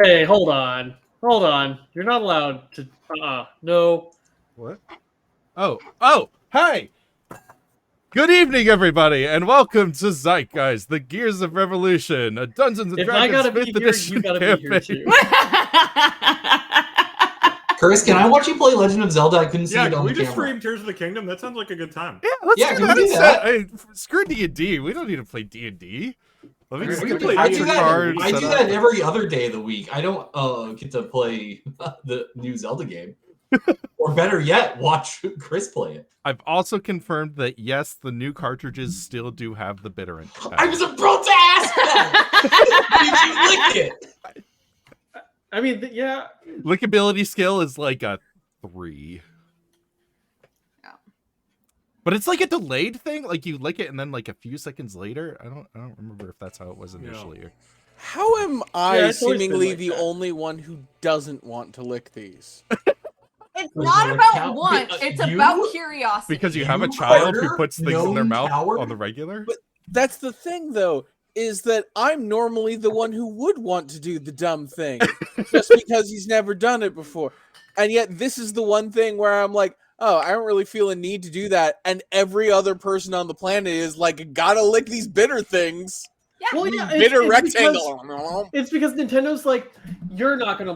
Hey, hold on. You're not allowed to. No. What? Oh, hey! Good evening, everybody, and welcome to Zeitgeist, the Gears of Revolution, a Dungeons and If I Dragons gotta be 5th here, edition you gotta be here campaign. too. Chris, can I watch you play Legend of Zelda? I couldn't see Yeah, it can on we the just camera. stream Tears of the Kingdom? That sounds like a good time. Yeah, let's Yeah, do can that we do instead. that? Hey, screw D&D. We don't need to play D&D. Let me I mean, just we get can play the I D&D do extra that. cards I set do up. that every other day of the week. I don't get to play the new Zelda game, or better yet, watch Chris play it. I've also confirmed that yes, the new cartridges still do have the bitterant. I was about to ask that. Did you lick it? I mean, yeah. Lickability skill is like a 3. Yeah. But it's like a delayed thing. Like you lick it and then like a few seconds later. I don't remember if that's how it was initially. How am I Yeah, it's always been seemingly like the that. only one who doesn't want to lick these? It's Was not there a about cow- want. Wait, It's you? about curiosity. Because you have a You, child who Carter, puts things in their known mouth coward? on the regular. But that's the thing, though, is that I'm normally the one who would want to do the dumb thing, just because he's never done it before. And yet this is the one thing where I'm like, oh, I don't really feel a need to do that. And every other person on the planet is like, gotta lick these bitter things. Yeah. Well, yeah. Bitter Because, rectangle. it's because Nintendo's like, you're not gonna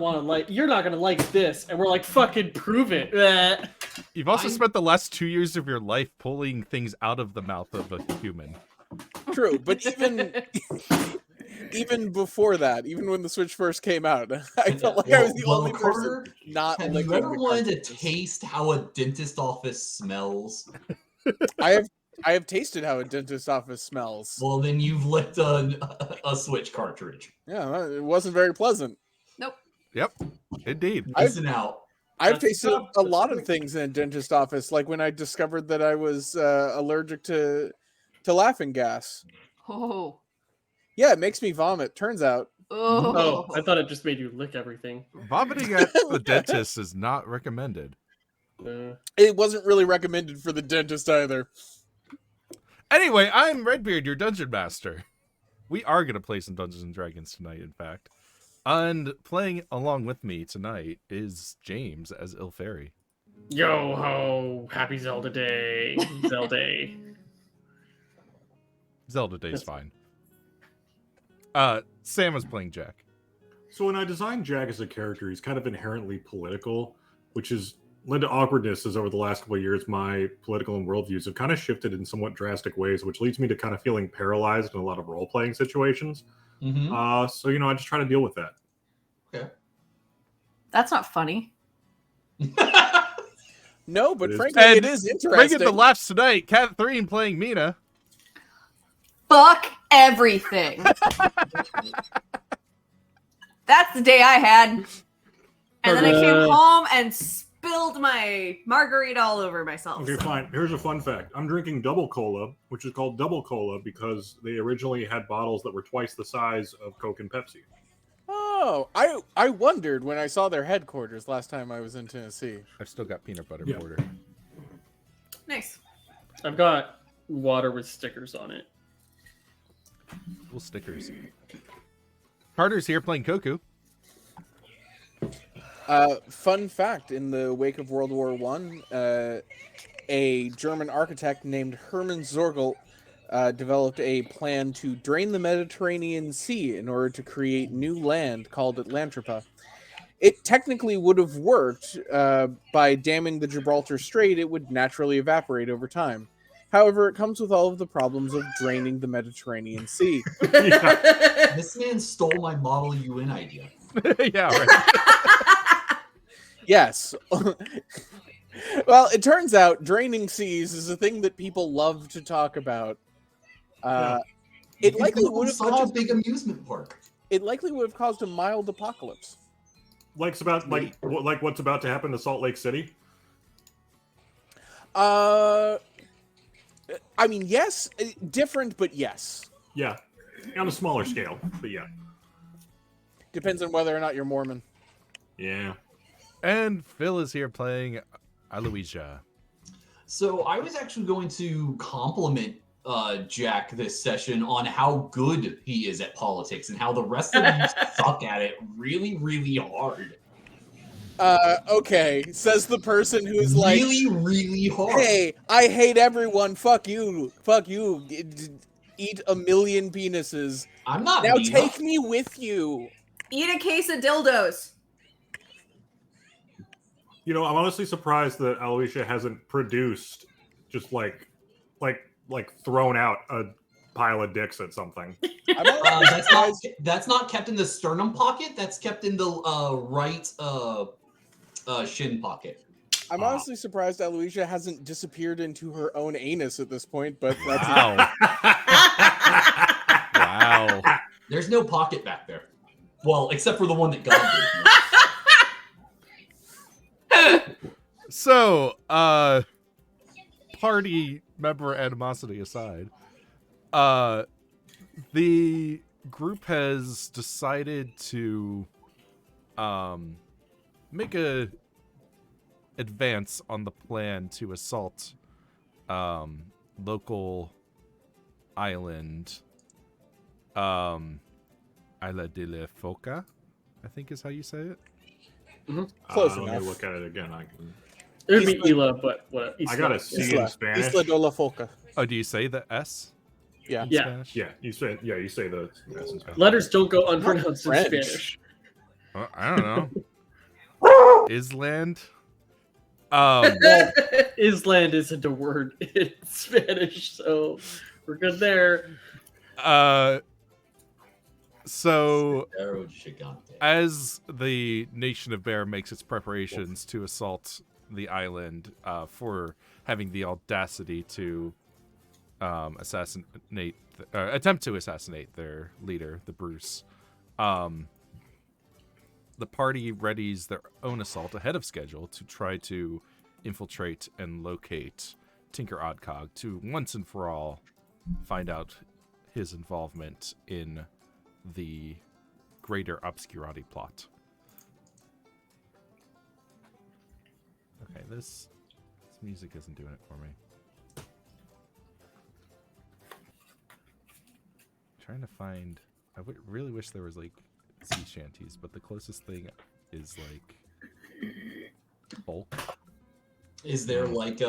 like this, and we're like, fucking prove it. Bleh. You've also spent the last 2 years of your life pulling things out of the mouth of a human. True, but even before that, even when the Switch first came out, I felt like I was the only Carter, person not have licking you ever the wanted to cartridges. taste how a dentist office smells? I have tasted how a dentist office smells. Well, then you've licked a Switch cartridge. Yeah, it wasn't very pleasant. Yep, indeed. Listen out. I've That's tasted not- a lot of things in a dentist office, like when I discovered that I was allergic to laughing gas. Oh. Yeah, it makes me vomit. Turns out. Oh, I thought it just made you lick everything. Vomiting at the dentist is not recommended. It wasn't really recommended for the dentist either. Anyway, I'm Redbeard, your dungeon master. We are going to play some Dungeons and Dragons tonight, in fact. And playing along with me tonight is James as Ilferi. Yo ho! Happy Zelda Day, Zelda. Zelda Day's fine. Sam is playing Jack. So when I designed Jack as a character, he's kind of inherently political, which has led to awkwardness as over the last couple of years, my political and worldviews have kind of shifted in somewhat drastic ways, which leads me to kind of feeling paralyzed in a lot of role-playing situations. Mm-hmm. So, I just try to deal with that. Okay. That's not funny. No, but It is. frankly, And it is interesting. Bringing the laughs tonight, Catherine playing Mina. Fuck everything. That's the day I had. And then I came home and spilled my margarita all over myself. Okay, fine. Here's a fun fact. I'm drinking double cola, which is called double cola because they originally had bottles that were twice the size of Coke and Pepsi. Oh, I wondered when I saw their headquarters last time I was in Tennessee. I've still got peanut butter Yeah. porter. Nice. I've got water with stickers on it. Cool stickers. Carter's here playing Koku. Fun fact, in the wake of World War I, a German architect named Hermann Zorgel developed a plan to drain the Mediterranean Sea in order to create new land called Atlantropa. It technically would have worked by damming the Gibraltar Strait. It would naturally evaporate over time. However, it comes with all of the problems of draining the Mediterranean Sea. This man stole my Model UN idea. Yeah, right. Yes. Well, it turns out draining seas is a thing that people love to talk about. It likely would have such a caused big amusement park. it likely would have caused a mild apocalypse. What's about to happen to Salt Lake City? I mean, yes, different, but yes. Yeah, on a smaller scale, but yeah. Depends on whether or not you're Mormon. Yeah. And Phil is here playing Aloysia. So I was actually going to compliment Jack this session on how good he is at politics and how the rest of you suck at it really, really hard. Okay, says the person who's like, Really, really hard. hey, I hate everyone, fuck you, eat a million penises. I'm not Now mean. take me with you. Eat a case of dildos. You know, I'm honestly surprised that Aloysia hasn't produced just like thrown out a pile of dicks at something. That's not kept in the sternum pocket. That's kept in the right shin pocket. I'm honestly surprised Aloysia hasn't disappeared into her own anus at this point, but that's Wow. Wow. There's no pocket back there. Well, except for the one that God gave me. So, party member animosity aside, the group has decided to make a advance on the plan to assault local island, Isla de la Foca, I think is how you say it. Close Let enough. me look at it again. It would be Ila, but what? I got a C in Spanish. Isla de la Foca. Oh, do you say the S? Yeah. In Yeah. Spanish? You say the S in Spanish. Letters don't go unpronounced in French. Spanish. I don't know. Island. Well, Island isn't a word in Spanish, so we're good there. So Arrow gigante. as the nation of Bear makes its preparations to assault the island for having the audacity to attempt to assassinate their leader, the Bruce, the party readies their own assault ahead of schedule to try to infiltrate and locate Tinker Oddcog to once and for all find out his involvement in the greater obscurity plot. Okay, this music isn't doing it for me. Trying to find. I really wish there was like sea shanties, but the closest thing is like bulk. Is there like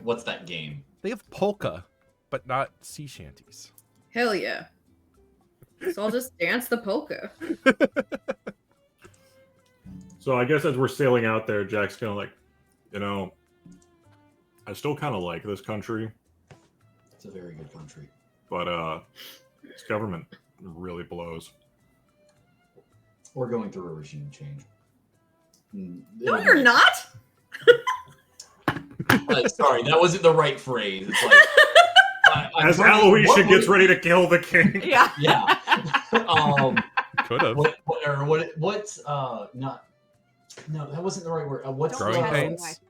what's that game? They have polka, but not sea shanties. Hell yeah. So I'll just dance the polka. So I guess as we're sailing out there, Jack's kind of like, I still kind of like this country, It's a very good country. but its government really blows. We're going through a regime change. No, you're not. Sorry, that wasn't the right phrase. It's like As Aloysia gets ready to kill the king. Yeah. Yeah. Could have. No, that wasn't the right word. What's Growing the, pains?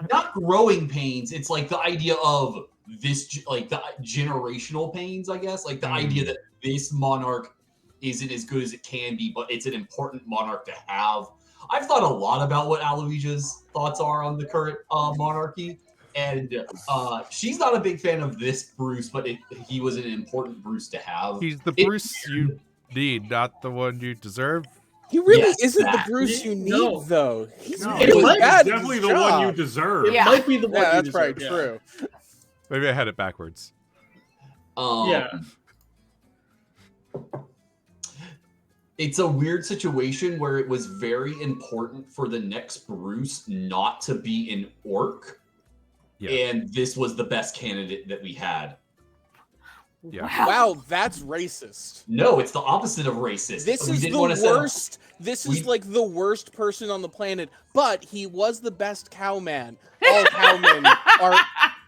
Not growing pains. It's like the idea of this, like the generational pains, I guess. Like the idea that this monarch isn't as good as it can be, but it's an important monarch to have. I've thought a lot about what Aloysia's thoughts are on the current monarchy, and she's not a big fan of this Bruce, but he was an important Bruce to have. He's the Bruce you need, not the one you deserve. He really Yes, isn't that. the Bruce you need, No. though. He's No, It really might- bad at definitely his the one you job. deserve. Yeah. Might be the one. Yeah, you that's probably deserve, true. Maybe I had it backwards. Yeah. It's a weird situation where it was very important for the next Bruce not to be an orc, Yeah. and this was the best candidate that we had. Yeah. Wow, that's racist. No, it's the opposite of racist. This We is didn't the wanna set up- worst. This is we- like the worst person on the planet, but he was the best cowman. All cowmen are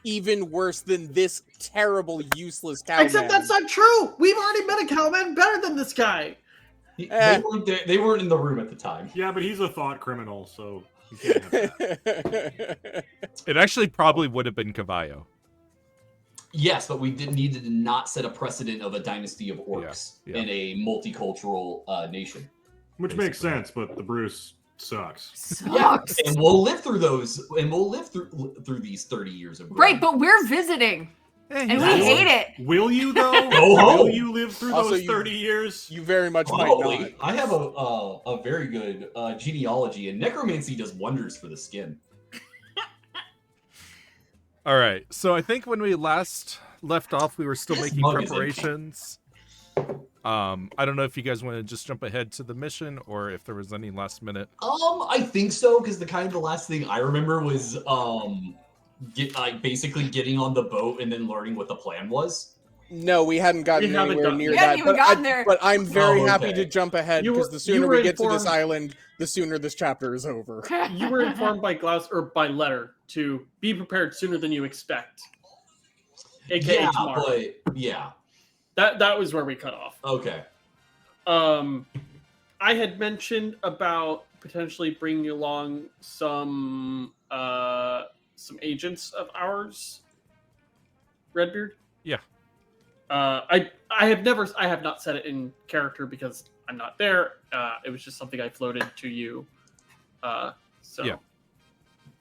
even worse than this terrible, useless cowman. Except that's not true. We've already met a cowman better than this guy. They weren't in the room at the time. Yeah, but he's a thought criminal, so you can't have that. It actually probably would have been Cavallo. Yes, but we needed to not set a precedent of a dynasty of orcs Yeah, yeah. in a multicultural nation. Which makes sense, but the Bruce Sucks. Yeah, Sucks. and we'll live through those, and we'll live through these 30 years of growth. Right, but we're visiting, Hey, and he's we That's- hate it. Will you though? Go home. Will you live through Also, those you- 30 years? You very much might Probably. not. I have a very good genealogy, and necromancy does wonders for the skin. All right. So I think when we last left off, we were still This making mug is preparations. I don't know if you guys want to just jump ahead to the mission or if there was any last minute. I think so, because the last thing I remember was basically getting on the boat and then learning what the plan was. No, we hadn't gotten We haven't anywhere gotten- near We that. hadn't even but gotten there. But I'm very Oh, happy okay. to jump ahead You because were- the you sooner were we get to this informed- island, the sooner this chapter is over. You were informed by by letter to be prepared sooner than you expect. AKA Yeah, tomorrow. but yeah, That was where we cut off. okay. I had mentioned about potentially bringing along some agents of ours. Redbeard. Yeah. I have not said it in character because I'm not there. It was just something I floated to you. So Yeah.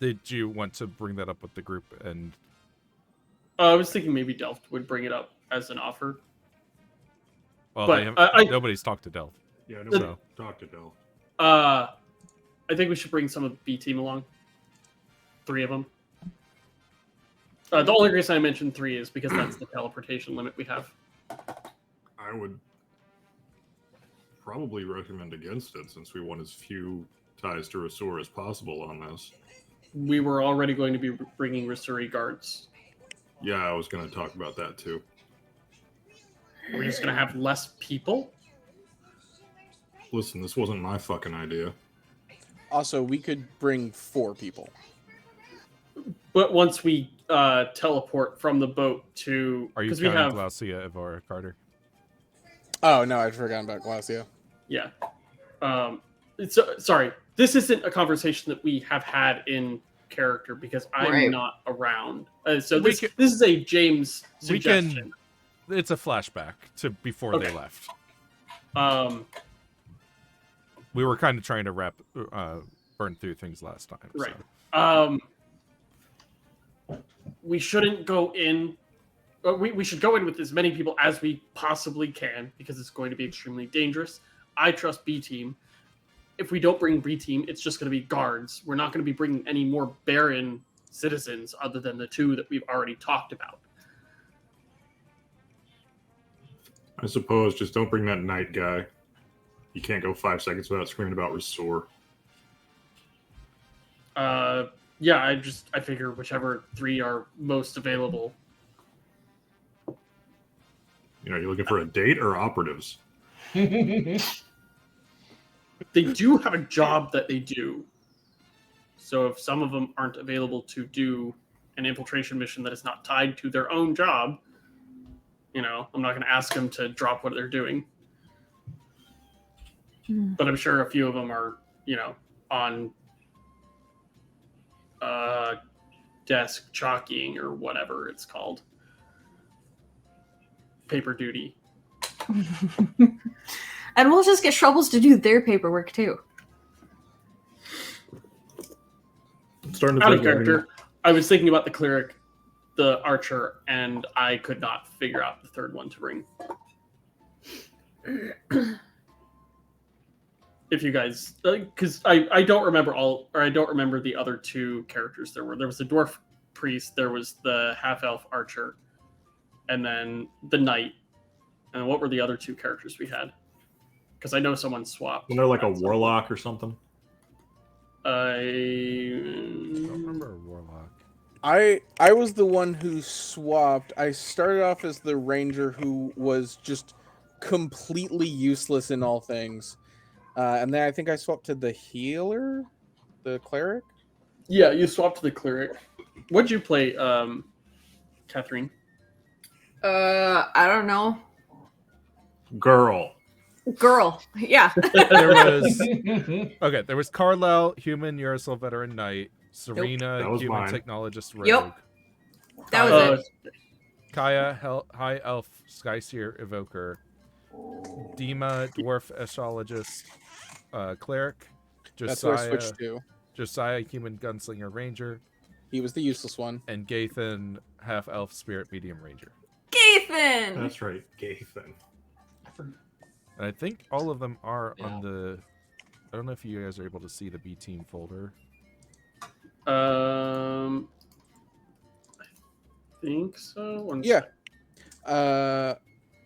Did you want to bring that up with the group? And I was thinking maybe Delft would bring it up as an offer. well, But, they have, I- nobody's talked to Delph. Yeah, no, So talk to Del. I think we should bring some of the B team along. 3 of them. The only reason I mentioned 3 is because that's the teleportation limit we have. I would probably recommend against it since we want as few ties to Rasur as possible on this. We were already going to be bringing Risuri guards. Yeah, I was going to talk about that too. We're just going to have less people. Listen, this wasn't my fucking idea. Also, we could bring 4 people. But once we teleport from the boat to... are you Because we counting have... Glaucia, Evora, Carter? Oh, no, I'd forgotten about Glacia. Yeah. Sorry. This isn't a conversation that we have had in character because I'm Right. not around. So We this can- this is a James We can- suggestion. It's a flashback to before they Okay. left. We were kind of trying to burn through things last time. Right. So. We shouldn't go in. We should go in with as many people as we possibly can because it's going to be extremely dangerous. I trust B team. If we don't bring B team, it's just going to be guards. We're not going to be bringing any more Baron citizens other than the 2 that we've already talked about. I suppose just don't bring that night guy. You can't go 5 seconds without screaming about Rasur. Yeah, I figure whichever 3 are most available. You know, you're looking for a date or operatives? They do have a job that they do. So if some of them aren't available to do an infiltration mission that is not tied to their own job, you know, I'm not going to ask them to drop what they're doing. But I'm sure a few of them are, you know, on desk chalking or whatever it's called. Paper duty. And we'll just get Shrubbles to do their paperwork too. I'm starting to Out of think character, I was thinking about the cleric, the archer, and I could not figure out the third one to bring. If you guys, because I don't remember I don't remember the other 2 characters there were. There was the dwarf priest, there was the half-elf archer, and then the knight. And what were the other 2 characters we had? Because I know someone swapped. Isn't there like a warlock or something? I don't remember a warlock. I was the one who swapped. I started off as the ranger who was just completely useless in all things. And then I think I swapped to the healer, the cleric. Yeah, you swapped to the cleric. What'd you play, Catherine? I don't know. Girl. Girl. Yeah. There was Carlisle, human Ursul veteran knight, Serena, That was human mine. technologist rogue, Yep. That was Kaya, it. Kaya, high elf skyseer evoker, Dima, dwarf astrologist, cleric, That's where I Josiah, switched to. Josiah, human gunslinger ranger, He was the useless one. and Gathan, half elf spirit medium ranger. Gathan! That's right, Gathan. I forgot. And I think all of them are Yeah. on the. I don't know if you guys are able to see the B team folder. I think so. One Yeah. sec.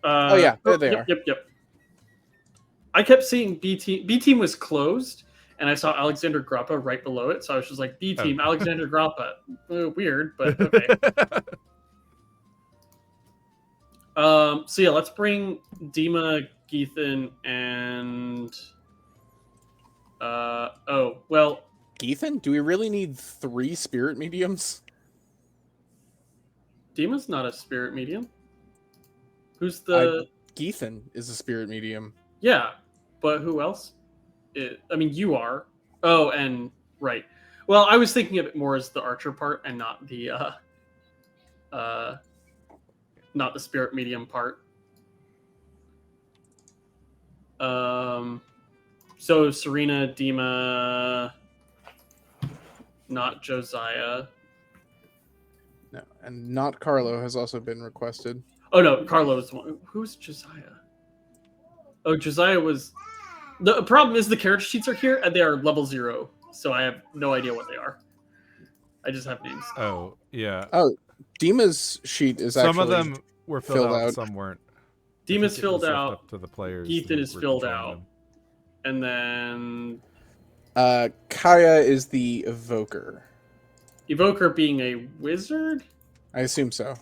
Oh, yeah, there they are. Yep. I kept seeing B team. B team was closed, and I saw Alexander Grappa right below it. So I was just like, B team, Alexander Grappa. Weird, but okay. So yeah, let's bring Dima, Geethan, and Geethan? Do we really need 3 spirit mediums? Dima's not a spirit medium. Who's the? Geethan is a spirit medium. Yeah, but who else? I mean, you are. Oh, and right. Well, I was thinking of it more as the archer part and not the spirit medium part. So Serena, Dima, not Josiah. No, and not Carlo has also been requested. Oh no, Carlo is the one. Who's Josiah? Oh, Josiah was. The problem is the character sheets are here and they are level 0, so I have no idea what they are. I just have names. Oh, yeah. Oh, Dima's sheet is Some actually of them were filled out, out. some weren't. Dima's I think it was filled left out. up to the players. Geethan who is were filled controlling out. them. And then Kaya is the evoker. Evoker being a wizard? I assume so.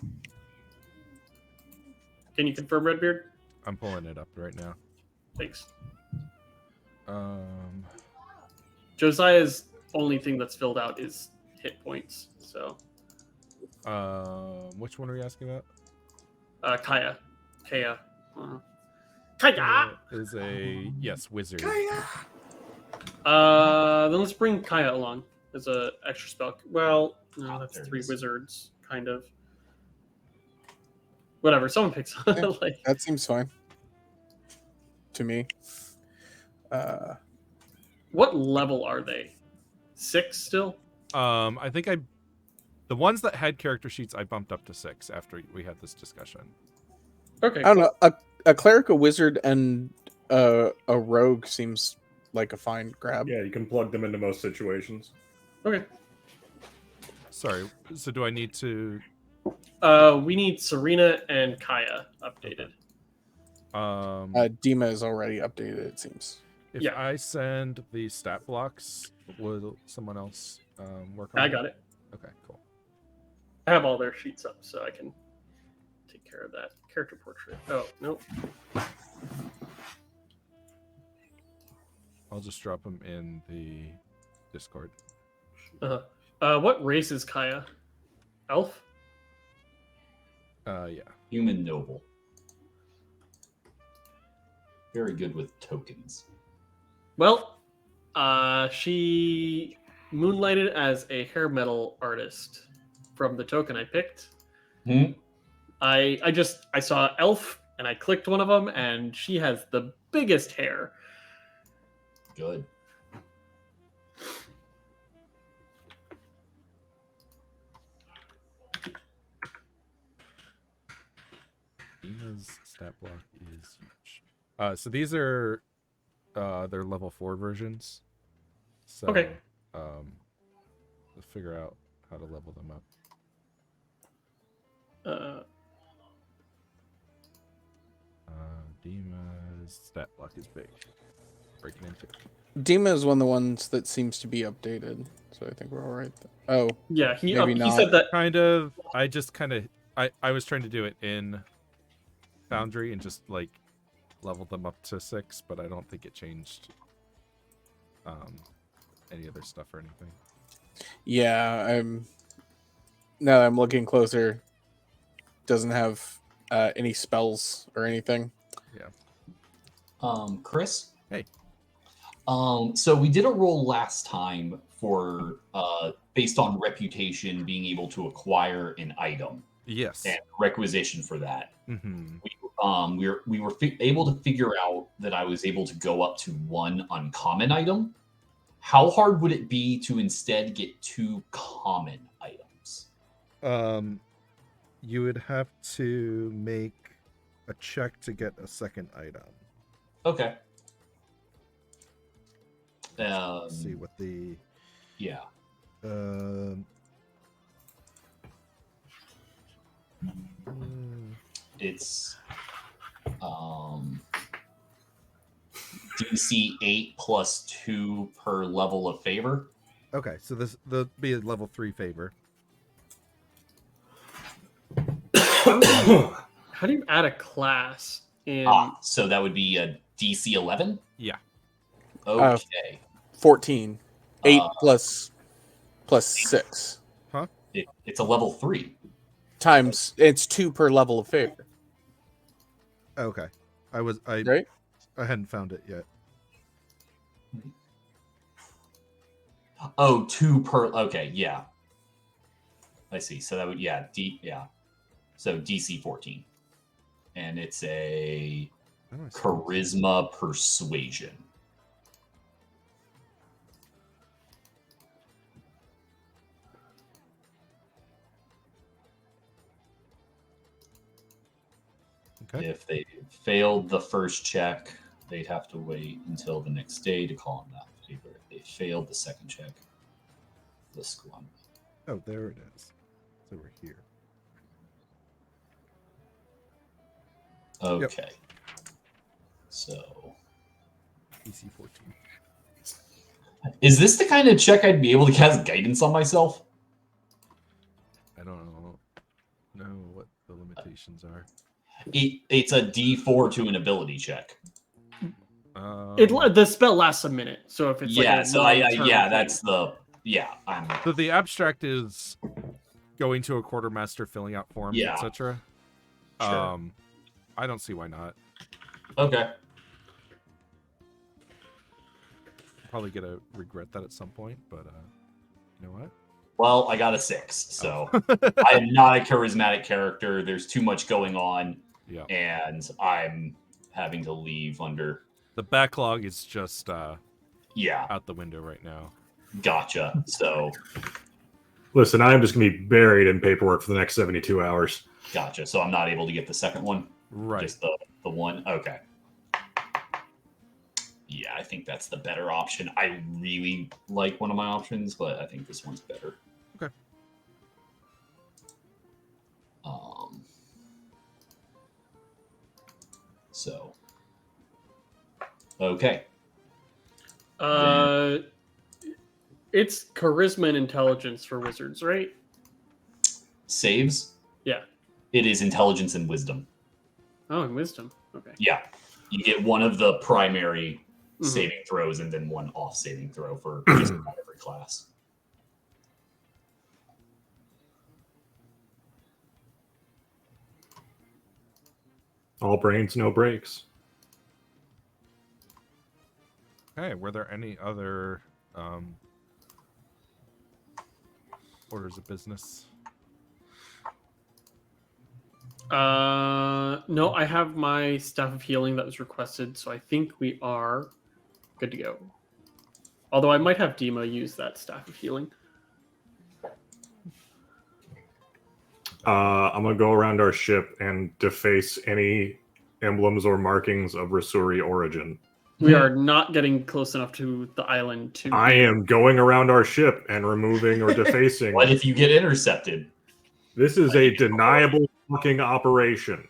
Can you confirm, Redbeard? I'm pulling it up right now. Thanks. Josiah's only thing that's filled out is hit points. So Which one are we asking about? Kaya. Kaya! Is a wizard. Then let's bring Kaya along as a extra spell. Well, no, that's There it 3 is. wizards, kind of. Whatever, someone picks on Yeah. like That seems fine to me. what level are they? 6 still? I think the ones that had character sheets I bumped up to 6 after we had this discussion. Okay. I don't know. A cleric, a wizard, and a rogue seems like a fine grab. Yeah, you can plug them into most situations. Okay. Sorry. So do I need to? We need Serena and Kaya updated. Dima is already updated, it seems. If yeah. I send the stat blocks, will someone else work on I it? got it. Okay, cool. I have all their sheets up, so I can take care of that. Character portrait. Oh, nope. I'll just drop them in the Discord. What race is Kaya? Elf? Yeah. Human noble. Very good with tokens. Well, she moonlighted as a hair metal artist from the token I picked. Hmm? I saw elf and I clicked one of them and she has the biggest hair. Good. Dina's stat block is huge. So these are their level 4 versions. So, Okay. Let's figure out how to level them up. Dima's stat block is big. Breaking into it. Dima is one of the ones that seems to be updated, so I think we're all right. Oh, Yeah, he Maybe not. said that. Kind of. I was trying to do it in Foundry and just like leveled them up to 6, but I don't think it changed any other stuff or anything. yeah. Now that I'm looking closer, doesn't have any spells or anything. Chris? Hey. So we did a roll last time for based on reputation being able to acquire an item Yes. and requisition for that. Mm-hmm. We were able to figure out that I was able to go up to 1 uncommon item. How hard would it be to instead get 2 common items? You would have to make a check to get a second item. Okay. Let's see what the Yeah. It's DC 8 plus 2 per level of favor. Okay, so the be a level 3 favor. How do you add a class in? So that would be a DC 11? Yeah. Okay. 14. 8 plus 6. Huh? It's a level 3. Times, it's 2 per level of favor. Okay. I hadn't found it yet. Oh, 2 per. Okay, yeah. I see. So that would So DC 14, and it's a charisma persuasion. Okay. If they failed the first check, they'd have to wait until the next day to call on that favor. If they failed the second check, this one. Oh, there it is. It's over here. Okay. Yep. So DC 14. is this the kind of check I'd be able to cast guidance on myself? I don't know what the limitations are. It's a D4 to an ability check. The spell lasts a minute, so if it's So the abstract is going to a quartermaster, filling out forms, Yeah. etc. Sure. I don't see why not. Okay. Probably gonna regret that at some point, but you know what? Well, I got a 6, so I am not a charismatic character. There's too much going on, and I'm having to leave under. The backlog is just out the window right now. Gotcha. So, listen, I am just gonna be buried in paperwork for the next 72 hours. Gotcha. So I'm not able to get the second one. Right. Just the one. Okay. Yeah, I think that's the better option. I really like one of my options, but I think this one's better. Okay. So. Okay. It's charisma and intelligence for wizards, right? Saves? Yeah. It is intelligence and wisdom. Oh, and wisdom. Okay. Yeah. You get one of the primary saving throws and then one off saving throw for just about every class. All brains, no breaks. Okay, were there any other orders of business? No, I have my staff of healing that was requested, so I think we are good to go. Although I might have Dima use that staff of healing. I'm gonna go around our ship and deface any emblems or markings of Rasuri origin. We are not getting close enough to the island to. I am going around our ship and removing or defacing. What if you get intercepted? This is a deniable fucking operation.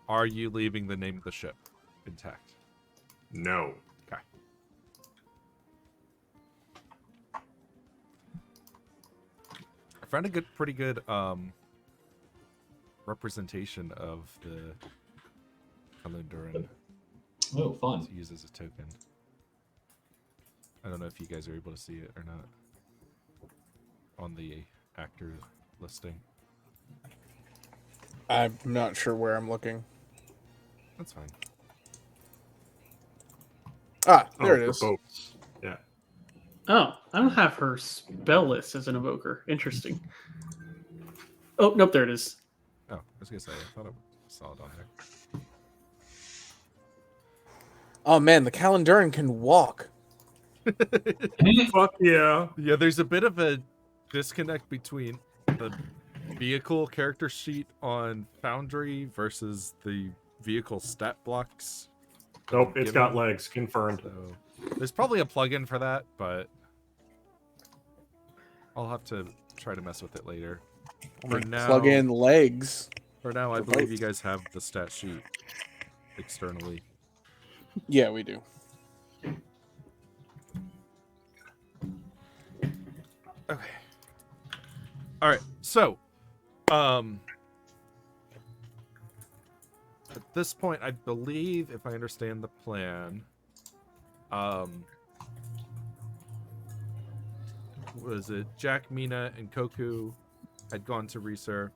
Are you leaving the name of the ship intact? No. Okay. I found a pretty good representation of the Kalinduran. Oh, fun. To use as a token. I don't know if you guys are able to see it or not on the actor listing. I'm not sure where I'm looking. That's fine. There it is. Boats. Yeah. Oh, I don't have her spell list as an evoker. Interesting. Oh, nope, there it is. Oh, I was gonna say, I thought I saw it on there. Oh man, the Calendaran can walk. Fuck yeah. Yeah, there's a bit of a disconnect between the vehicle character sheet on Foundry versus the vehicle stat blocks. Nope, it's got Given. legs. Confirmed. So there's probably a plugin for that, but I'll have to try to mess with it later. For now, Plug in legs. For now, I believe you guys have the stat sheet externally. Yeah, we do. Okay. All right. So, at this point, I believe, if I understand the plan, was it Jack, Mina, and Koku had gone to Reser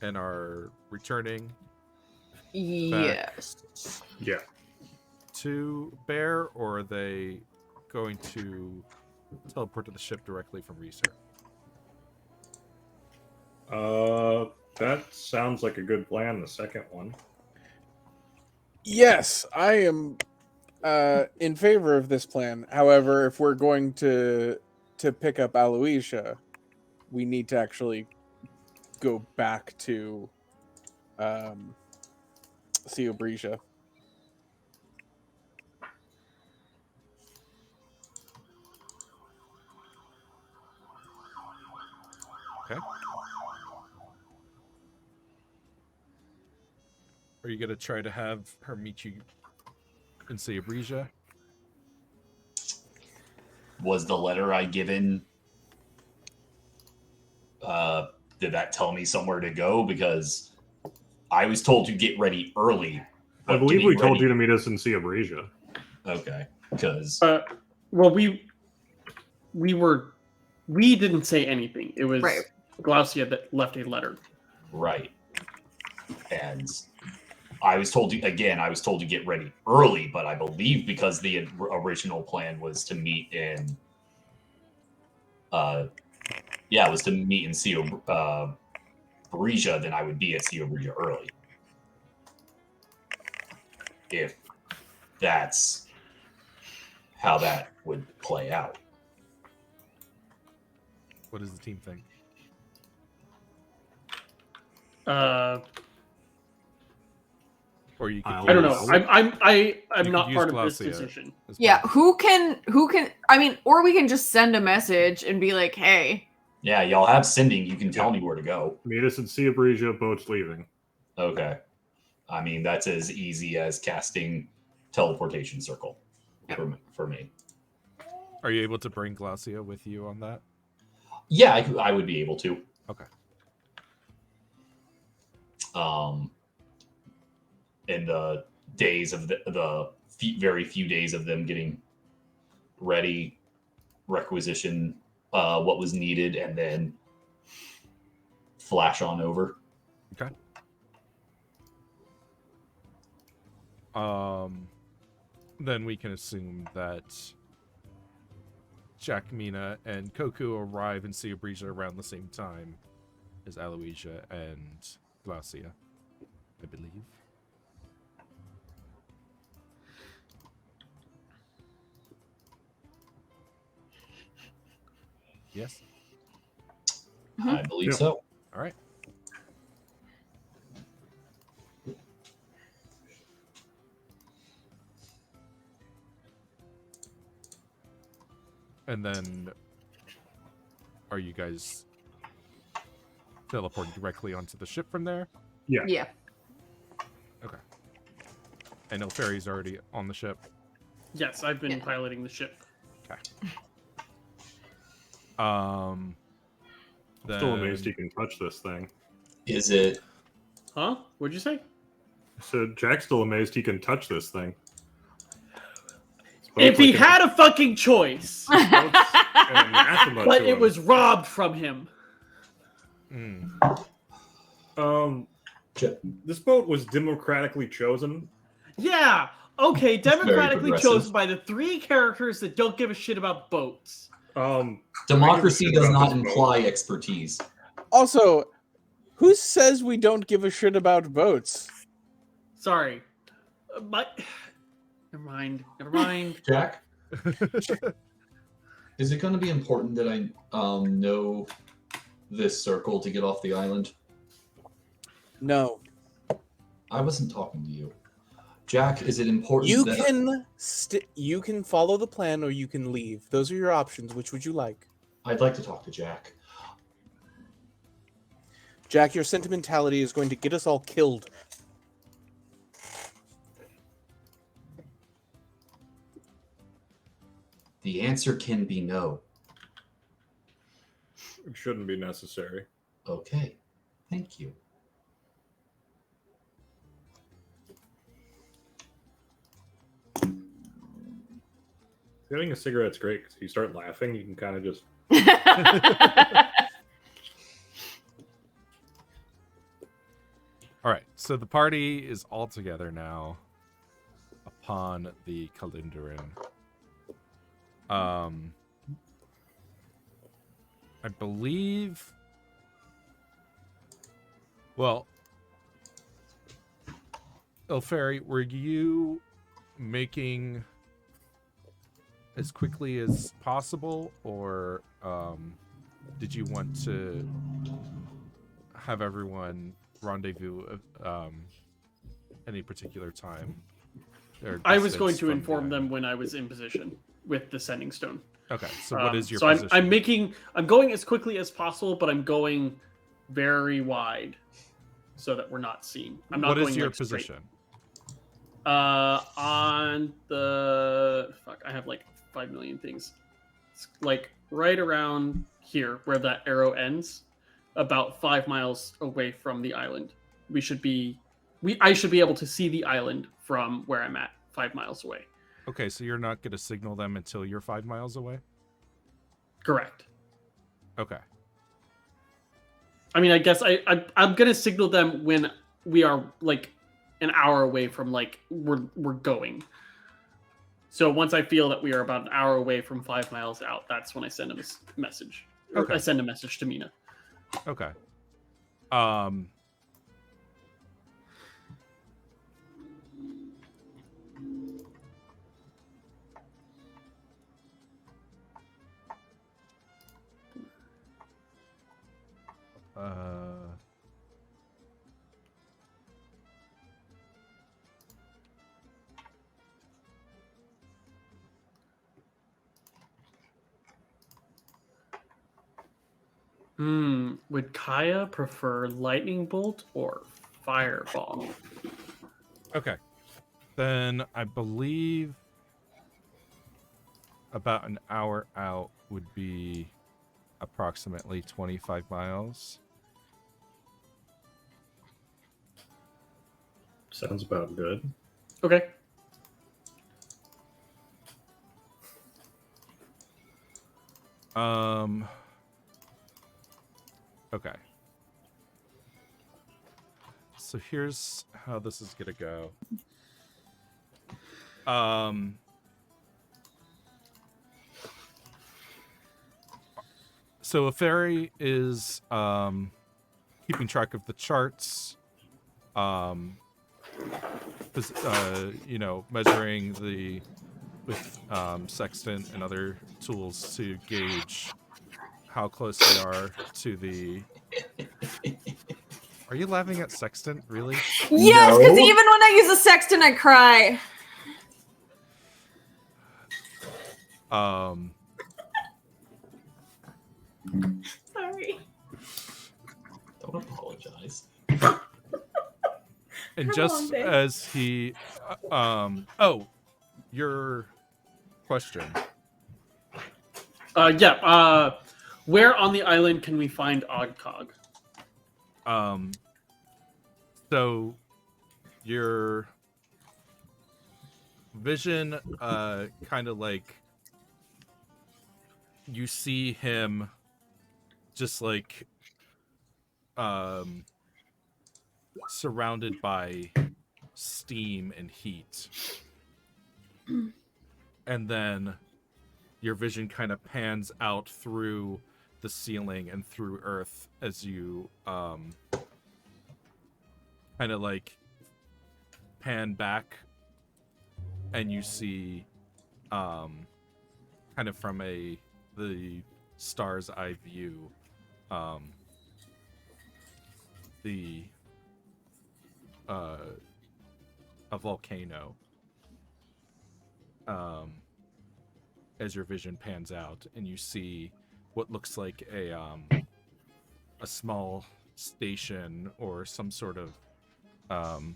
and are returning Yes. Yeah. to Bear, or are they going to teleport to the ship directly from Reser? That sounds like a good plan, the second one. Yes, I am in favor of this plan. However, if we're going to pick up Aloysia, we need to actually go back to Theobresia. Okay. Are you gonna try to have her meet you in Theobresia? Was the letter I given? Did that tell me somewhere to go? Because I was told to get ready early. I believe we told you to meet us in Theobresia. Okay, because well, we didn't say anything. It was Right. Glaucia that left a letter. right, and I was told to get ready early, but I believe because the original plan was to meet in Theobresia, then I would be at Theobresia early. If that's how that would play out. What does the team think? Or you could I don't know. use- I'm You could not use part of this Glaucia. decision. as Yeah, well. who can I mean, or we can just send a message and be like, hey. Yeah, y'all have sending. You can tell me where to go. Meet us in Theobresia, boat's leaving. Okay. I mean, that's as easy as casting teleportation circle for me. Are you able to bring Glaucia with you on that? Yeah, I would be able to. Okay. In the days of the very few days of them getting ready, requisition what was needed, and then flash on over. Okay. Then we can assume that Jack, Mina, and Koku arrive in Theobresia around the same time as Aloysia and Glaucia, I believe. Yes? I believe Yeah. so. All right. And then, are you guys teleporting directly onto the ship from there? Yeah. Okay. I know Ferry's already on the ship. Yes, I've been Yeah. piloting the ship. Okay. Still amazed he can touch this thing. Is it? Huh? What'd you say? So Jack's still amazed he can touch this thing. If he had a fucking choice, anathema but to it him. was robbed from him. This boat was democratically chosen. Yeah. Okay, democratically progressive. chosen by the three characters that don't give a shit about boats. Democracy does not about this imply expertise. Also, who says we don't give a shit about boats? Sorry. Never mind. Never mind. Jack, is it going to be important that I know this circle to get off the island? No. I wasn't talking to you. Jack, is it important You that can you can follow the plan or you can leave. Those are your options. Which would you like? I'd like to talk to Jack. Jack, your sentimentality is going to get us all killed. The answer can be no. It shouldn't be necessary. Okay. Thank you. Getting a cigarette's great because if you start laughing, you can kind of just. All right, so the party is all together now upon the Kalindarin. I believe. Well, Ilferi, were you making as quickly as possible, or did you want to have everyone rendezvous any particular time? I was going to inform them when I was in position with the sending stone. Okay, so what is your so position? I'm going as quickly as possible, but I'm going very wide so that we're not seen. I'm not What going is your like, straight. position? On the I have like 5 million things. It's like right around here where that arrow ends, about 5 miles away from the island. I should be able to see the island from where I'm at, 5 miles away. Okay, so you're not going to signal them until you're 5 miles away? Correct. Okay. I mean, I guess I'm gonna signal them when we are like an hour away from like we're going. So once I feel that we are about an hour away from 5 miles out, that's when I send a message. Okay. I send a message to Mina. Okay. Would Kaya prefer lightning bolt or fireball? Okay. Then I believe about an hour out would be approximately 25 miles. Sounds about good. Okay. Okay. So here's how this is gonna go. So a ferry is keeping track of the charts, measuring the with sextant and other tools to gauge how close they are to the. Are you laughing at sextant? Really? Yes, because No. even when I use a sextant, I cry. Sorry. Don't apologize. And Come just on, babe. as he, your question. Where on the island can we find Ogcog? So your vision, kind of like you see him just like, surrounded by steam and heat. And then your vision kind of pans out through the ceiling and through earth as you kind of like pan back and you see, kind of from the star's eye view, a volcano, as your vision pans out, and you see what looks like a small station or some sort of Lab?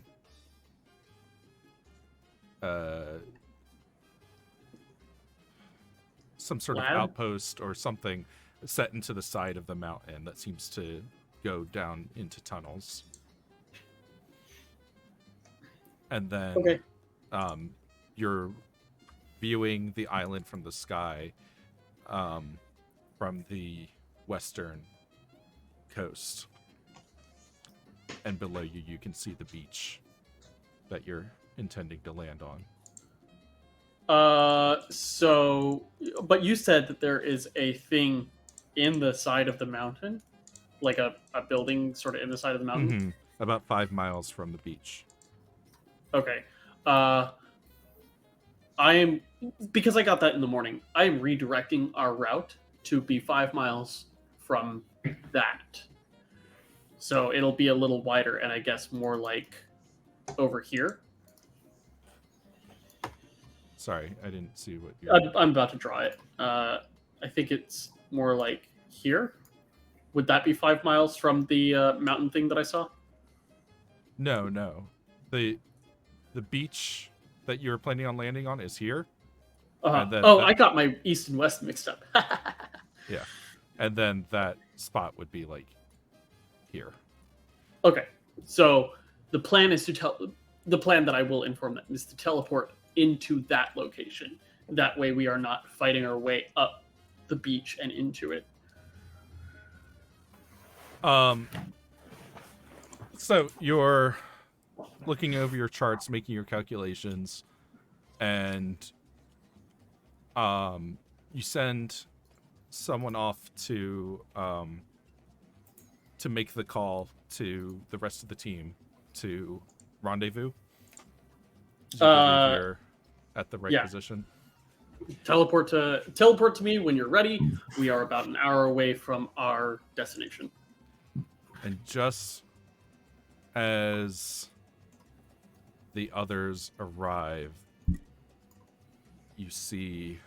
outpost or something set into the side of the mountain that seems to go down into tunnels. And then Okay. you're viewing the island from the sky, from the western coast. And below you, you can see the beach that you're intending to land on. But you said that there is a thing in the side of the mountain, like a building sort of in the side of the mountain. Mhm. About 5 miles from the beach. Okay. Because I got that in the morning, I am redirecting our route to be 5 miles from that. So it'll be a little wider and I guess more like over here. Sorry, I didn't see what you. I'm about to draw it. I think it's more like here. Would that be 5 miles from the mountain thing that I saw? No. The beach that you're planning on landing on is here. And then I got my east and west mixed up. Yeah. And then that spot would be like here. Okay. So the plan that I will inform them is to teleport into that location. That way we are not fighting our way up the beach and into it. So you're looking over your charts, making your calculations, and you send someone off to make the call to the rest of the team to rendezvous. Do you believe you're at the right position? Teleport to me when you're ready. We are about an hour away from our destination. And just as the others arrive, you see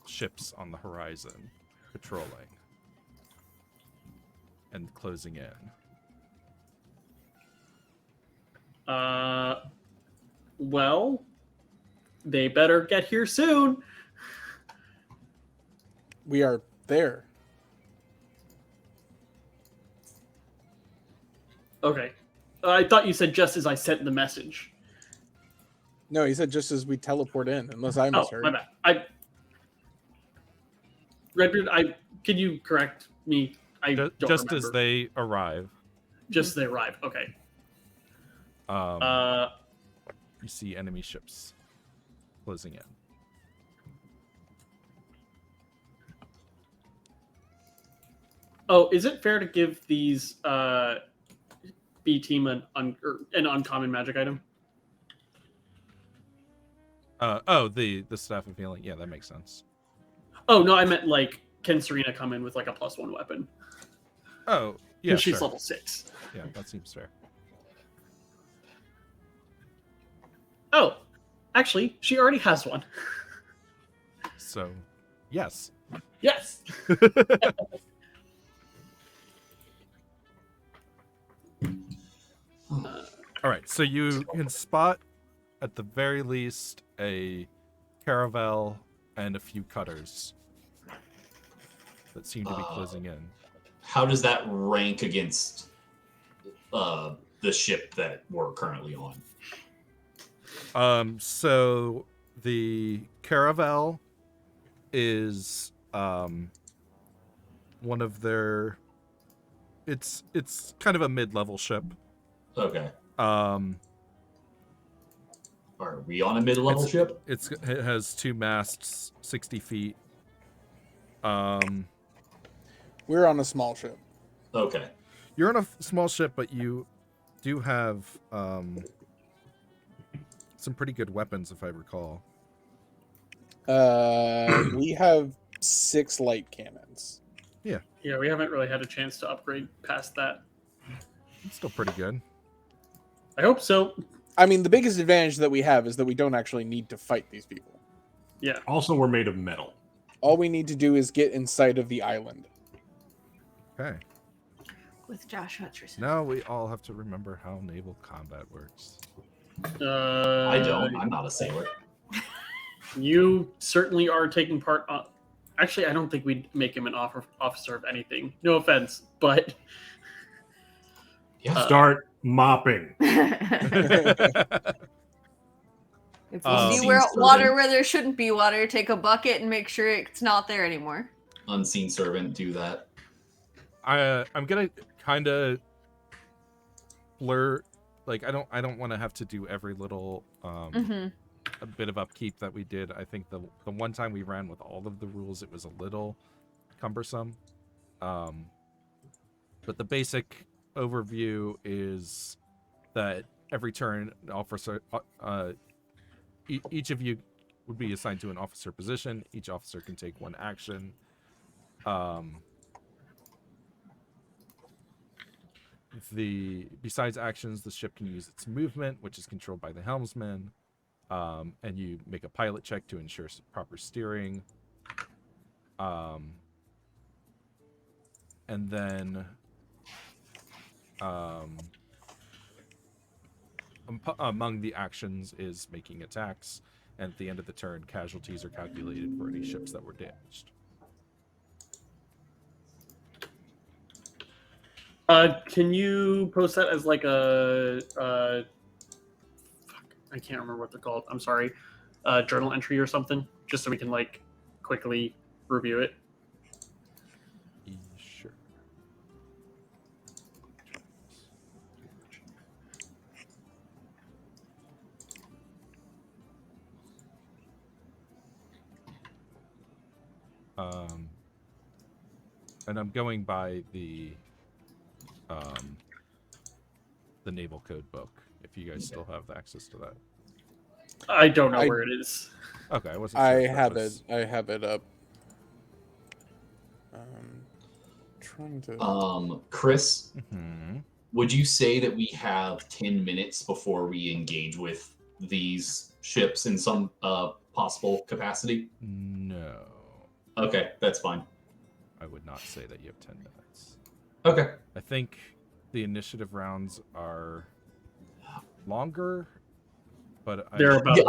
ships on the horizon patrolling and closing in. Well, they better get here soon. We are there. Okay. I thought you said just as I sent the message. No, he said just as we teleport in, unless I Oh, misheard. my bad. Redbeard, can you correct me? I don't Just remember. as they arrive. Just as they arrive. Okay. You see enemy ships closing in. Oh, is it fair to give these B team an uncommon magic item? The staff of healing. Yeah, that makes sense. Oh no, I meant like, can Serena come in with like a +1 weapon? Oh, yeah, She's sure. level 6. Yeah, that seems fair. Oh, actually, she already has one. So, yes. Yes. All right, so you can spot, at the very least, a caravel and a few cutters that seem to be closing in. How does that rank against the ship that we're currently on? So the caravel is one of their. It's kind of a mid-level ship. Okay. Are we on a mid-level ship? It has 2 masts, 60 feet. We're on a small ship. Okay. You're on a small ship, but you do have some pretty good weapons, if I recall. We have 6 light cannons. Yeah, we haven't really had a chance to upgrade past that. It's still pretty good. I hope so. I mean, the biggest advantage that we have is that we don't actually need to fight these people. Yeah. Also, we're made of metal. All we need to do is get inside of the island. Okay. With Josh Hutcherson. Now we all have to remember how naval combat works. I don't. I'm not a sailor. You certainly are taking part on. Actually, I don't think we'd make him an officer of anything. No offense, but Yeah. Start mopping. If Um, you see Unseen water servant. where there shouldn't be water, take a bucket and make sure it's not there anymore. Unseen servant, do that. I'm gonna kind of blur. Like I don't want to have to do every little a bit of upkeep that we did. I think the one time we ran with all of the rules, it was a little cumbersome. But the basic overview is that every turn, an officer, each of you would be assigned to an officer position. Each officer can take one action. Besides actions, the ship can use its movement, which is controlled by the helmsman. And you make a pilot check to ensure proper steering. And then among the actions is making attacks, and at the end of the turn, casualties are calculated for any ships that were damaged. Can you post that as like a I can't remember what they're called. I'm sorry, journal entry or something, just so we can like quickly review it. Sure. And I'm going by the Naval Code book. If you guys still have access to that. I don't know where it is. Okay, I wasn't sure. I if that have was... it. I have it up. Trying to. Chris, Mhm. would you say that we have 10 minutes before we engage with these ships in some possible capacity? No. Okay, that's fine. I would not say that you have 10 minutes. Okay. I think the initiative rounds are longer, but They're about. Yeah,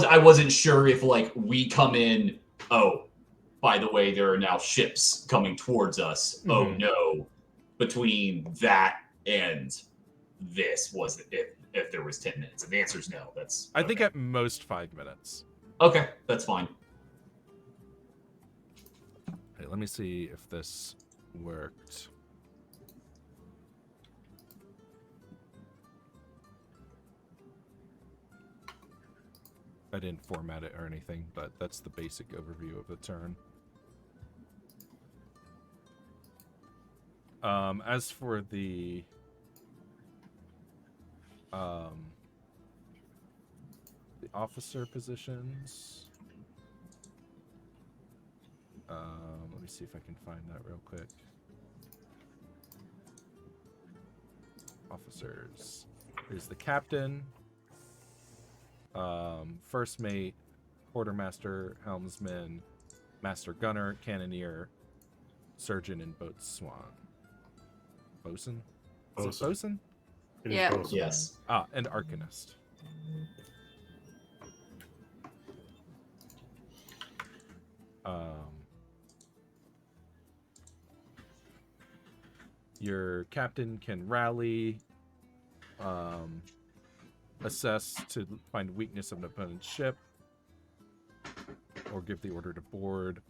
I wasn't sure if like we come in, oh, by the way, there are now ships coming towards us. Mhm. Oh no. Between that and this was if there was 10 minutes. If the answer is no, that's I think at most 5 minutes. okay, that's fine. Hey, let me see if this worked. I didn't format it or anything, but that's the basic overview of the turn. As for the officer positions, let me see if I can find that real quick. Officers. There's the captain, first mate, quartermaster, helmsman, master gunner, cannoneer, surgeon, and boatswain. Bosun? Is it bosun? It is Yeah. both. Yes. Ah, and arcanist. Your captain can rally, assess to find weakness of an opponent's ship, or give the order to board.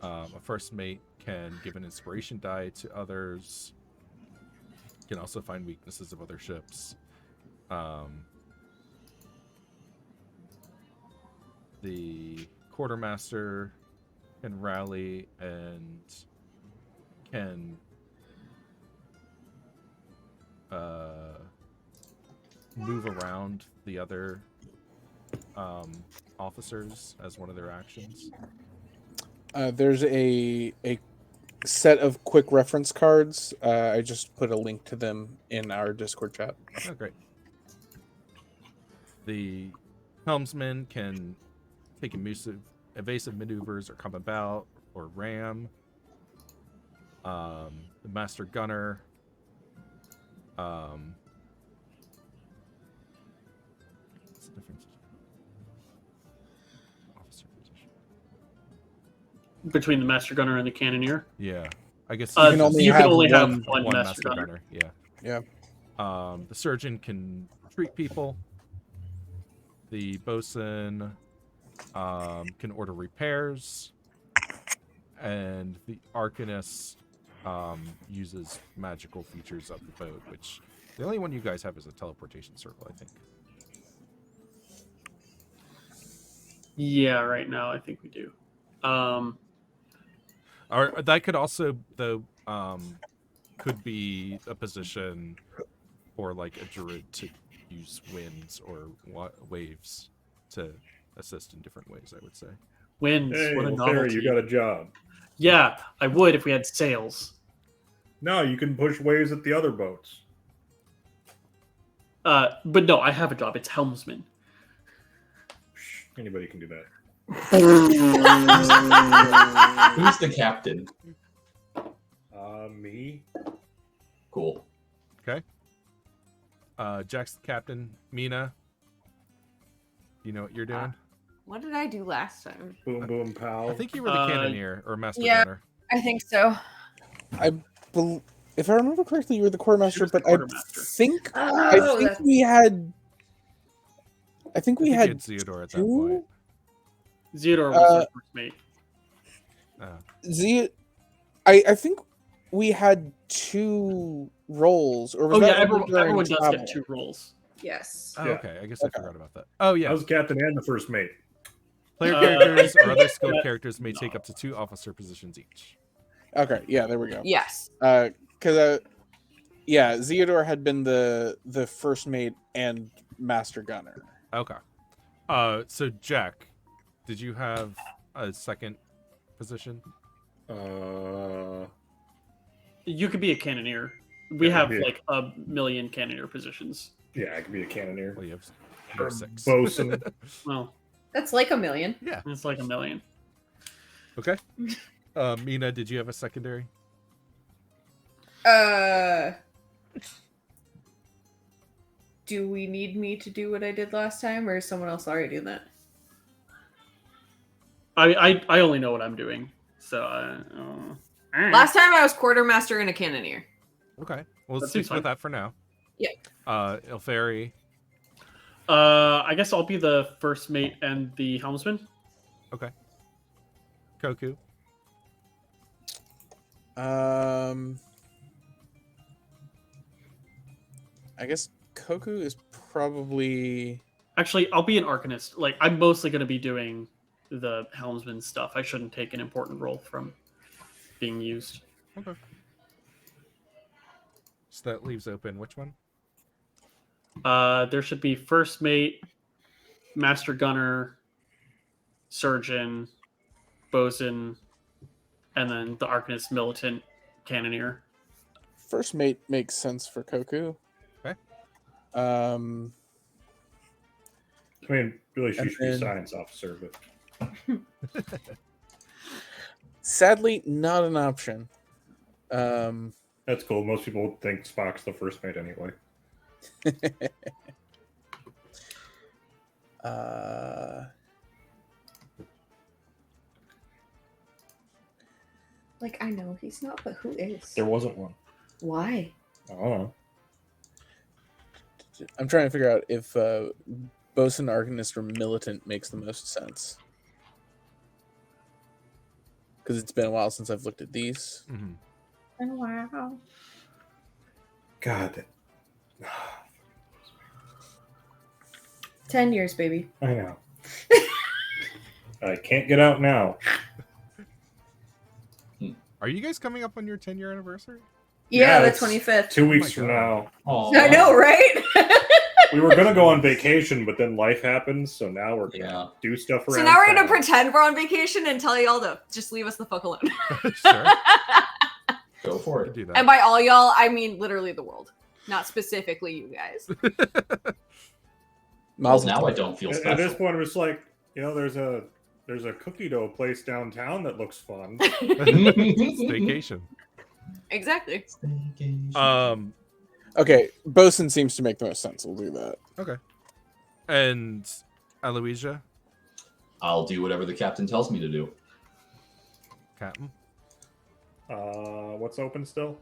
A first mate can give an inspiration die to others. Can also find weaknesses of other ships. The quartermaster can rally and can move around the other officers as one of their actions? There's a set of quick reference cards. I just put a link to them in our Discord chat. Oh, great. The helmsman can take evasive maneuvers or come about or ram. The master gunner what's the difference? Officer position. Between the master gunner and the cannoneer. Yeah, I guess You can only have have one one master gunner. Yeah. Yeah. The surgeon can treat people. The bosun can order repairs, and the arcanist uses magical features of the boat, which the only one you guys have is a teleportation circle, I think. Yeah, right now I think we do. Or that could also could be a position for like a druid to use winds or waves to assist in different ways, I would say. Winds. Hey, What a Barry, novelty. you got a job. Yeah, I would if we had sails. No, you can push waves at the other boats. But no, I have a job. It's helmsman. Shh, anybody can do that. Who's the captain? Me. Cool. Jack's the captain. Mina, you know what you're doing? What did I do last time? Boom, boom, pow. I think you were the cannoneer or master yeah. gunner. I think so. If I remember correctly, you were the quartermaster, was the but quartermaster. I think Oh, we had. I think we I had think you had Zeodor at that two. point. Zeodor was the first mate. I think we had two roles, or was Oh that yeah, only everyone, during everyone does travel? get 2 roles. Yes. Oh, Yeah. okay. I guess I forgot about that. Oh, yeah. I was captain and the first mate. Player Uh, characters or other skilled yeah. characters may take up to 2 officer positions each. Okay, yeah, there we go. Yes. Because yeah, Zeodor had been the first mate and master gunner. Okay. So Jack, did you have a second position? You could be a cannoneer. We Yeah, have yeah. like a million cannoneer positions. Yeah, I could be a cannoneer. Well, you have Or 6. bosun. Well, That's like a million. Yeah. it's like a million. Okay. Mina, did you have a secondary? Do we need me to do what I did last time, or is someone else already doing that? I only know what I'm doing. So Last time I was quartermaster and a cannoneer. Okay. Well, let's That stick seems fine. with that for now. Yeah. Ilferi. I guess I'll be the first mate and the helmsman. Okay. Koku. I guess Koku is probably. Actually, I'll be an arcanist. Like I'm mostly going to be doing the helmsman stuff. I shouldn't take an important role from being used. Okay. So that leaves open which one? There should be first mate, master gunner, surgeon, bosun, and then the arcanist, militant, cannoneer. First mate makes sense for Koku. Okay. I mean, really, she And should be then- science officer, but Sadly, not an option. that's cool. Most people would think Spock's the first mate anyway. Like I know he's not, but who is? There wasn't one. Why? I don't know. I'm trying to figure out if bosun, arcanist, or militant makes the most sense. Because it's been a while since I've looked at these. Mm-hmm. Wow. God, 10 years, baby. I know. I can't get out now. Are you guys coming up on your 10-year anniversary? Yeah, the it's 25th. 2 weeks my from God. now. Oh, I know, right? We were gonna go on vacation, but then life happens, so now we're gonna do stuff around. So now we're gonna town. pretend we're on vacation and tell y'all to just leave us the fuck alone. Sure. Go for You it. do that. And by all y'all, I mean literally the world, not specifically you guys. Well, Mazel now tov. I don't feel At this special. point, it was like, there's a cookie dough place downtown that looks fun. Staycation. Exactly. Okay, Bosun seems to make the most sense. We'll do that. Okay. And Aloysia, I'll do whatever the captain tells me to do. Captain. What's open still?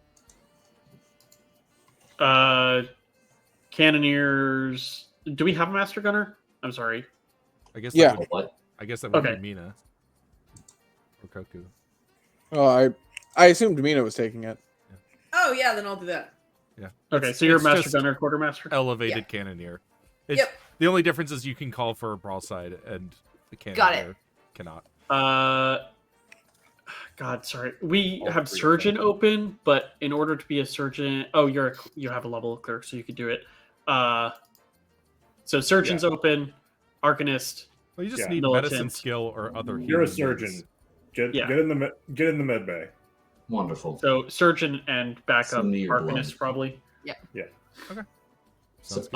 Cannoneers. Do we have a master gunner? I'm sorry. I guess. Yeah. That would, What? I guess that would Okay. be Mina. Or Koku. Oh, I assumed Mina was taking it. Oh yeah, then I'll do that. Yeah. Okay, so you're a it's master just gunner, quartermaster. Elevated cannoneer. It's, Yep. The only difference is you can call for a broadside, and the cannoneer Got it. cannot. God, sorry. We All have three of surgeon them. open, but in order to be a surgeon, you have a level of clerk, so you could do it. So surgeon's open, arcanist. Well, you just Yeah. need Militant. medicine skill or other. You're a healing surgeon. needs. Get Yeah. get in the med bay. Wonderful. So surgeon and backup Send me your arcanist blood. probably. Sounds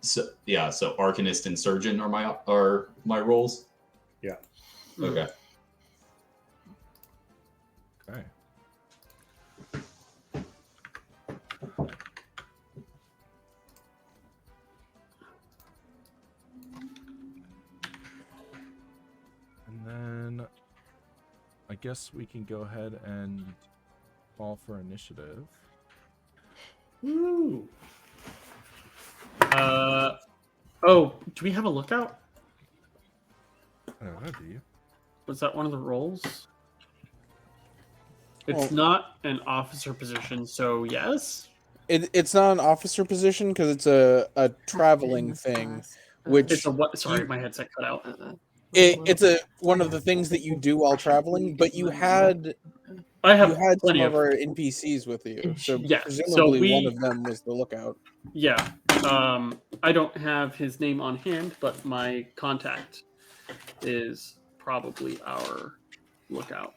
So, good. so arcanist and surgeon are my roles. Yeah. Okay. Okay. And then I guess we can go ahead and call for initiative. Ooh. Oh, do we have a lookout? I don't know, do you? Was that one of the roles? It's Well- not an officer position, so yes. It's not an officer position because it's a traveling thing, which It's a what? Sorry, you- my headset cut out. it's one of the things that you do while traveling. But you had I have some plenty of of our NPCs with you, so Yeah, so presumably one we- of them was the lookout. Yeah. I don't have his name on hand, but my contact is probably our lookout.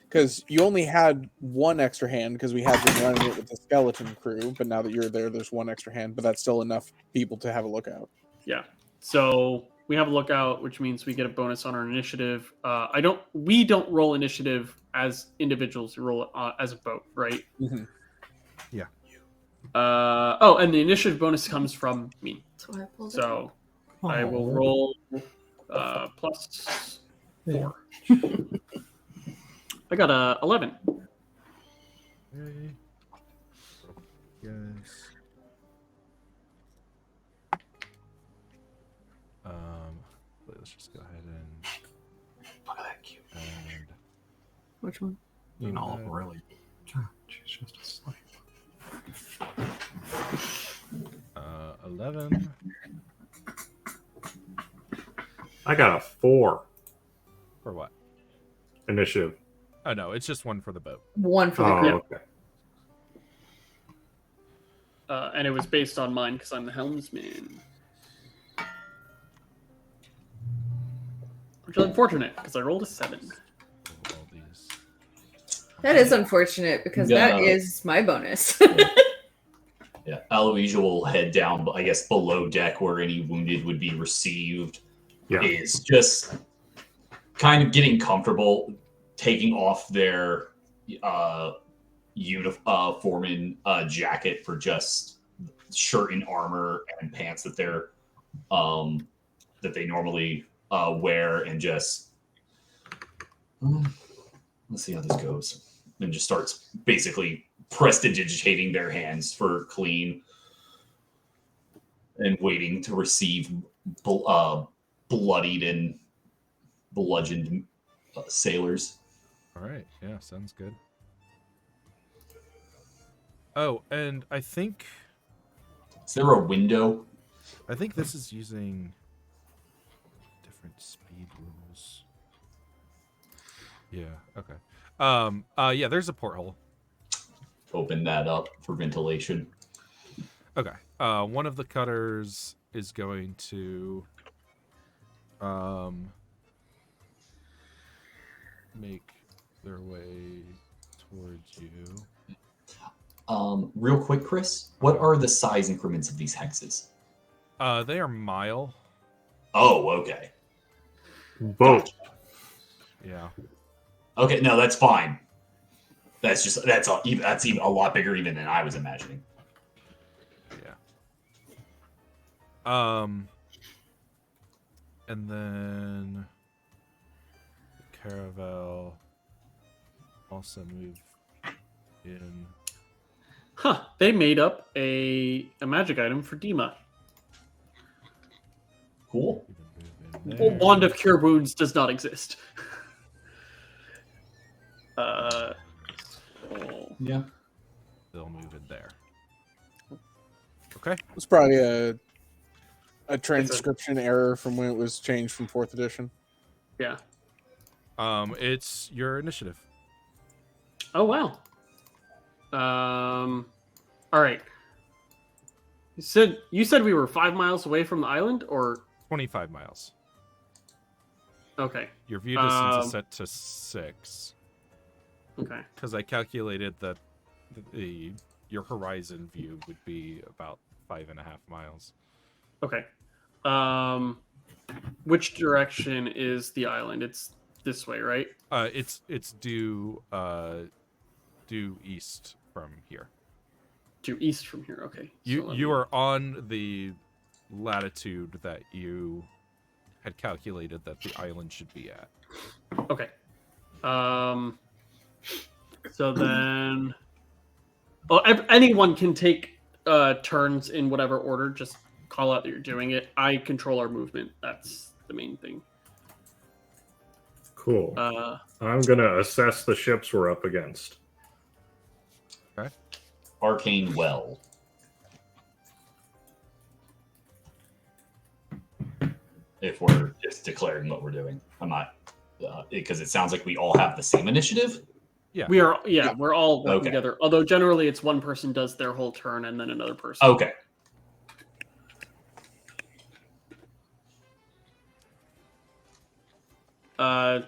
Because you only had one extra hand because we had been running it with the skeleton crew, but now that you're there, there's one extra hand, but that's still enough people to have a lookout. Yeah. So we have a lookout, which means we get a bonus on our initiative. We don't roll initiative as individuals. We roll it as a boat, right? Mhm. Yeah. And the initiative bonus comes from me. So I pulled So I will roll plus 4. I got a 11. Yay. Yes. Let's just go ahead and Look at that cute. add Which one? And all that. really. She's just a slave. 11. I got a 4 For what? initiative. Oh no, it's just one for the boat. One for the Oh, group. okay. And it was based on mine because I'm the helmsman. Which is unfortunate because I rolled a 7. All these. That is unfortunate because that Yeah. is my bonus. Yeah. Aloysia will head down, I guess, below deck where any wounded would be received. Yeah. Is just kind of getting comfortable, taking off their uniform jacket for just shirt and armor and pants that they normally wear, and just let's see how this goes. And just starts basically prestidigitating their hands for clean and waiting to receive bloodied and bludgeoned sailors. All right. Yeah, sounds good. Oh, and I think Is there a window? this is using different speed rules. Yeah. Okay. Yeah. There's a porthole. Open that up for ventilation. Okay. One of the cutters is going to make their way towards you. Real quick, Chris, what are the size increments of these hexes? They are mile. Oh, okay. Boat. Gotcha. Yeah. Okay, no, that's fine. That's even a lot bigger even than I was imagining. Yeah. And then the caravel also move in. Huh. They made up a magic item for Dima. Cool. Move in there. Wand of Cure Wounds does not exist. Yeah. They'll move in there. Okay. It's probably a transcription error from when it was changed from 4th edition. Yeah. It's your initiative. Oh wow. All right. You said we were 5 miles away from the island, or 25 miles. okay. Your view distance is set to 6. Okay. Because I calculated that your horizon view would be about 5.5 miles. Okay. Which direction is the island? It's this way, right? It's due east from here. Due east from here. Okay. You are on the latitude that you had calculated that the island should be at. Okay. So then, well, anyone can take turns in whatever order. Just call out that you're doing it. I control our movement. That's the main thing. Cool. I'm gonna assess the ships we're up against. Okay. Arcane Well. If we're just declaring what we're doing, I'm not because it sounds like we all have the same initiative. Yeah. We are. Yeah, we're all working Okay. together. Although generally, it's one person does their whole turn and then another person. Okay.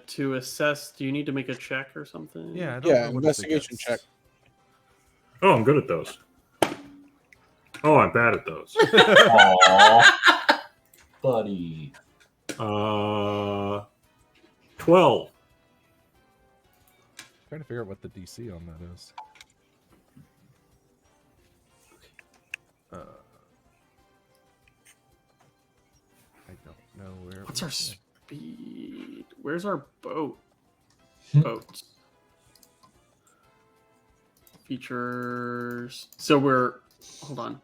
To assess, do you need to make a check or something? Yeah. I don't Yeah, know what investigation it's check. against. Oh, I'm good at those. Oh, I'm bad at those. Aww. Buddy. 12. Trying to figure out what the DC on that is. I don't know where. What's our speed? Where's our boat? Hmm. Boats. Features. So we're. Hold on.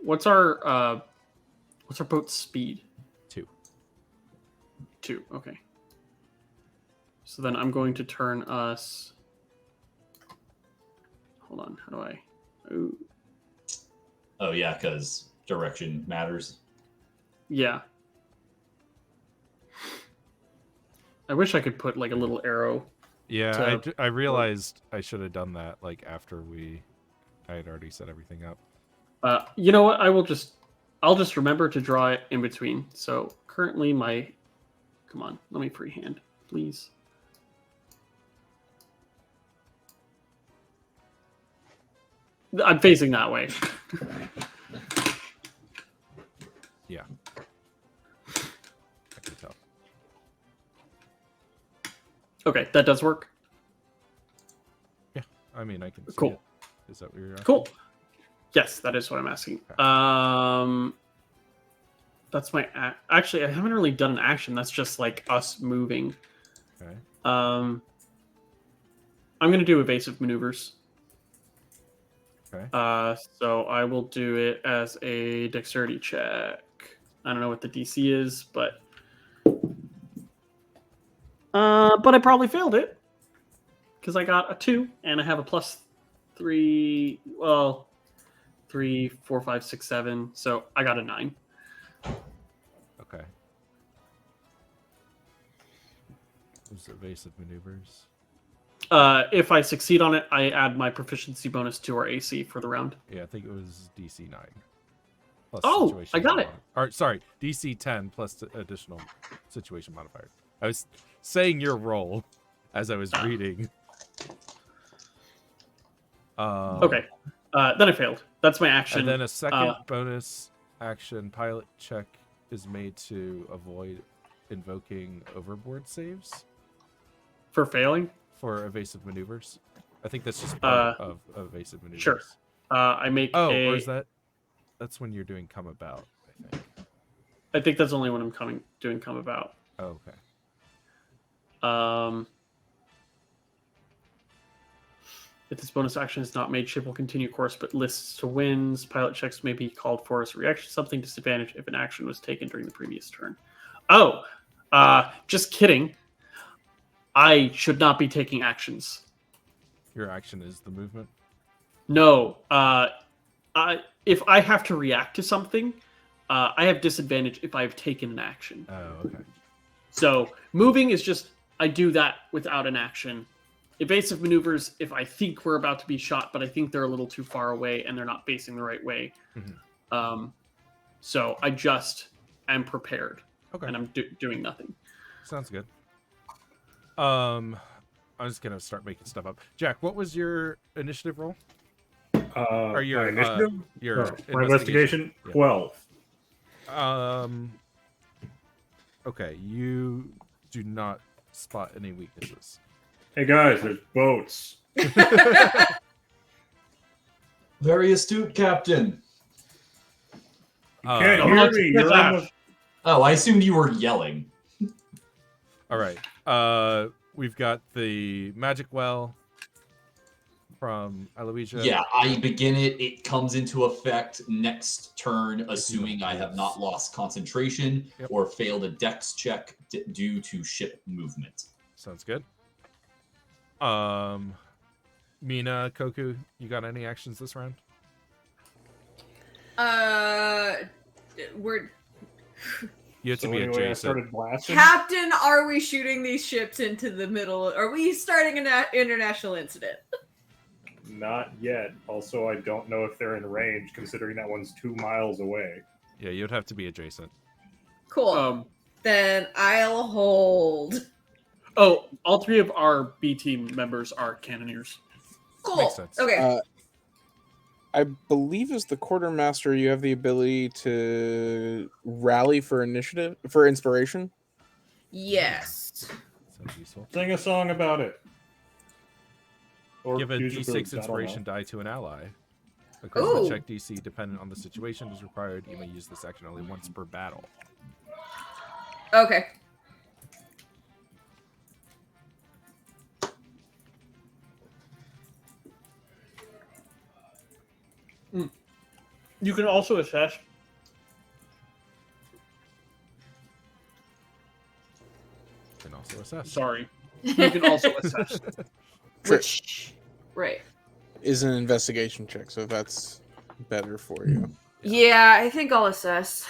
What's our boat speed? 2. 2. Okay. So then I'm going to turn us. Hold on. How do I? Ooh. Oh yeah, because direction matters. Yeah. I wish I could put like a little arrow. Yeah, I realized I should have done that like after I had already set everything up. You know what? I'll just remember to draw it in between. So currently come on, let me freehand, please. I'm facing that way. Yeah. I can tell. Okay, that does work. Yeah, I mean, I can see Cool. it. Is that what you're asking? Cool. Yes, that is what I'm asking. Okay. That's my actually. I haven't really done an action. That's just like us moving. Okay. I'm gonna do evasive maneuvers. Okay. So I will do it as a dexterity check. I don't know what the DC is, but I probably failed it because I got a 2 and I have a +3. Well, 3, 4, 5, 6, 7. So I got a 9. Okay. Those evasive maneuvers. If I succeed on it, I add my proficiency bonus to our AC for the round. Yeah, I think it was DC 9. plus Oh, situation I got it. Or sorry, DC 10 plus additional situation modifier. I was saying your roll as I was reading. Okay. Then I failed. That's my action. And then a second bonus action pilot check is made to avoid invoking overboard saves for failing. for evasive maneuvers. I think that's just part of evasive maneuvers. Sure. I make or is that's when you're doing come about, I think that's only when I'm doing come about. Oh, okay. If this bonus action is not made, ship will continue course, but lists to winds. Pilot checks may be called for as a reaction, something disadvantage if an action was taken during the previous turn. Oh, just kidding. I should not be taking actions. Your action is the movement? No. If I have to react to something, I have disadvantage if I've taken an action. Oh, okay. So moving is just, I do that without an action. Evasive maneuvers, if I think we're about to be shot, but I think they're a little too far away and they're not facing the right way. Mm-hmm. So I just am prepared. Okay. And I'm doing nothing. Sounds good. I'm just gonna start making stuff up. Jack, what was your initiative roll? Or your initiative? your my investigation? Yeah. 12. Okay, you do not spot any weaknesses. Hey guys, there's boats. Very astute, Captain. Can't hear me. You're on the... Oh, I assumed you were yelling. All right. We've got the magic well from Aloysia. Yeah, I begin it. It comes into effect next turn, assuming I have not lost concentration or failed a dex check due to ship movement. Sounds good. Mina, Koku, you got any actions this round? We're You have to be anyway, I adjacent. started blasting. Captain, are we shooting these ships into the middle? Are we starting an international incident? Not yet. Also, I don't know if they're in range, considering that one's 2 miles away. Yeah, you'd have to be adjacent. Cool. Then I'll hold. Oh, all three of our B team members are cannoneers. Cool. Makes sense. Okay. I believe as the quartermaster, you have the ability to rally for inspiration. Yes. Sounds useful. Sing a song about it. Or Give a use your D6 boobs, I don't inspiration know. die to an ally. A Ooh. charisma check DC, dependent on the situation, is required. You may use this action only once per battle. Okay. You can also assess. You can also assess. Sorry. You can also assess. Which, right. Is an investigation check, so that's better for you. Yeah, I think I'll assess.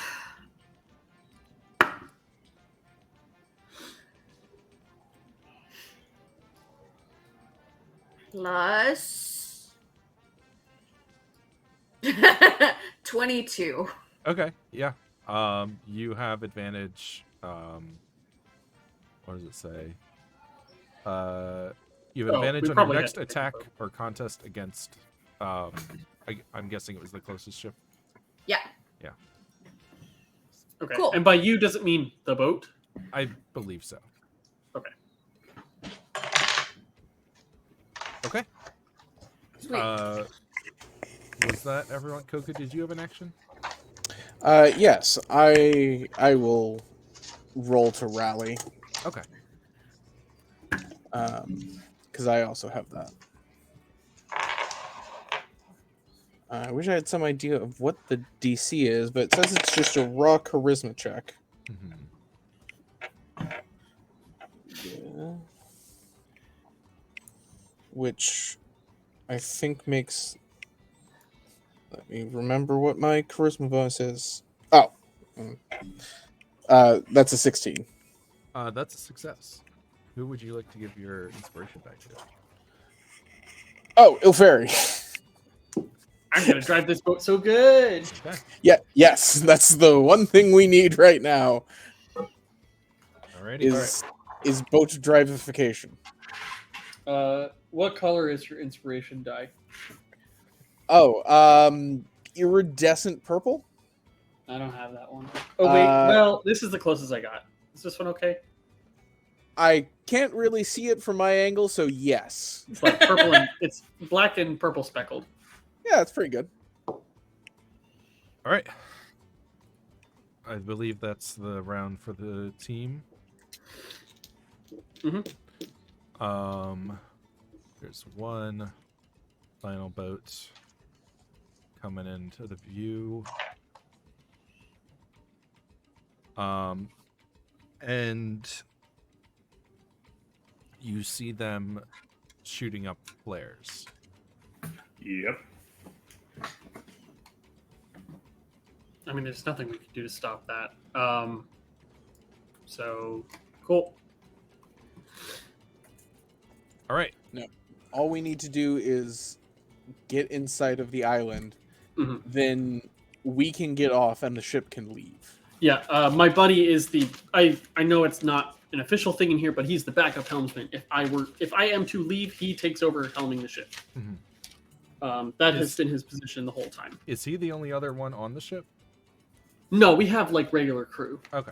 Plus 22. Okay, yeah. You have advantage. What does it say? You have advantage we on your probably next had- attack or contest against. I'm guessing it was the closest ship. Yeah. Yeah, Okay. Cool. And by you doesn't mean the boat. I believe so. Okay. Okay. Sweet. Was that everyone? Koku, did you have an action? Yes, I will roll to rally. Okay. Because I also have that. I wish I had some idea of what the DC is, but it says it's just a raw charisma check. Mm-hmm. Yeah. Which I think makes... Let me remember what my charisma bonus is. Oh. That's a 16. That's a success. Who would you like to give your inspiration back to? Oh, Ilferi. I'm gonna drive this boat so good. Okay. Yeah, yes, that's the one thing we need right now Alrighty. is boat drivification. What color is your inspiration die? Oh, iridescent purple. I don't have that one. Oh wait, well, this is the closest I got. Is this one okay? I can't really see it from my angle, so yes. It's like purple and it's black and purple speckled. Yeah, that's pretty good. All right. I believe that's the round for the team. There's one final boat coming into the view. And you see them shooting up flares. Yep. I mean, there's nothing we can do to stop that. So cool. All right. All we need to do is get inside of the island. Then we can get off and the ship can leave. Yeah, my buddy is the. I know it's not an official thing in here, but he's the backup helmsman. If I am to leave, he takes over helming the ship. That has been his position the whole time. Is he the only other one on the ship? No, we have like regular crew. Okay.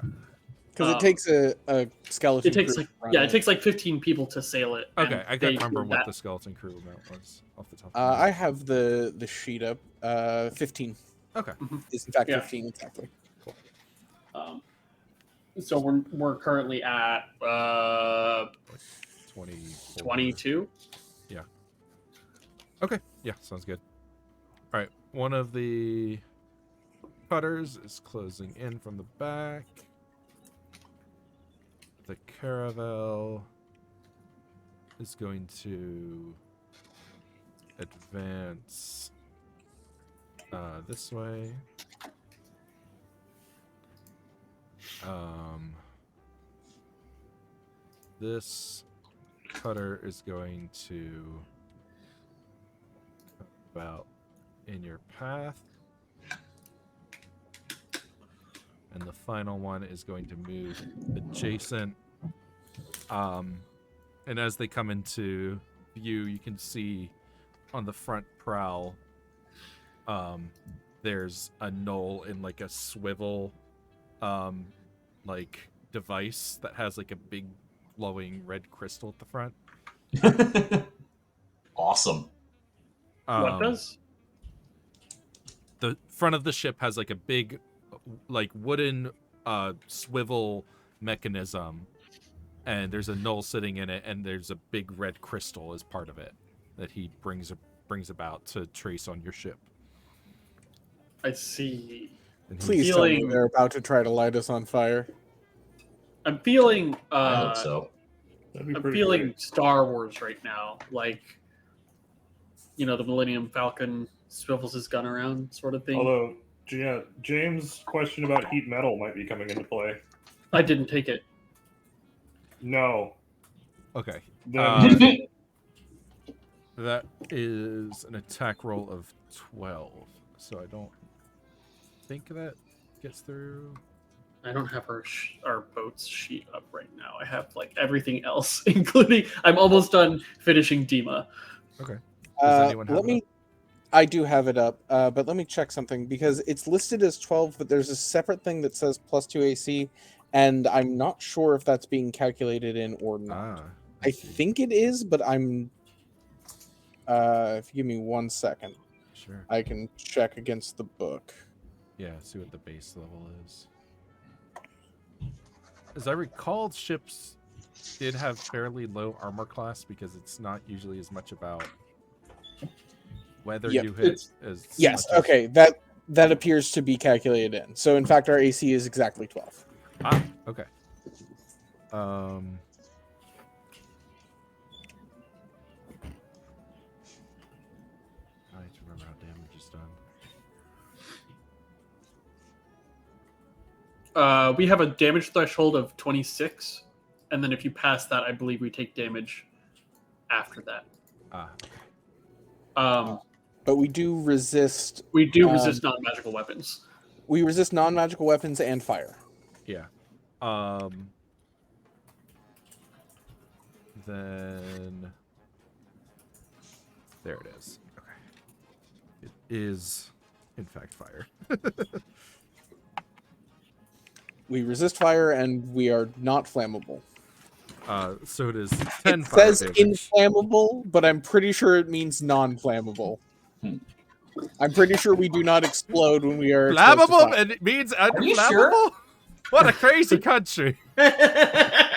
Because it takes a skeleton. It takes crew like to run it takes like 15 people to sail it. Okay, and I they can't remember do what that. the skeleton crew amount was off the top. Of my I head. have the sheet up. 15. Okay. Is in fact Yeah. 15 exactly. So we're currently at 22. Yeah. Okay. Yeah, sounds good. All right. One of the cutters is closing in from the back. The caravel is going to advance this way. This cutter is going to come about in your path. And the final one is going to move adjacent. And as they come into view, you can see on the front prow, there's a knoll in like a swivel like device that has like a big glowing red crystal at the front. Awesome. What does? The front of the ship has like a big like wooden swivel mechanism, and there's a knoll sitting in it, and there's a big red crystal as part of it that he brings about to trace on your ship. I see. And Please tell me they're about to try to light us on fire. I'm feeling. I hope so. That'd be I'm pretty feeling great. Star Wars right now, like the Millennium Falcon swivels his gun around, sort of thing. Although, yeah, James' question about heat metal might be coming into play. I didn't take it. No. Okay. Then That is an attack roll of 12, so I don't think that gets through. I don't have our boat's sheet up right now. I have like everything else, including I'm almost done finishing Dima. Okay. Does anyone have Let me. I do have it up, but let me check something because it's listed as 12, but there's a separate thing that says +2 AC, and I'm not sure if that's being calculated in or not. I think it is, but I'm. If you give me 1 second, Sure. I can check against the book. Yeah, see what the base level is. As I recall, ships did have fairly low armor class because it's not usually as much about whether Yep, you hit as Yes, much as- okay, that appears to be calculated in. So in fact, our AC is exactly 12. Ah, okay. I need to remember how damage is done. We have a damage threshold of 26, and then if you pass that, I believe we take damage after that. Ah, But we do resist. We do resist non-magical weapons. We resist non-magical weapons and fire. Yeah. Then there it is. Okay. It is, in fact, fire. We resist fire, and we are not flammable. So it is 10 It fire says damage. inflammable, but I'm pretty sure it means non-flammable. I'm pretty sure we do not explode when we are exposed to Flammable, fire. and it means you unflammable? sure? What a crazy country. I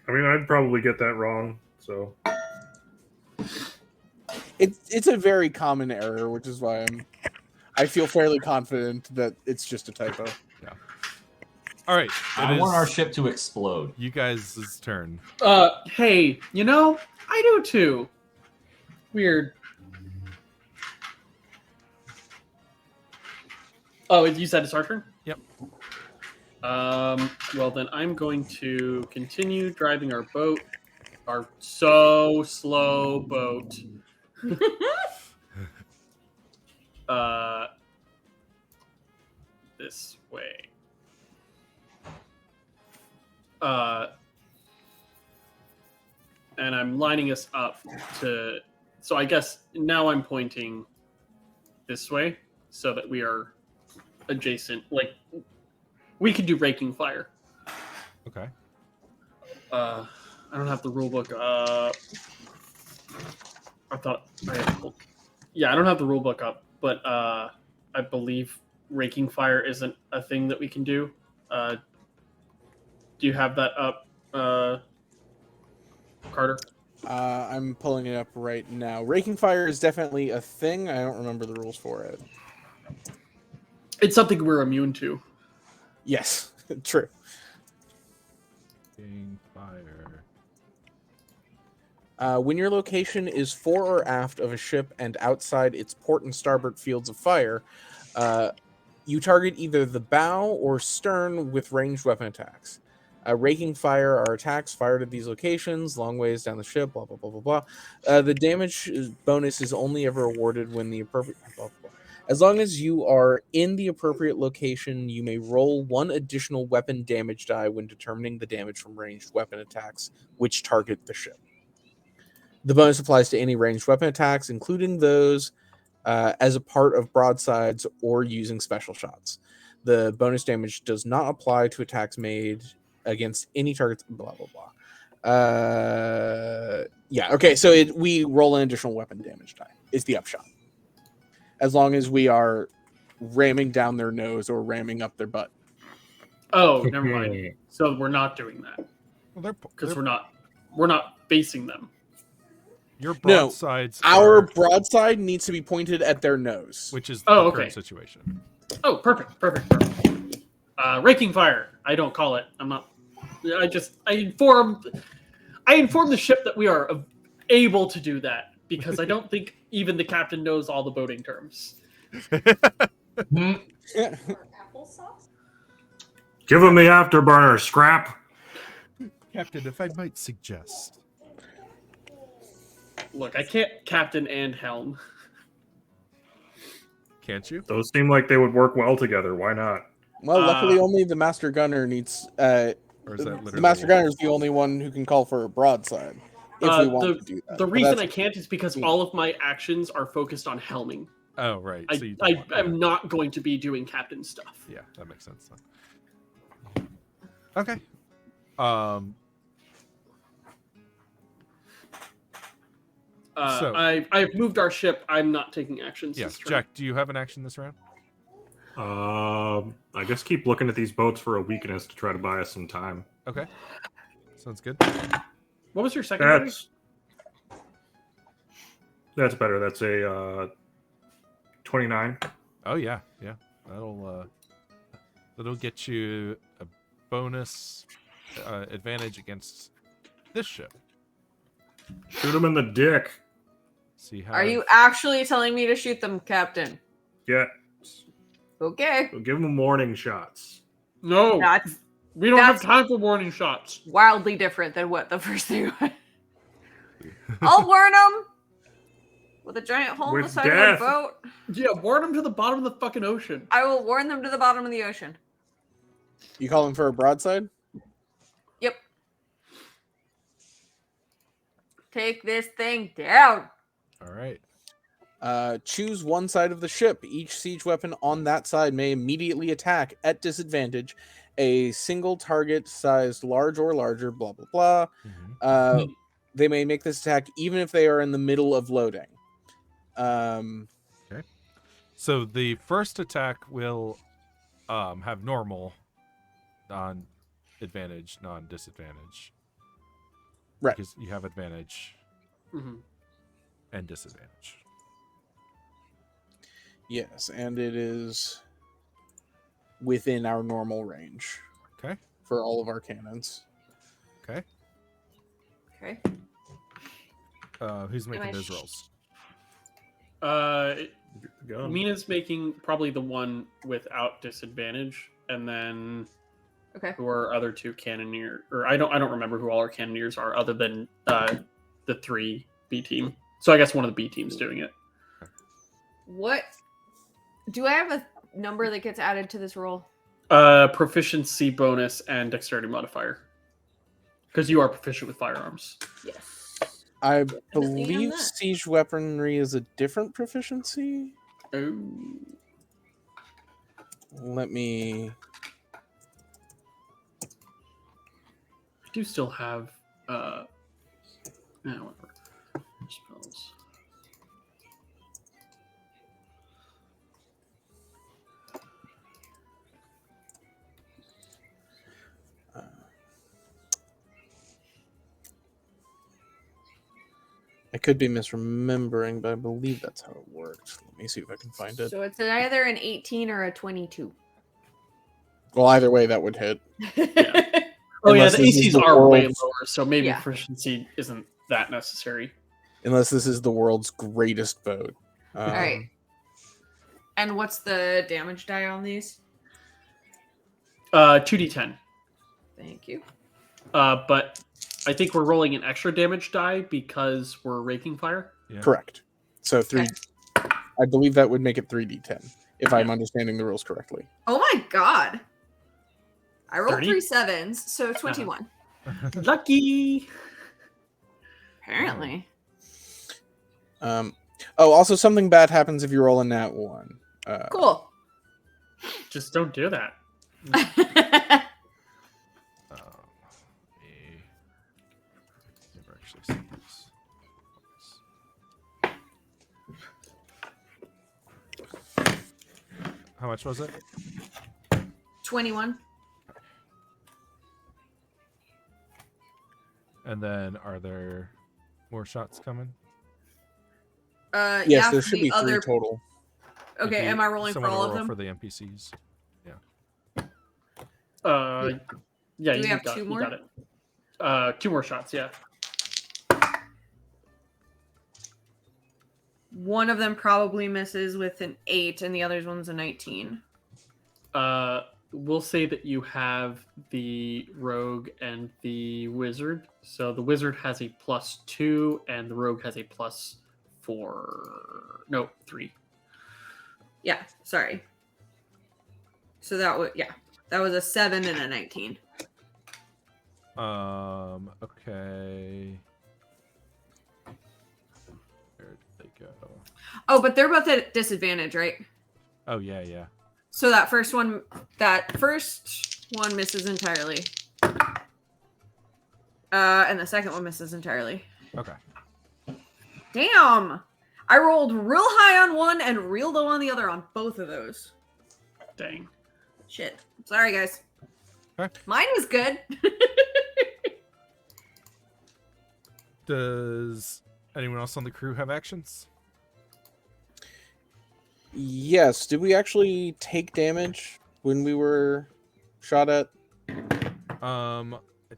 mean, I'd probably get that wrong. So It's a very common error, which is why I feel fairly confident that it's just a typo. All right. I want our ship to explode. You guys' turn. Hey, you know, I do too. Weird. Oh, you said it's our turn? Yep. Well, then I'm going to continue driving our boat, our so slow boat. This way. And I'm lining us up to. So I guess now I'm pointing this way so that we are adjacent. Like, we could do raking fire. Okay. I don't have the rule book up. I thought I had. Yeah, I don't have the rule book up, but I believe raking fire isn't a thing that we can do. Do you have that up, Carter? I'm pulling it up right now. Raking fire is definitely a thing. I don't remember the rules for it. It's something we're immune to. Yes, true. Fire. When your location is fore or aft of a ship and outside its port and starboard fields of fire, you target either the bow or stern with ranged weapon attacks. Raking fire are attacks fired at these locations, long ways down the ship, blah, blah, blah, blah, blah. The damage bonus is only ever awarded when the appropriate... Blah, blah, blah. As long as you are in the appropriate location, you may roll one additional weapon damage die when determining the damage from ranged weapon attacks, which target the ship. The bonus applies to any ranged weapon attacks, including those as a part of broadsides or using special shots. The bonus damage does not apply to attacks made against any targets, blah, blah, blah. Yeah, okay, so we roll an additional weapon damage die, is the upshot. As long as we are ramming down their nose or ramming up their butt. Oh, never mind. So we're not doing that Well, because we're not facing them. Your broadsides Our are, broadside needs to be pointed at their nose. which is Oh, the okay. current situation. Oh, perfect. Raking fire. I don't call it. I'm not. I inform the ship that we are able to do that because I don't think even the captain knows all the boating terms. give them the afterburner, scrap. Captain, if I might suggest. Look, I can't captain and helm. Can't you? Those seem like they would work well together. Why not? Well, luckily only the Master Gunner needs... Or is that the literally Master Gunner is the only one who can call for a broadside. If we want to do that. The But reason that's- I can't is because all of my actions are focused on helming. Oh, right. So you don't want- I'm not going to be doing captain stuff. Yeah, that makes sense. Then. Okay. So- I've moved our ship. I'm not taking actions. Yes, this turn. Jack, do you have an action this round? I guess keep looking at these boats for a weakness to try to buy us some time. Okay. Sounds good. What was your secondary? That's better. That's a 29. Oh yeah, yeah. That'll get you a bonus advantage against this ship. Shoot him in the dick. See how Are you actually telling me to shoot them, Captain? Yeah. Okay. Give him warning shots. No, That's we don't have that's- time for warning shots. wildly different than what the first thing was. I'll warn them. with a giant hole in the With side of death. my boat. Yeah, warn them to the bottom of the fucking ocean. I will warn them to the bottom of the ocean. You calling for a broadside? Yep. Take this thing down. All right. Choose one side of the ship. Each siege weapon on that side may immediately attack at disadvantage a single target sized large or larger, blah, blah, blah. They may make this attack even if they are in the middle of loading. So the first attack will have normal, non-advantage, non-disadvantage. Right. Because you have advantage Mm-hmm. and disadvantage. Yes, and it is within our normal range. Okay. For all of our cannons. Okay. Okay. Who's Am making I those rolls? Go. Mina's making probably the one without disadvantage, and then Okay. who are other two cannoneer? Or I don't remember who all our cannoneers are, other than the 3 B team. So I guess one of the B teams doing it. What? Do I have a number that gets added to this roll? Proficiency bonus and dexterity modifier, because you are proficient with firearms. Yes. I see on believe that. siege weaponry is a different proficiency. Oh. Let me. I do still have whatever. Spells. I could be misremembering, but I believe that's how it works. Let me see if I can find it. So it's either an 18 or a 22. Well, either way, that would hit. Oh yeah, Unless the this is ACs the are way world's- lower, so maybe Yeah. proficiency isn't that necessary. Unless this is the world's greatest boat. All right. And what's the damage die on these? 2d10. Thank you. But I think we're rolling an extra damage die because we're raking fire. Yeah. Correct. So 3. Okay. I believe that would make it 3d10, if I'm Yeah. understanding the rules correctly. Oh my god. I rolled 30? 3 sevens, so 21. Lucky. Apparently. Also, something bad happens if you roll a nat 1. Cool. Just don't do that. Never actually seen this. How much was it? 21. And then are there more shots coming? Yeah, Yes, there for should the be 3 other... total. Okay, am I rolling for Someone all of roll them? for the NPCs. Yeah, Do we you have got, 2 you more? got it. 2 more shots, yeah. One of them probably misses with an 8, and the other one's a 19. We'll say that you have the rogue and the wizard. So the wizard has a +2, and the rogue has a +4. No, 3. Yeah, sorry. So that was that was a 7 and a 19. Okay. Where did they go? Oh, but they're both at disadvantage, right? Oh yeah, yeah. So that first one misses entirely. And the second one misses entirely. Okay. Damn! I rolled real high on one and real low on the other on both of those. Dang. Shit. Sorry, guys. Okay. Mine was good. Does anyone else on the crew have actions? Yes. Did we actually take damage when we were shot at? I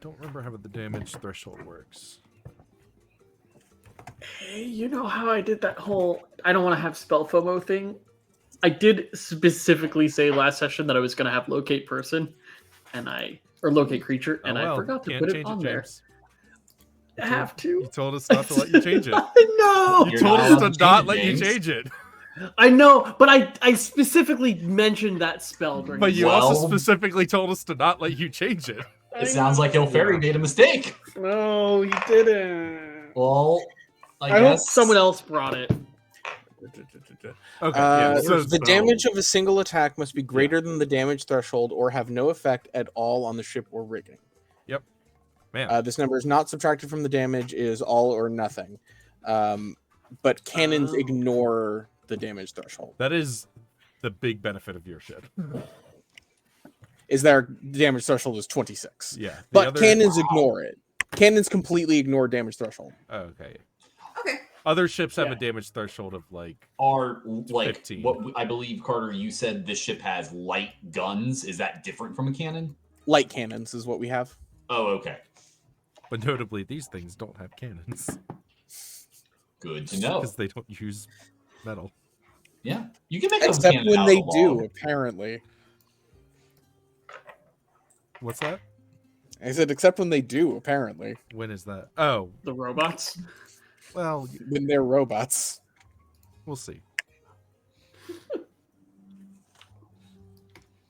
don't remember how the damage threshold works. Hey, you know how I did that whole I don't want to have spell FOMO thing? I did specifically say last session that I was going to have locate person, or locate creature, and Oh, well, I forgot to can't put it change on there. James. have to. You told us not to let you change it. I know. You You're told not us allowed to to not change it, let you James. change it. I know, but I specifically mentioned that spell during. But you the also Well- specifically told us to not let you change it. It sounds like Il Fairy made a mistake. No, he didn't. Well, I I hope guess someone else brought it. Okay, yeah. Uh, So there's- The damage of a single attack must be greater than the damage threshold or have no effect at all on the ship or rigging. man, This number is not subtracted from the damage, is all or nothing. But cannons Oh. ignore the damage threshold. that is the big benefit of your ship. Is their damage threshold is 26. Yeah. The But other, cannons ignore it. Cannons completely ignore damage threshold. okay. Okay. Other ships have Yeah. a damage threshold of like are like 15. what I believe, Carter. You said this ship has light guns. Is that different from a cannon? Light cannons is what we have. Oh, okay. but notably these things don't have cannons Good to know. because they don't use metal. Yeah, you can make a Except cannon when out they of a do, log. apparently. What's that? I said, except when they do, apparently. When is that? Oh, The robots. well, When they're robots. we'll see.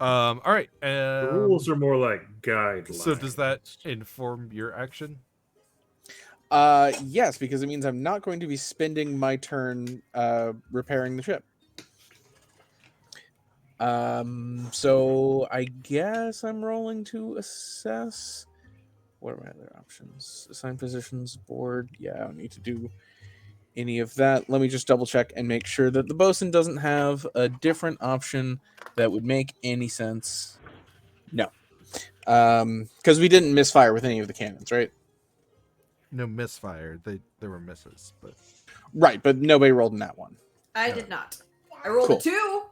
All right. The rules are more like guidelines. So does that inform your action? Yes, because it means I'm not going to be spending my turn repairing the ship. So I guess I'm rolling to assess. What are my other options? Assign positions, board. Yeah, I don't need to do any of that. Let me just double check and make sure that the bosun doesn't have a different option that would make any sense. No. Because we didn't misfire with any of the cannons, right? No misfire. There were misses, but Right, but nobody rolled in that one. I did not. I rolled Cool. a 2,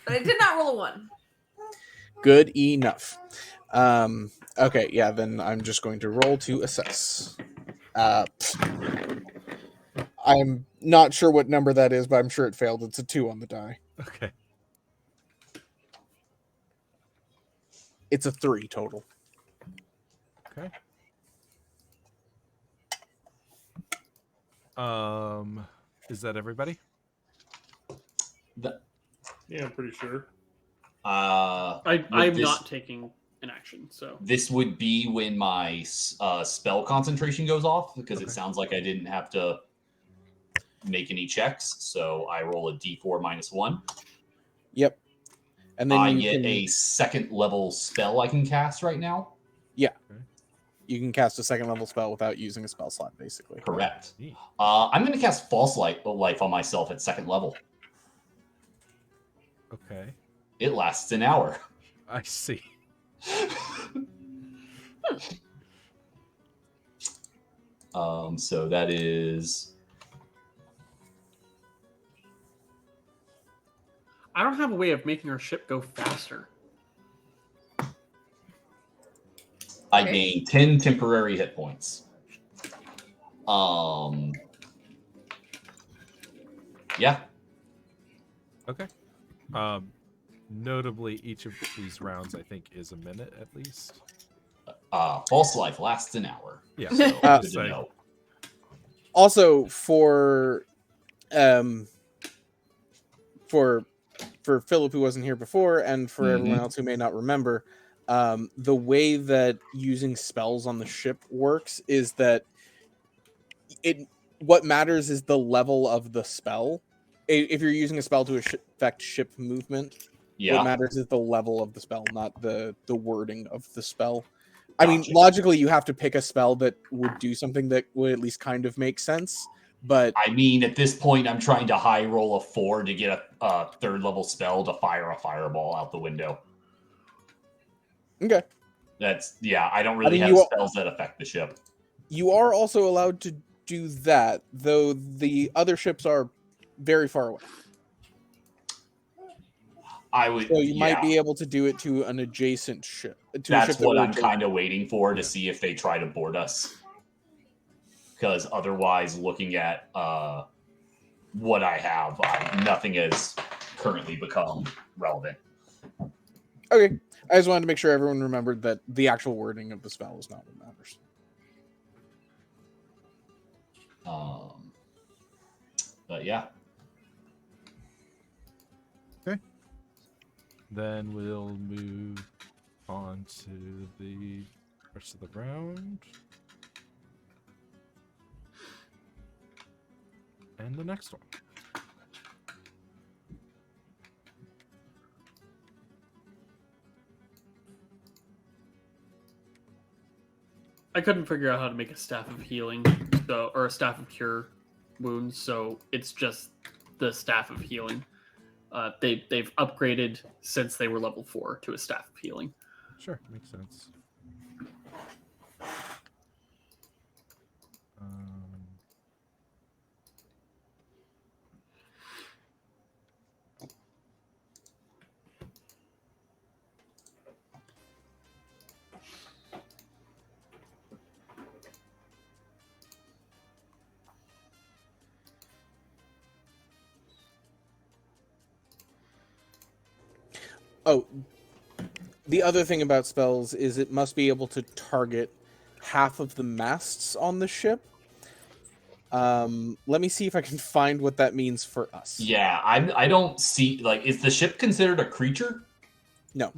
but I did not roll a 1. Good enough. Okay, yeah, then I'm just going to roll to assess. I'm not sure what number that is, but I'm sure it failed. It's a 2 on the die. okay. It's a 3 total. Okay. Is that everybody? Yeah, I'm pretty sure. I'm not taking an action, so This would be when my spell concentration goes off because it Okay. sounds like I didn't have to make any checks. So I roll a d4 minus 1. Yep. And then I you get can, a second level spell I can cast right now. you can cast a second level spell without using a spell slot, basically. Correct. Neat. I'm going to cast False Life on myself at second level. Okay. It lasts an hour. I see. So that is I don't have a way of making our ship go faster. I Okay. gain 10 temporary hit points. Yeah. Okay. Notably, each of these rounds, I think, is a minute at least. False Life lasts an hour. Yeah. So Uh, good to know. Also, for Philip, who wasn't here before, and for everyone else who may not remember, the way that using spells on the ship works is that what matters is the level of the spell. If you're using a spell to affect ship movement, Yeah. what matters is the level of the spell, not the wording of the spell. I mean, Gotcha. logically, you have to pick a spell that would do something that would at least kind of make sense. But I mean, at this point, I'm trying to high roll a 4 to get a third level spell to fire a fireball out the window. okay, I don't really mean, have you- spells that affect the ship. you are also allowed to do that, though the other ships are very far away. I would. So you might yeah, be able to do it to an adjacent ship. To a That's ship that what we're I'm adjacent- kind of waiting for to see if they try to board us. Because otherwise, looking at what I have, nothing has currently become relevant. Okay, I just wanted to make sure everyone remembered that the actual wording of the spell is not what matters. But yeah. Then we'll move on to the rest of the round. And the next one. I couldn't figure out how to make a staff of healing, or a staff of cure wounds, so it's just the staff of healing. They've upgraded since they were level 4 to a staff of healing. Sure, makes sense. Oh, the other thing about spells is it must be able to target half of the masts on the ship. Let me see if I can find what that means for us. Yeah, I don't see, like, is the ship considered a creature? No.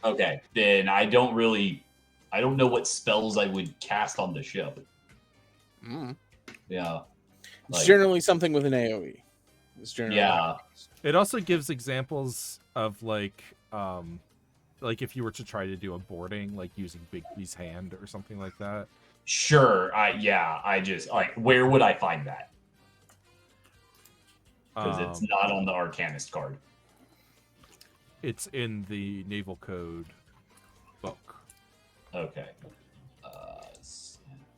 Okay, then I don't know what spells I would cast on the ship. Yeah. It's generally something with an AoE. It's generally It also gives examples of like if you were to try to do a boarding, like using Bigby's hand or something like that. Sure. I just where would I find that? Because it's not on the Arcanist card. It's in the Naval Code book. Okay.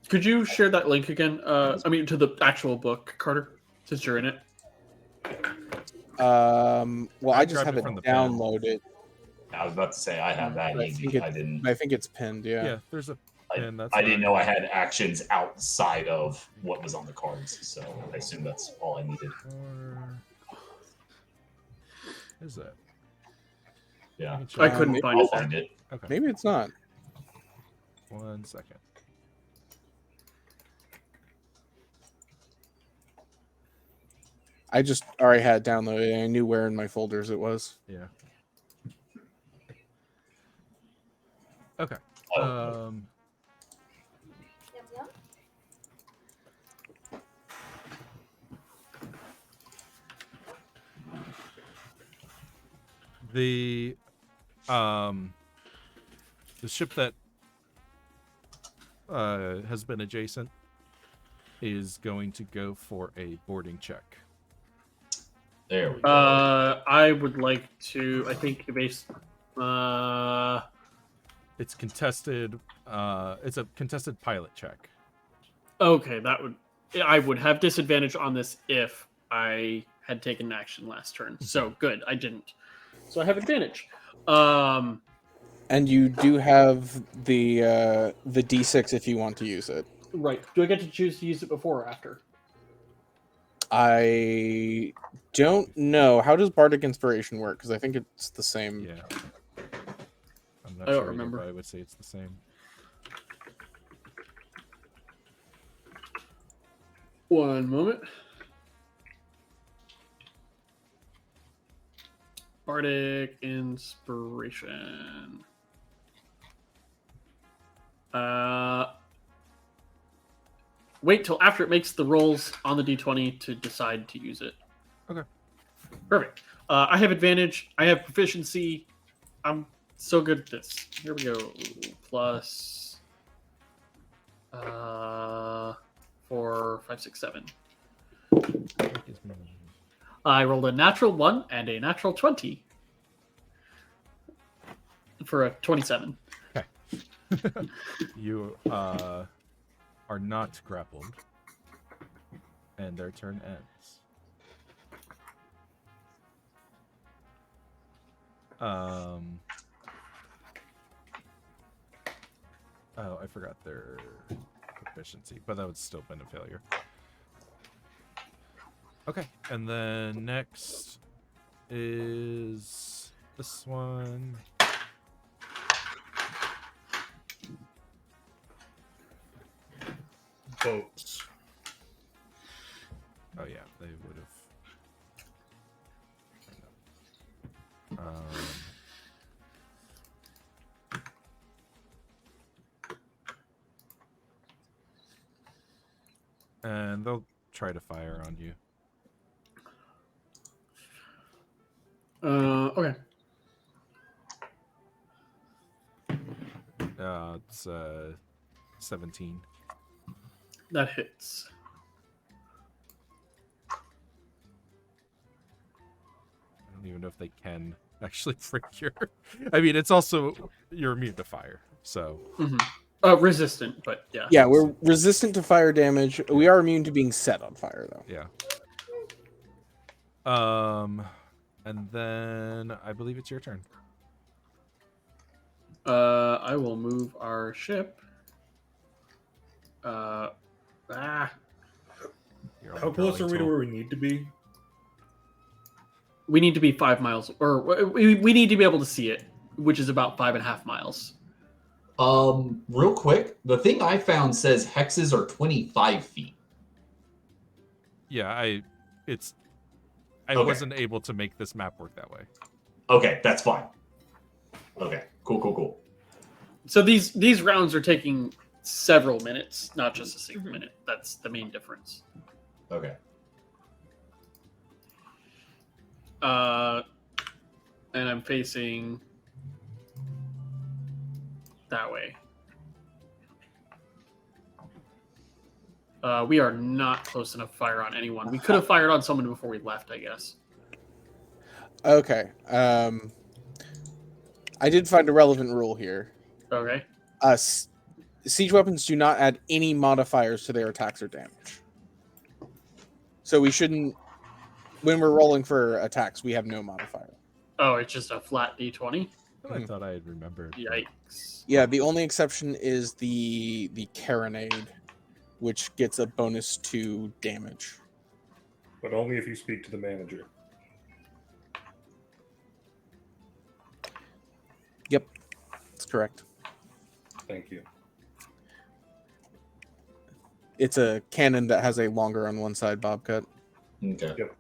Could you share that link again? To the actual book, Carter, since you're in it. Well, I just have it downloaded. I was about to say I have that. I think it's pinned. Yeah. Yeah, there's a pin. I didn't know I had actions outside of what was on the cards, so I assume that's all I needed. Is that? Yeah, I couldn't find it. Okay. Maybe it's not. 1 second. I just already had it downloaded and I knew where in my folders it was. Yeah. Okay. The ship that has been adjacent is going to go for a boarding check. There we go. I would like to. I think base. It's contested. It's a contested pilot check. Okay, I would have disadvantage on this if I had taken action last turn. So good, I didn't. So I have advantage. And you do have the D6 if you want to use it. Right. Do I get to choose to use it before or after? I don't know. How does Bardic Inspiration work? Because I think it's the same. Yeah. I'm not I don't sure remember. But I would say it's the same. One moment. Bardic Inspiration. Wait till after it makes the rolls on the D20 to decide to use it. Okay. Perfect. I have advantage. I have proficiency. I'm so good at this. Here we go. Plus 4, 5, 6, 7. I rolled a natural 1 and a natural 20 for a 27. Okay. You are not grappled, and their turn ends. Oh, I forgot their proficiency, but that would still been a failure. Okay, and then next is this one. Boats. Oh yeah, they would have. And they'll try to fire on you. Okay. It's 17. That hits. I don't even know if they can actually frick your. I mean, it's also you're immune to fire, so. Resistant, but yeah. Yeah, we're resistant to fire damage. We are immune to being set on fire, though. Yeah. And then I believe it's your turn. I will move our ship. You're How only close are we to till- where we need to be? We need to be 5 miles, or we need to be able to see it, which is about 5.5 miles. Real quick, the thing I found says hexes are 25 feet. Yeah, I Okay. wasn't able to make this map work that way. Okay, that's fine. Okay, cool. So these rounds are taking several minutes, not just a single minute. That's the main difference. Okay. And I'm facing that way. We are not close enough to fire on anyone. We could have fired on someone before we left, I guess. Okay. I did find a relevant rule here. Okay. Siege weapons do not add any modifiers to their attacks or damage. So we shouldn't, when we're rolling for attacks, we have no modifier. Oh, it's just a flat D20? I thought I had remembered. Yikes. Yeah, the only exception is the carronade, which gets a bonus to damage. But only if you speak to the manager. Yep, that's correct. Thank you. It's a cannon that has a longer on one side bob cut. Okay. Yep.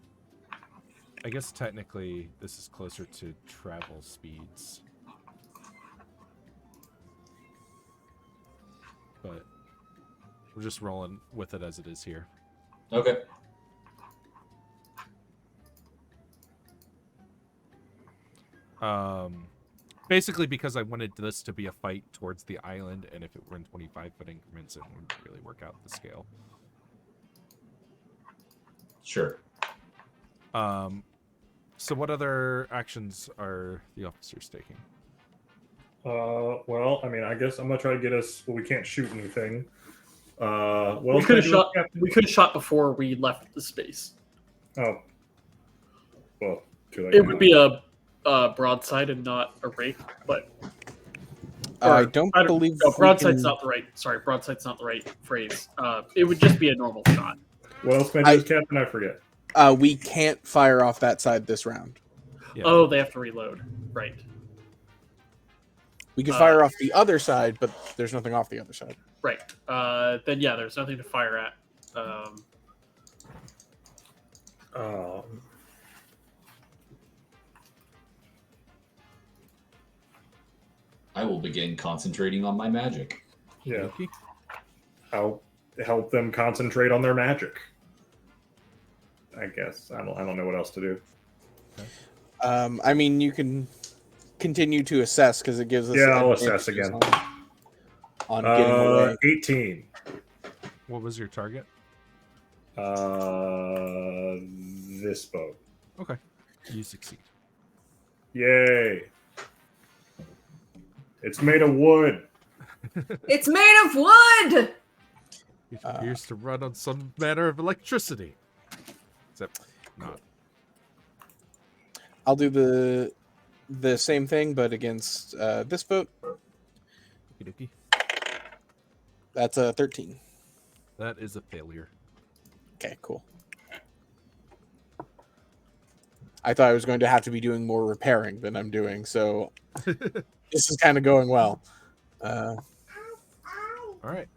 I guess technically this is closer to travel speeds. But we're just rolling with it as it is here. Okay. Basically because I wanted this to be a fight towards the island, and if it were in 25-foot increments, it wouldn't really work out the scale. Sure. So what other actions are the officers taking? Well, I mean, I guess I'm gonna try to get us. Well, we can't shoot anything. What We else could can have I do, shot. Captain? We could have shot before we left the space. Oh. Well, too late. It would be a broadside and not a rake, but I don't believe no, we broadside's can- not the right. Sorry, broadside's not the right phrase. It would just be a normal shot. What else can I do, Captain? I forget. We can't fire off that side this round. Yeah. Oh, they have to reload. Right. We can fire off the other side, but there's nothing off the other side. Right. Then yeah, there's nothing to fire at. I will begin concentrating on my magic. Yeah. Okay. I'll help them concentrate on their magic. I guess I don't know what else to do. I mean, you can continue to assess because it gives us. Yeah, I'll advantages assess again. On getting away. 18. What was your target? This boat. Okay. You succeed. Yay! It's made of wood. It's made of wood! It appears to run on some manner of electricity. Except not. I'll do the same thing, but against this boat. Okie dokie. That's a 13. That is a failure. Okay, cool. I thought I was going to have to be doing more repairing than I'm doing, so this is kind of going well. All right.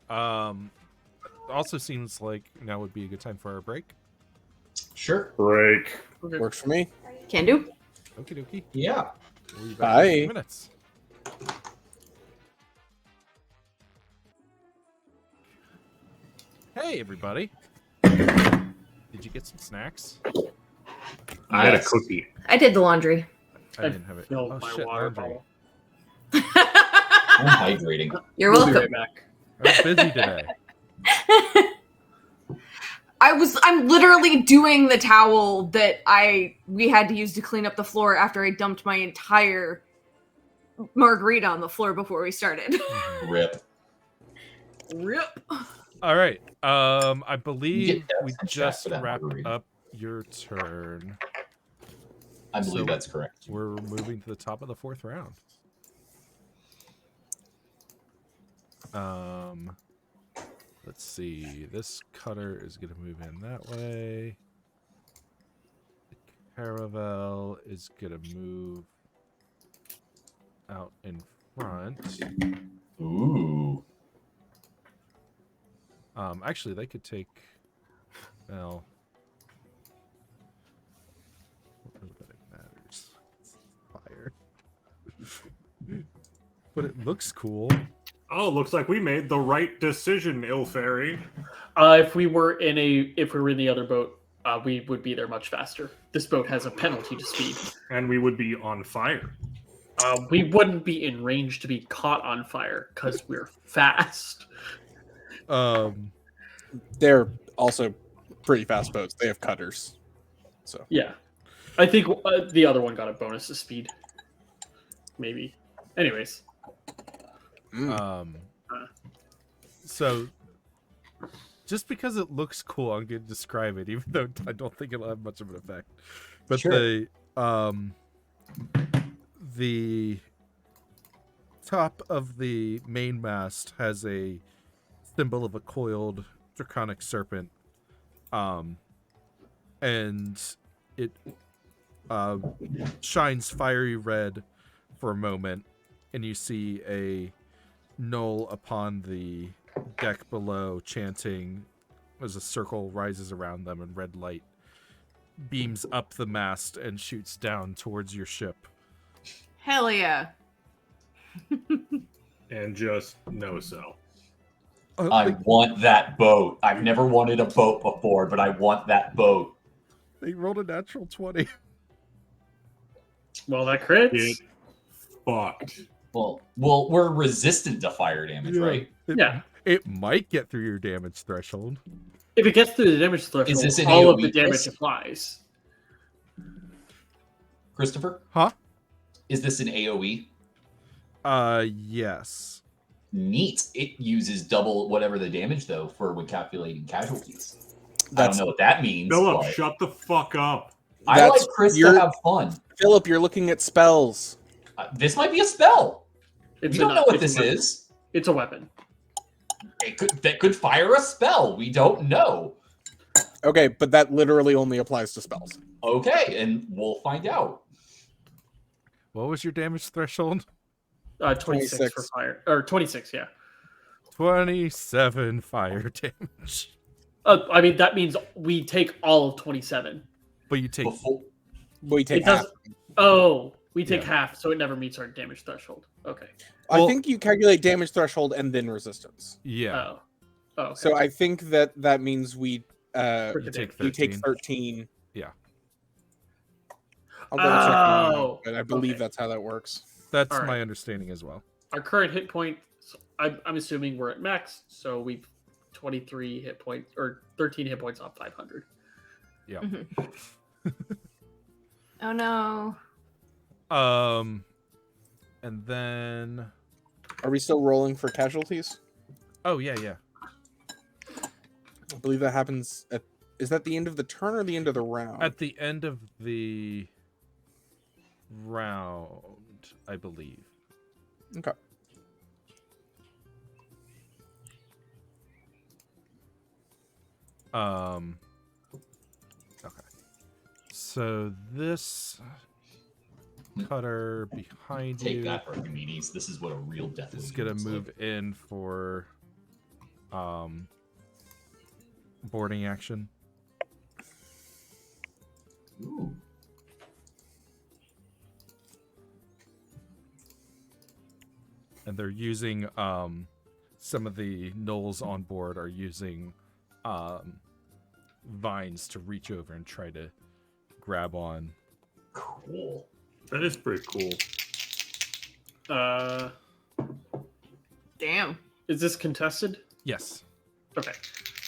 Also seems like now would be a good time for our break. Sure. Break. Okay. Works for me. Can do. Okie dokie. Yeah. We'll be back in a Bye. few minutes. Hey, everybody. Did you get some snacks? I had a Yes. cookie. I did the laundry. I didn't have it. Filled Oh, my shit, water laundry. bottle. I'm hydrating. You're We'll be welcome. right back. I was busy today. I'm literally doing the towel that we had to use to clean up the floor after I dumped my entire margarita on the floor before we started. Rip. Rip. All right. I believe get we some chat just for that wrapped margarita. up your turn. I believe So- that's correct. We're moving to the top of the 4th round. Let's see. This cutter is going to move in that way. The caravel is going to move out in front. Ooh. Actually, they could take. Well, what really matters? It's fire. But it looks cool. Oh, looks like we made the right decision, Ilfairy. If we were in the other boat, we would be there much faster. This boat has a penalty to speed. And we would be on fire. We wouldn't be in range to be caught on fire because we're fast. They're also pretty fast boats. They have cutters. So Yeah, I think the other one got a bonus to speed. Maybe. Anyways, So just because it looks cool, I'm going to describe it, even though I don't think it'll have much of an effect. But Sure. the top of the mainmast has a symbol of a coiled draconic serpent, and it shines fiery red for a moment, and you see a gnoll upon the deck below chanting as a circle rises around them and red light beams up the mast and shoots down towards your ship. Hell yeah. And just no sell. I want that boat. I've never wanted a boat before, but I want that boat. They rolled a natural 20. well, that crits. Get fucked. Well, we're resistant to fire damage, right? Yeah. It might get through your damage threshold. If it gets through the damage threshold, this an all of AoE the damage list? applies. Christopher? Huh? Is this an AoE? Yes. Neat. It uses double whatever the damage, though, for when calculating casualties. I That's don't know what that means. Philip, but shut the fuck up. I That's like Chris to your- have fun. Philip, you're looking at spells. This might be a spell. It's We don't a- know what it's a this weapon. is. It's a weapon. That could fire a spell. We don't know. Okay, but that literally only applies to spells. Okay, and we'll find out. What was your damage threshold? 26 for 26. fire. Or 26, yeah. 27 fire damage. I mean, that means we take all of 27. But you take Before, We take It does- half. Oh, we take Yeah. half, so it never meets our damage threshold. Okay. Well- I think you calculate damage threshold and then resistance. yeah. Oh. Oh, okay. So I think that means we For You the take damage. we take 13. 13. Yeah. I'll double check now, Oh, but I believe okay. that's how that works. That's All right. my understanding as well. Our current hit point, I'm assuming we're at max, so we've 23 hit points, or 13 hit points off 500. Yeah. Oh no. And then Are we still rolling for casualties? oh yeah. I believe that happens at. Is that the end of the turn or the end of the round? At the end of the round, I believe. Okay. Okay. So this cutter behind take you that, Archimedes. This is what a real death is Legion gonna looks move like. in for boarding action. Ooh. And they're using some of the gnolls on board are using vines to reach over and try to grab on. Cool. That is pretty cool. Damn. Is this contested? Yes. Okay.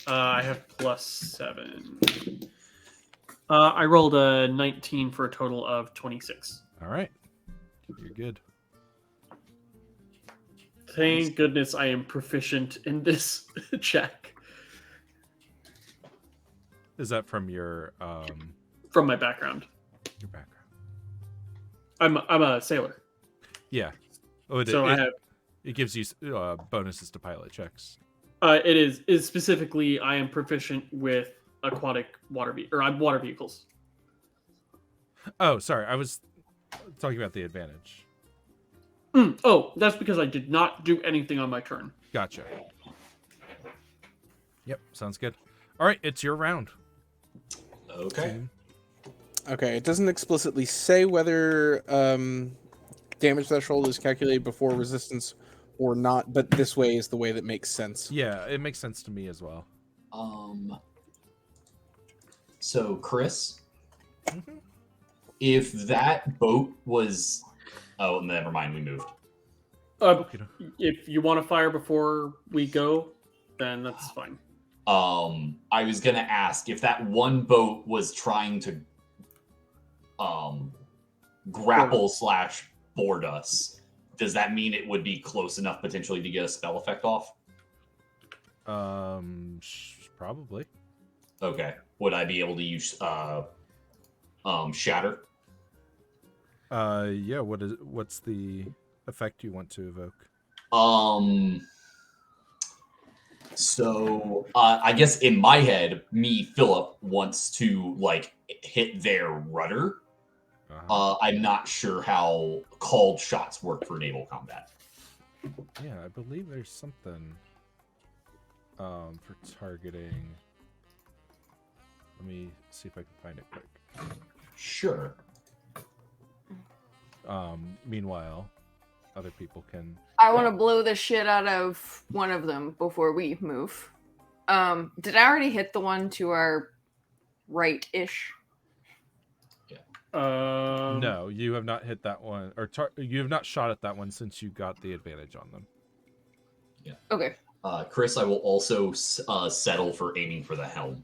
I have +7. I rolled a 19 for a total of 26. All right. You're good. Thank goodness I am proficient in this check. Is that from your From my background. background? I'm a sailor. Yeah. Oh, it gives you bonuses to pilot checks. It is specifically I am proficient with aquatic water vehicles. Oh, sorry. I was talking about the advantage. Oh, that's because I did not do anything on my turn. Gotcha. Yep, sounds good. All right, it's your round. Okay. Okay, it doesn't explicitly say whether damage threshold is calculated before resistance or not, but this way is the way that makes sense. Yeah, it makes sense to me as well. So Chris, Mhm. if that boat was, oh, never mind, we moved. If you want to fire before we go, then that's fine. I was gonna ask if that one boat was trying to grapple / board us. Does that mean it would be close enough potentially to get a spell effect off? Probably. Okay. Would I be able to use shatter? Yeah. What's the effect you want to evoke? So I guess in my head, Philip wants to like hit their rudder. I'm not sure how called shots work for naval combat. Yeah, I believe there's something for targeting. Let me see if I can find it quick. Sure. Meanwhile, other people can. I want to blow the shit out of one of them before we move. Did I already hit the one to our right-ish? No, you have not hit that one, or you have not shot at that one since you got the advantage on them. Yeah. Okay. Chris, I will also settle for aiming for the helm.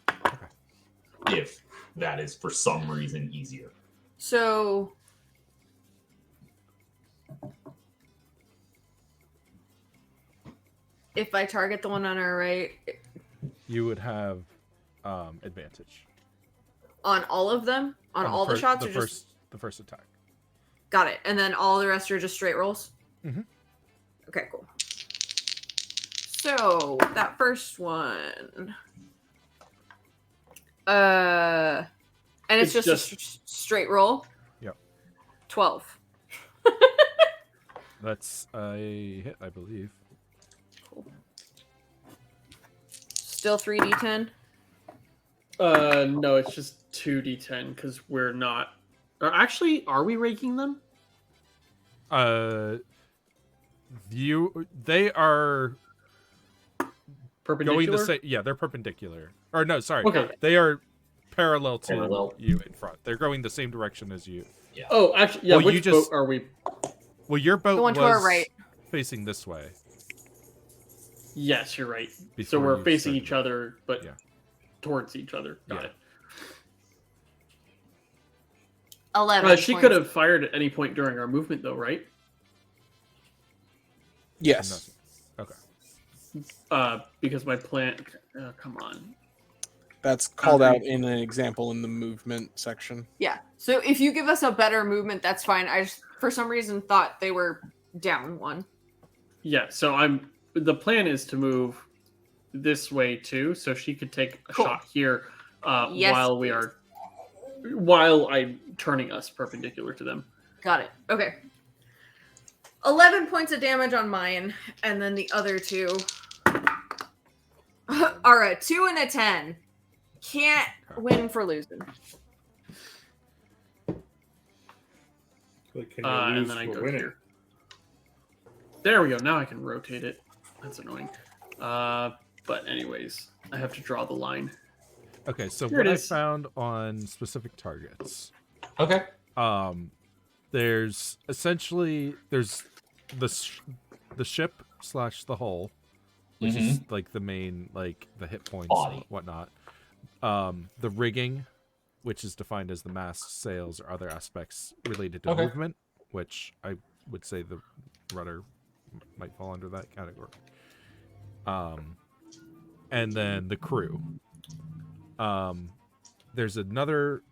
Okay. If that is for some reason easier. So if I target the one on our right, You would have advantage on all of them, on all the shots, the first attack. Got it. And then all the rest are just straight rolls? Mhm. Okay, cool. So, that first one. And it's just a straight roll? Yep. 12. That's a hit, I believe. Cool. Still 3d10? No, it's just 2d10 because we're not. Actually, are we raking them? They are Perpendicular. going the same. Yeah, they're perpendicular. Or no, sorry. Okay. They are parallel to Parallel. you in front. They're going the same direction as you. Yeah. Oh, actually, yeah. Well, which boat are we? Well, your boat The one was to our right. facing this way. Yes, you're right. So Before we're you facing started. each other, but Yeah. towards each other. Got Yeah. it. 11. She could have fired at any point during our movement, though, right? Yes. Okay. Because my plan. Come on. That's called out in an example in the movement section. Yeah. So if you give us a better movement, that's fine. I just, for some reason, thought they were down one. Yeah. So the plan is to move this way too, so she could take a Cool. shot here Yes, while I'm turning us perpendicular to them. Got it. Okay. 11 points of damage on mine, and then the other two are a 2 and a 10. Can't win for losing. But can you and lose then I for go winning? here. There we go. Now I can rotate it. That's annoying. But anyways, I have to draw the line. Okay, so Here what it I is. found on specific targets, Okay. there's essentially the ship / the hull, which is like the main, like the hit points Body. and whatnot. The rigging, which is defined as the mast, sails, or other aspects related to Okay. movement, which I would say the rudder might fall under that category. And then the crew. There's another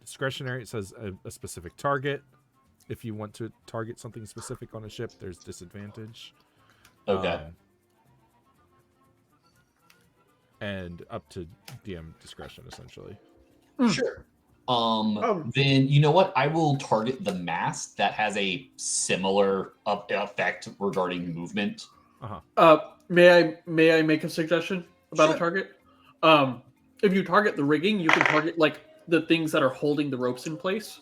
discretionary. It says a specific target. If you want to target something specific on a ship, there's disadvantage. Okay. And up to DM discretion, essentially. Sure. Then you know what? I will target the mast that has a similar effect regarding movement. May I make a suggestion about Sure. a target? If you target the rigging, you can target like the things that are holding the ropes in place,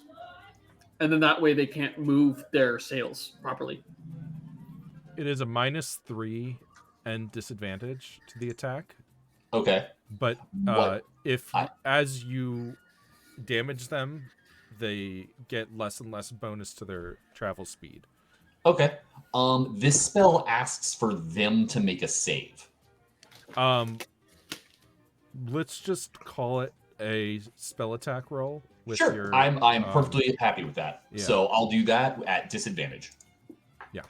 and then that way they can't move their sails properly. It is a -3 and disadvantage to the attack. Okay. But What? if as you damage them, they get less and less bonus to their travel speed. Okay. This spell asks for them to make a save. Let's just call it a spell attack roll with Sure. your I'm perfectly happy with that. yeah. So I'll do that at disadvantage. Yeah.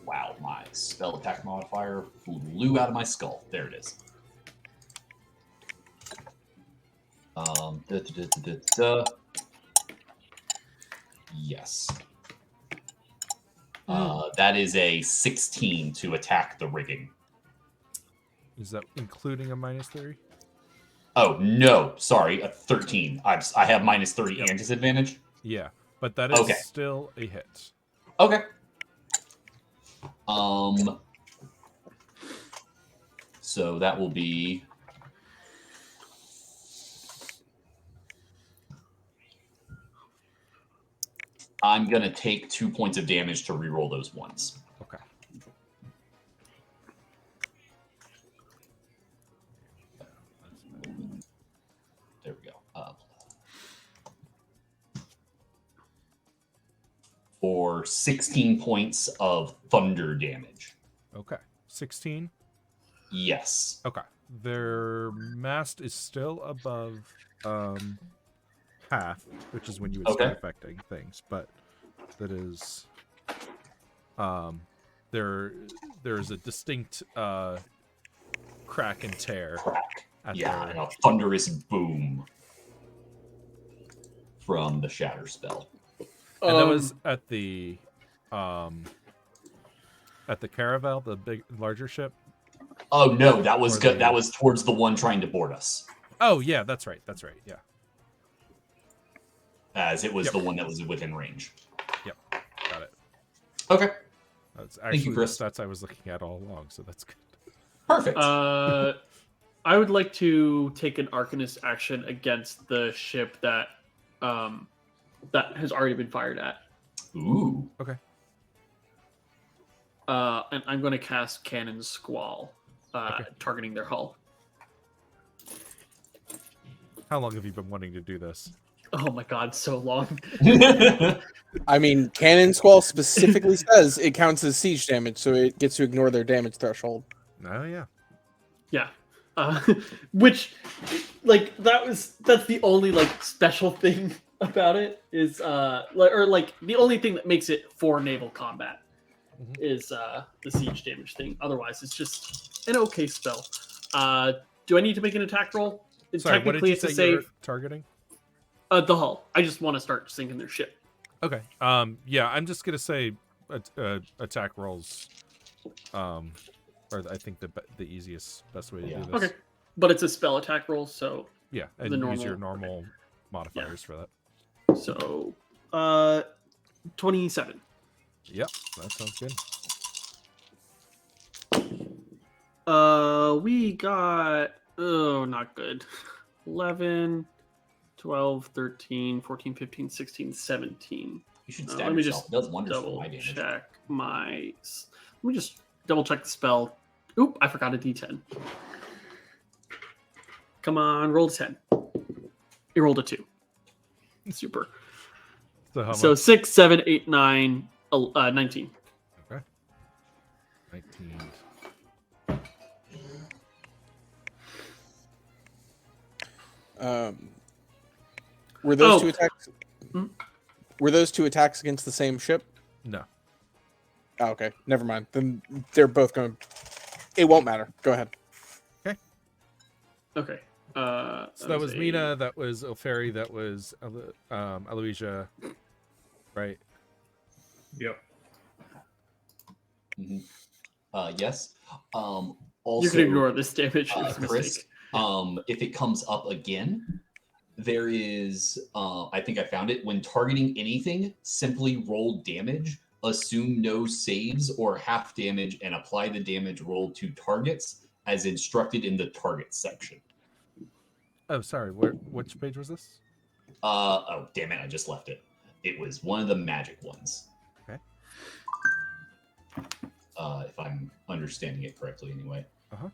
Wow, my spell attack modifier flew out of my skull. There it is. Yes. That is a 16 to attack the rigging. Is that including a -3? Oh, no. Sorry, a 13. I have -30 and disadvantage? Yeah, but that is Okay. still a hit. Okay. So that will be... I'm going to take 2 points of damage to reroll those ones. Okay. There we go. For 16 points of thunder damage. Okay. 16? Yes. Okay. Their mast is still above half, which is when you would start affecting things, but that is there's a distinct crack and tear. Yeah, and a thunderous boom from the shatter spell. And that was at the caravel, the larger ship. Oh no, that was Or good. the- That was towards the one trying to board us, Oh yeah, that's right. Yeah. as it was Yep. the one that was within range. Yep. Got it. Okay, That's actually you, Chris. the stats I was looking at all along, so that's good. perfect. I would like to take an Arcanist action against the ship that that has already been fired at. Ooh, Okay. And I'm going to cast Cannon Squall, targeting their hull. How long have you been wanting to do this? Oh my god, so long. I mean, Cannon Squall specifically says it counts as siege damage, so it gets to ignore their damage threshold. Oh yeah. Yeah. Which, like, that's the only, like, special thing about it is, the only thing that makes it for naval combat is the siege damage thing. Otherwise, it's just an okay spell. Do I need to make an attack roll? Sorry, what did you it's a say you were save. targeting? The hull. I just want to start sinking their ship. Okay. Yeah, I'm just gonna say attack rolls. Or I think the easiest, best way to do this. Okay. But it's a spell attack roll, so Yeah, and The use your normal- normal modifiers for that. so 27. Yep, that sounds good. We got not good. 11, 12, 13, 14, 15, 16, 17. You should Let stab me yourself. just It does wonders for double my damage. check my. Let me just double check the spell. Oop, I forgot a d10. Come on, roll a 10. You rolled a 2. Super. So how So much? 6, 7, 8, 9, 19. Okay. 19. Were those Oh. two attacks? Hmm? Were those two attacks against the same ship? No. Oh, okay, never mind. Then they're both going. It won't matter. Go ahead. Okay. So that was Mina, that was Ilferi, that was Aloysia, right? Yep. Mhm. Yes. Also, You can ignore this damage. It's a Chris, mistake. if it comes up again, there is, I think I found it. When targeting anything, simply roll damage, assume no saves or half damage, and apply the damage rolled to targets as instructed in the target section. Oh, sorry. Which page was this? Oh, damn it. I just left it. It was one of the magic ones. Okay. If I'm understanding it correctly, anyway. Uh-huh.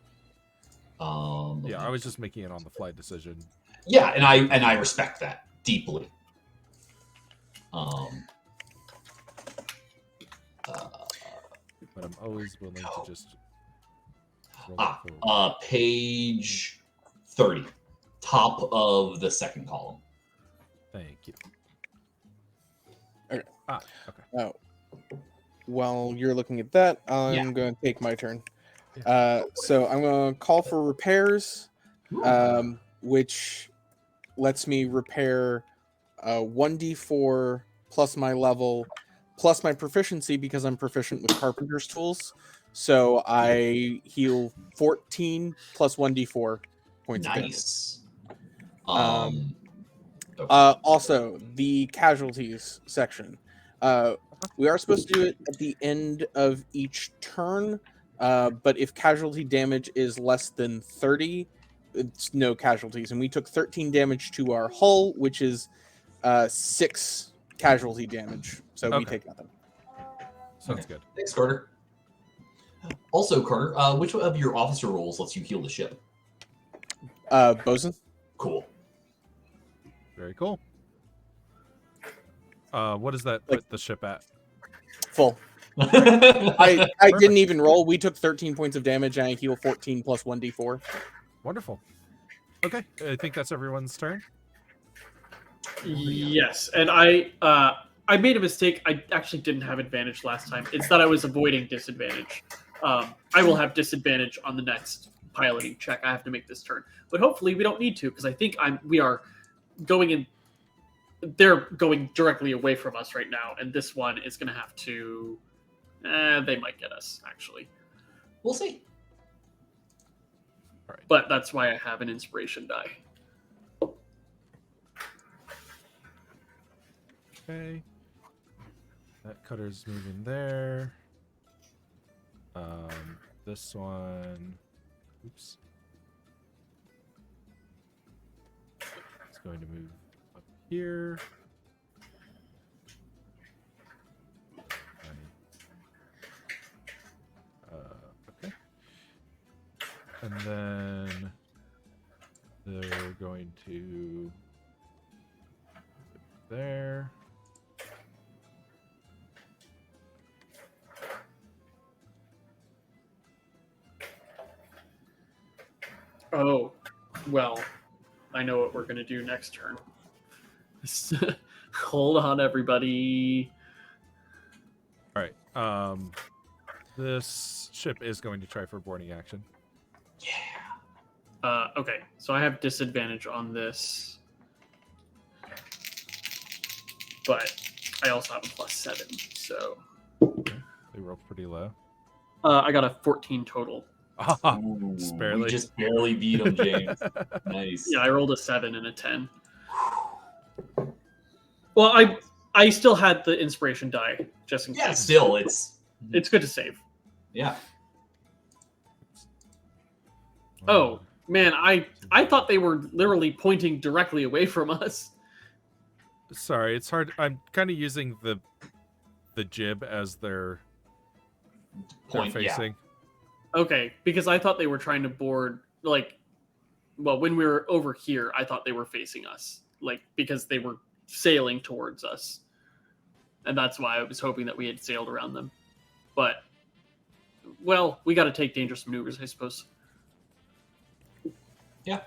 Yeah, I was just making an on-the-fly decision. Yeah, and I respect that deeply. But I'm always willing to just roll it forward. Page 30, top of the second column. Thank you. Okay. Okay. Oh, while you're looking at that, I'm going to take my turn. So I'm going to call for repairs, which lets me repair 1d4 plus my level plus my proficiency because I'm proficient with carpenter's tools. So I heal 14 plus 1d4 points of damage. Nice. Also, the casualties section. We are supposed to do it at the end of each turn, but if casualty damage is less than 30, it's no casualties. And we took 13 damage to our hull, which is 6 casualty damage. So we take nothing. Sounds good. Thanks, Carter. Also, Carter, which of your officer roles lets you heal the ship? Bosun. Cool. Very cool. What does that put the ship at? Full. I didn't even roll. We took 13 points of damage and I heal 14 plus 1d4. Wonderful. Okay, I think that's everyone's turn. Yes, and I made a mistake. I actually didn't have advantage last time. It's that I was avoiding disadvantage. I will have disadvantage on the next piloting check. I have to make this turn, but hopefully we don't need to because I think we are going in. They're going directly away from us right now, and this one is going to have to. They might get us actually. We'll see. All right. But that's why I have an inspiration die. Okay. That cutter's moving there. This one. Oops. It's going to move up here. Okay. And then they're going to there. Oh, well, I know what we're going to do next turn. Hold on, everybody. All right. This ship is going to try for boarding action. Yeah. Okay, so I have disadvantage on this. But I also have a +7, so... They rolled pretty low. I got a 14 total. Ooh, Just barely. We just barely beat him, James. Nice. Yeah, I rolled a 7 and a 10. Well, I still had the inspiration die, just in case. Yeah, still, it's It's good to save. yeah. Oh, Man, I thought they were literally pointing directly away from us. Sorry, it's hard. I'm kind of using the jib as their Point, yeah. facing. Okay, because I thought they were trying to board, like, well, when we were over here, I thought they were facing us, like, because they were sailing towards us. And that's why I was hoping that we had sailed around them. But, well, we got to take dangerous maneuvers, I suppose. Yeah.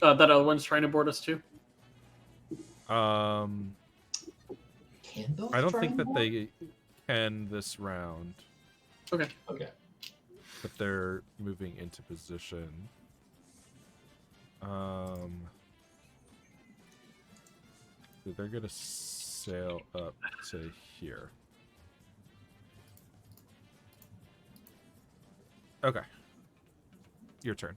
That other one's trying to board us too? Can those I don't try think that more? they can this round, Okay. Okay. but they're moving into position. So they're gonna sail up to here. Okay. Your turn.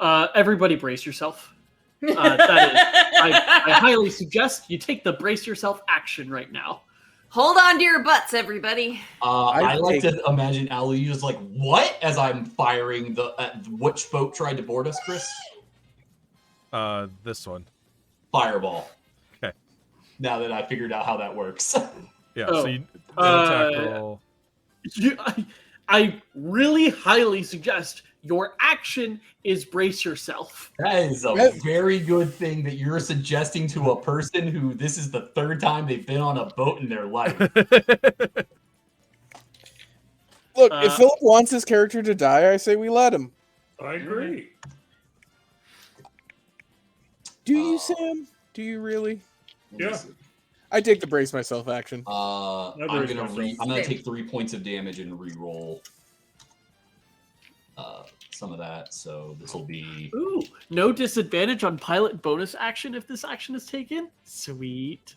Everybody brace yourself. That is, I highly suggest you take the brace yourself action right now. Hold on to your butts, everybody. I like to imagine Ali just like, what? As I'm firing which boat tried to board us, Chris? This one. Fireball. Okay. Now that I figured out how that works. Yeah, Oh, so you attack roll. I really highly suggest your action is brace yourself. That is a very good thing that you're suggesting to a person who this is the third time they've been on a boat in their life. Look, if Philip wants his character to die, I say we let him. I agree. Do you, Sam? Do you really? Yeah. I take the brace myself action. I'm gonna take 3 points of damage and re-roll some of that. So this will be Ooh, no disadvantage on pilot bonus action if this action is taken. Sweet.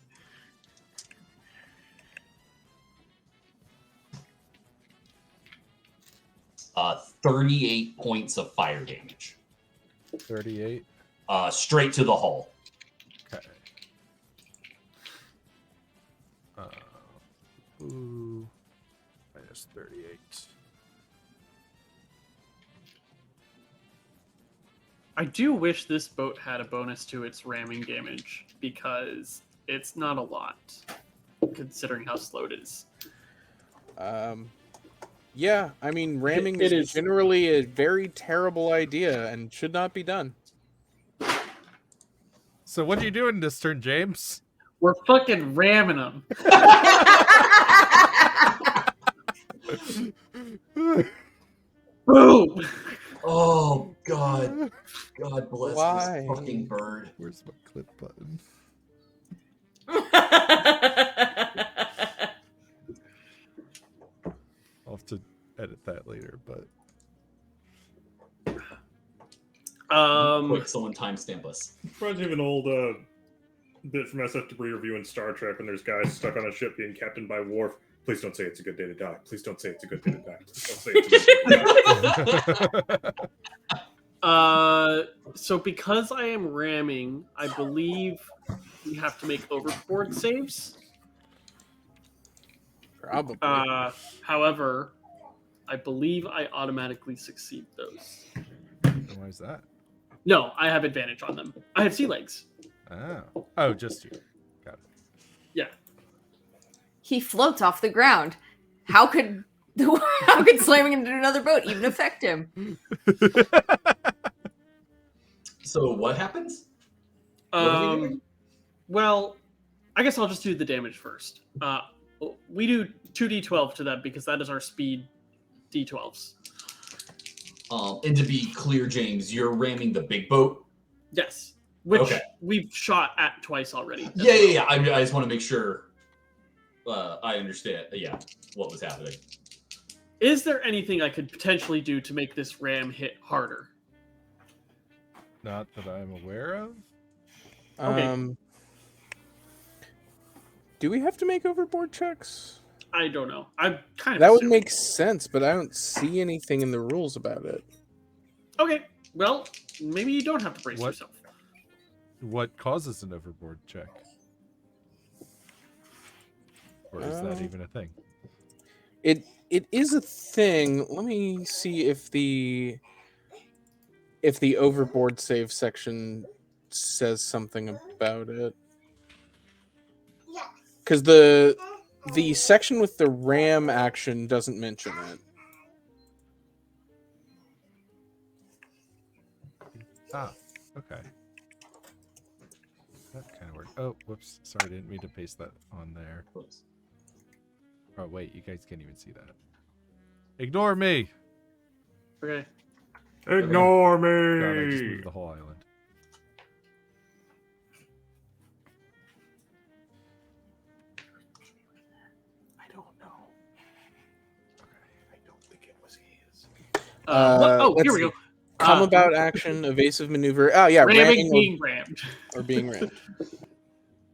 uh, 38 points of fire damage. 38. Straight to the hull. Okay. Ooh. Minus 38. I do wish this boat had a bonus to its ramming damage because it's not a lot considering how slow it is. Yeah, I mean, ramming It is is. generally a very terrible idea and should not be done. So what are you doing this turn, James? We're fucking ramming them. Boom! Oh God! God bless Why? this fucking bird. Where's my clip button? I'll have to edit that later, but Quick, someone timestamp us. Reminds me of an old bit from SF Debris Review in Star Trek when there's guys stuck on a ship being captained by Worf. Please don't say it's a good day to die. Please don't say it's a good day to die. Please don't say it's a good day to die. So because I am ramming, I believe we have to make overboard saves. Probably. However, I believe I automatically succeed those. why is that? No, I have advantage on them. I have sea legs. Oh, just you. Got it. Yeah. He floats off the ground. How could slamming into another boat even affect him? So what happens? What are we doing? Well, I guess I'll just do the damage first. We do 2d12 to them because that is our speed d12s. And to be clear, James, you're ramming the big boat. Yes. Which Okay. we've shot at twice already. Yeah. I just want to make sure I understand. Yeah, what was happening. Is there anything I could potentially do to make this ram hit harder? Not that I'm aware of. Okay. Do we have to make overboard checks? I don't know. I'm kind of That would assuming. make sense, but I don't see anything in the rules about it. Okay. Well, maybe you don't have to brace What? yourself. What causes an overboard check? Or is that even a thing? It is a thing. Let me see if the overboard save section says something about it. Because the section with the ram action doesn't mention it. Ah, okay. That kind of worked. Oh, whoops. Sorry, didn't mean to paste that on there. Oops. Oh, wait, you guys can't even see that. Ignore me! Okay. Ignore God, I just me. moved the whole island. I don't know. I don't think it was his. Here we go. Come about action, evasive maneuver. Oh yeah, Ramming, being rammed. or being rammed.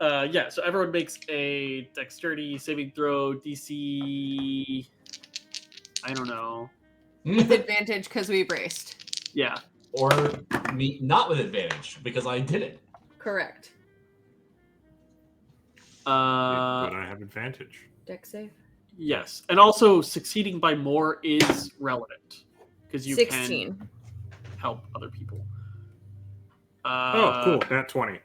Yeah, so everyone makes a dexterity saving throw, DC. I don't know. With advantage because we braced. Yeah. Or me not with advantage because I didn't. Correct. Would I have advantage? Dex save. Yes, and also succeeding by more is relevant because you 16. can help other people. Oh, cool. Nat 20.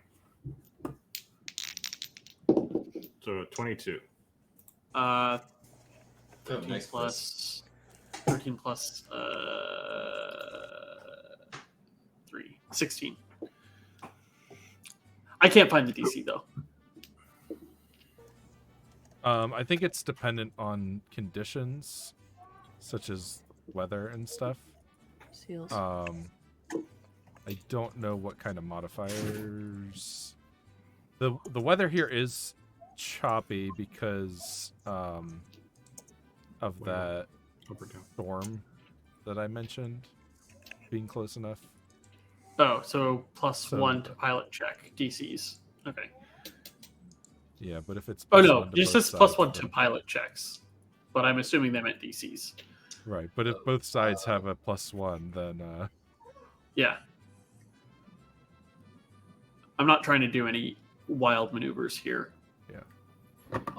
So 22. 13 nice plus 13 plus 3. 16. I can't find the DC though. I think it's dependent on conditions, such as weather and stuff. Seals. I don't know what kind of modifiers. The weather here is choppy because of that Up or down? storm that I mentioned being close enough. Oh, so plus So- 1 to pilot check DCs. Okay. Yeah, but if it's Oh plus no, one to it both says plus sides, 1 to then- pilot checks, but I'm assuming they meant DCs. Right, but if both sides have a +1, then Yeah. I'm not trying to do any wild maneuvers here.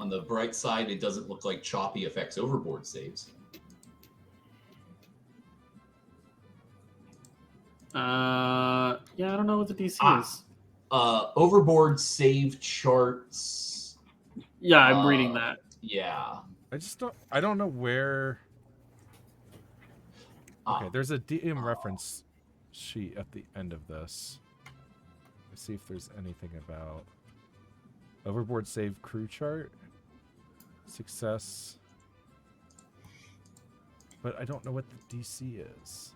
On the bright side, it doesn't look like choppy affects overboard saves. Yeah, I don't know what the DC Ah. is. Overboard save charts. Yeah, I'm reading that. Yeah. I don't know where. Okay, Ah. there's a DM reference sheet at the end of this. Let's see if there's anything about overboard save crew chart, success. But I don't know what the DC is.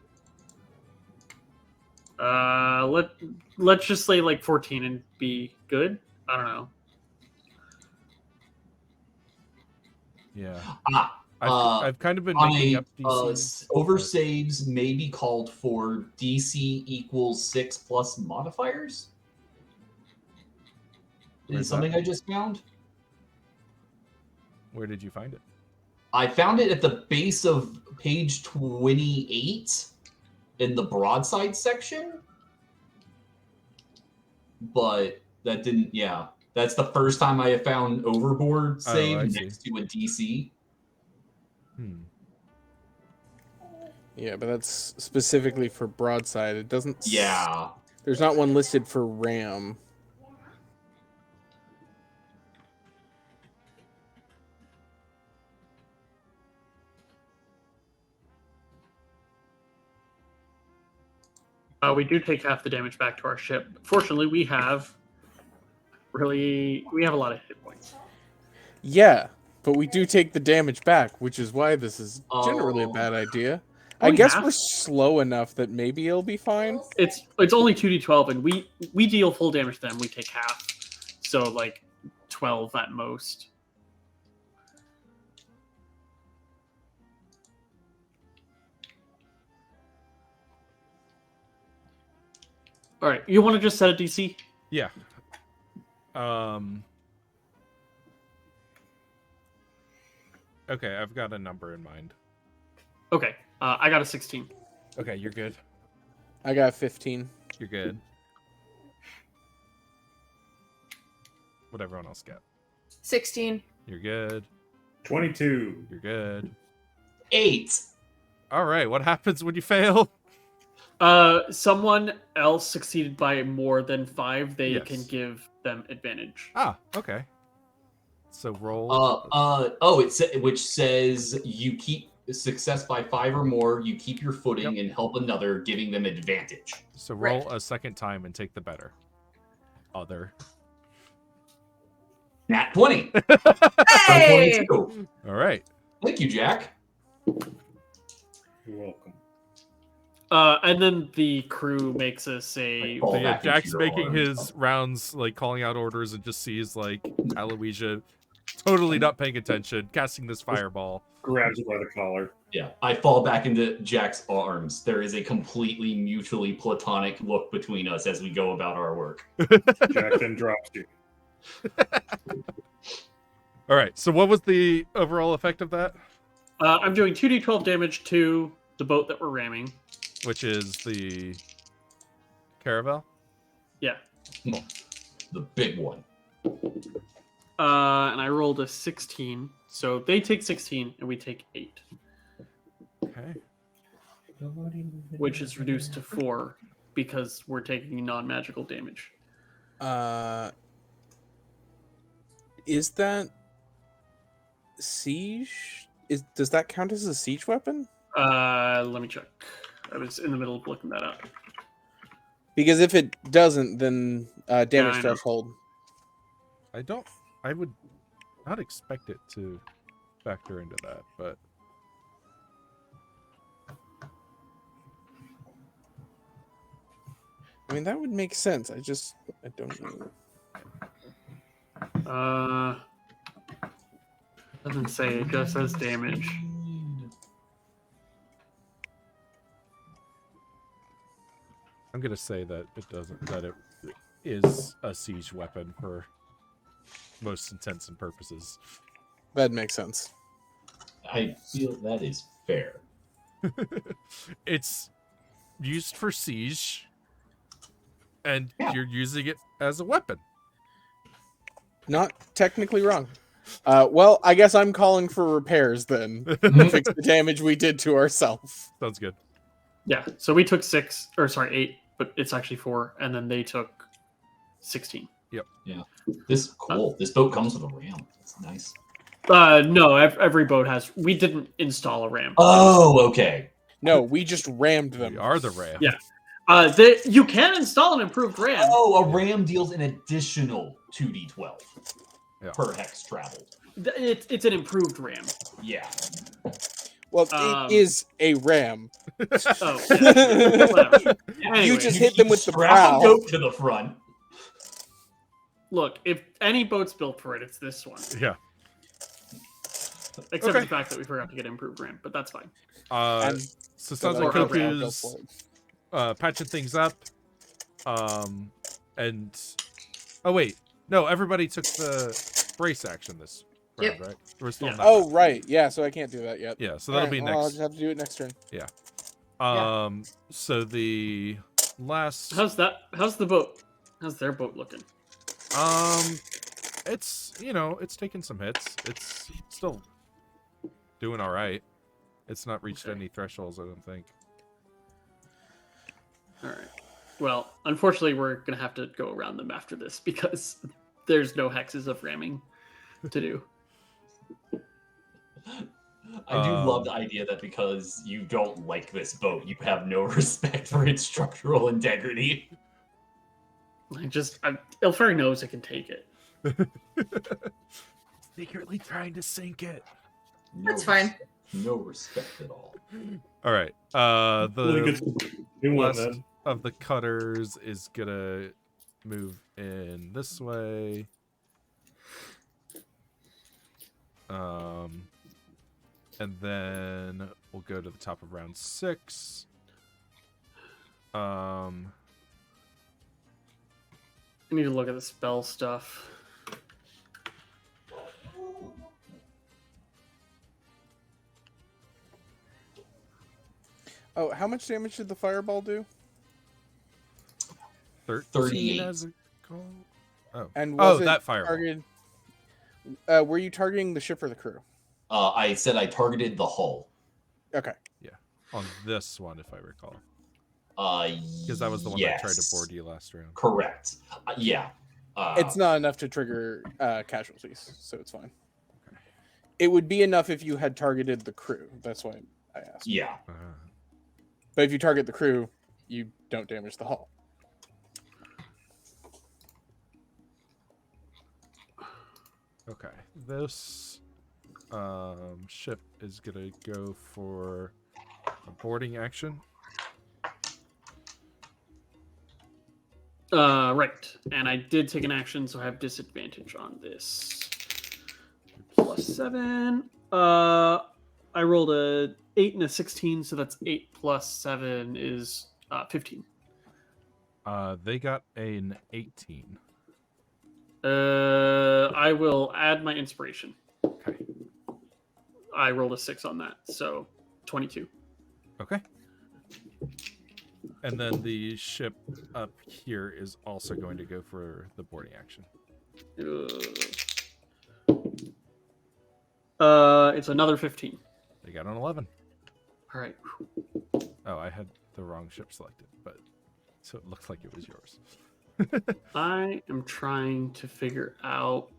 Let's just say like 14 and be good. I don't know. Yeah, Ah. I've kind of been On making a up DCs. over saves may be called for DC equals 6 plus modifiers. Where's Is something I just found? Where did you find it? I found it at the base of page 28 in the broadside section. But that didn't, yeah. That's the first time I have found overboard save I see. next to a DC. Yeah, but that's specifically for broadside. It doesn't. Yeah. There's not one listed for ram. We do take half the damage back to our ship. Fortunately, we have a lot of hit points. Yeah, but we do take the damage back, which is why this is generally a Oh. bad idea. Oh, I guess yeah. we're slow enough that maybe it'll be fine. It's only 2d12, and we deal full damage to them. We take half, so like 12 at most. All right, you want to just set a DC? Yeah. Okay, I've got a number in mind. Okay, I got a 16. Okay, you're good. I got 15. You're good. What everyone else got? 16. You're good. 22. You're good. 8. All right, what happens when you fail? Someone else succeeded by more than 5, they Yes. can give them advantage. Ah, okay. So roll. Which says you keep success by 5 or more, you keep your footing and help another, giving them advantage. So roll a second time and take the better. Other. Nat 20. Hey! 22. All right. Thank you, Jack. You're welcome. And then the crew makes a save. Fall So yeah, back into Jack's your making arms. his rounds, like calling out orders, and just sees like Aloysia totally not paying attention, casting this fireball. Grabs you by the collar. Yeah, I fall back into Jack's arms. There is a completely mutually platonic look between us as we go about our work. Jack then drops you. All right. So what was the overall effect of that? I'm doing 2d12 damage to the boat that we're ramming. Which is the caravel? Yeah. The big one. And I rolled a 16. So they take 16 and we take 8. Okay. Which is reduced to 4 because we're taking non-magical damage. Is that siege? Does that count as a siege weapon? Let me check. I was in the middle of looking that up. Because if it doesn't, then damage I know. threshold. I would not expect it to factor into that, but I mean, that would make sense. I don't know. Doesn't say, it just says damage. I'm gonna say that it doesn't. That it is a siege weapon for most intents and purposes. That makes sense. I feel that is fair. It's used for siege, and Yeah. you're using it as a weapon. Not technically wrong. Well, I guess I'm calling for repairs then. To fix the damage we did to ourselves. Sounds good. Yeah, so we took 8, but it's actually 4, and then they took 16. This cool. This boat comes with a ram. It's nice. No, every boat has. We didn't install a ram. Oh, okay. No, we just rammed them. We are the ram. Yeah. You can install an improved ram. Oh, a ram deals an additional 2d12 per hex traveled. It's an improved ram. Yeah. Well, it is a ram. Oh, yeah. Whatever. You Anyway, just hit them with the strap a prow. goat to the front. Look, if any boat's built for it, it's this one. Yeah. Except for the fact that we forgot to get improved ram, but that's fine. And So sounds like like okay, Koku's patching things up. And oh wait, no, everybody took the brace action this round, right? We're still in that Oh, round. right. Yeah, so I can't do that yet. Yeah, so that'll be Well, I'll next. just have to do it next turn. So the last How's the boat? How's their boat looking? it's it's taking some hits. It's still doing all right. It's not reached any thresholds, I don't think. All right. Well, unfortunately, we're gonna have to go around them after this because there's no hexes of ramming to do. I do love the idea that because you don't like this boat, you have no respect for its structural integrity. Ilfari knows it can take it. Secretly trying to sink it. No That's fine. No respect at all. All right. Really The good. New one last then. of the cutters is gonna move in this way. And then we'll go to the top of round 6. I need to look at the spell stuff. Oh, how much damage did the fireball do? 13 38. as a call. Oh, And was it that fireball. targeted? Were you targeting the ship or the crew? I said I targeted the hull. Okay. On this one, if I recall. Because Because that was the one that tried to board you last round. Correct. Yeah. It's not enough to trigger casualties, so it's fine. It would be enough if you had targeted the crew. That's why I asked. Yeah. But if you target the crew, you don't damage the hull. Okay. This ship is going to go for a boarding action. Right. And I did take an action, so I have disadvantage on this. +7. I rolled a 8 and a 16, so that's 8 plus 7 is 15. They got an 18. I will add my inspiration. Okay. I rolled a 6 on that, so 22. Okay. And then the ship up here is also going to go for the boarding action. It's another 15. They got an 11. All right. Oh, I had the wrong ship selected, but so it looked like it was yours. I am trying to figure out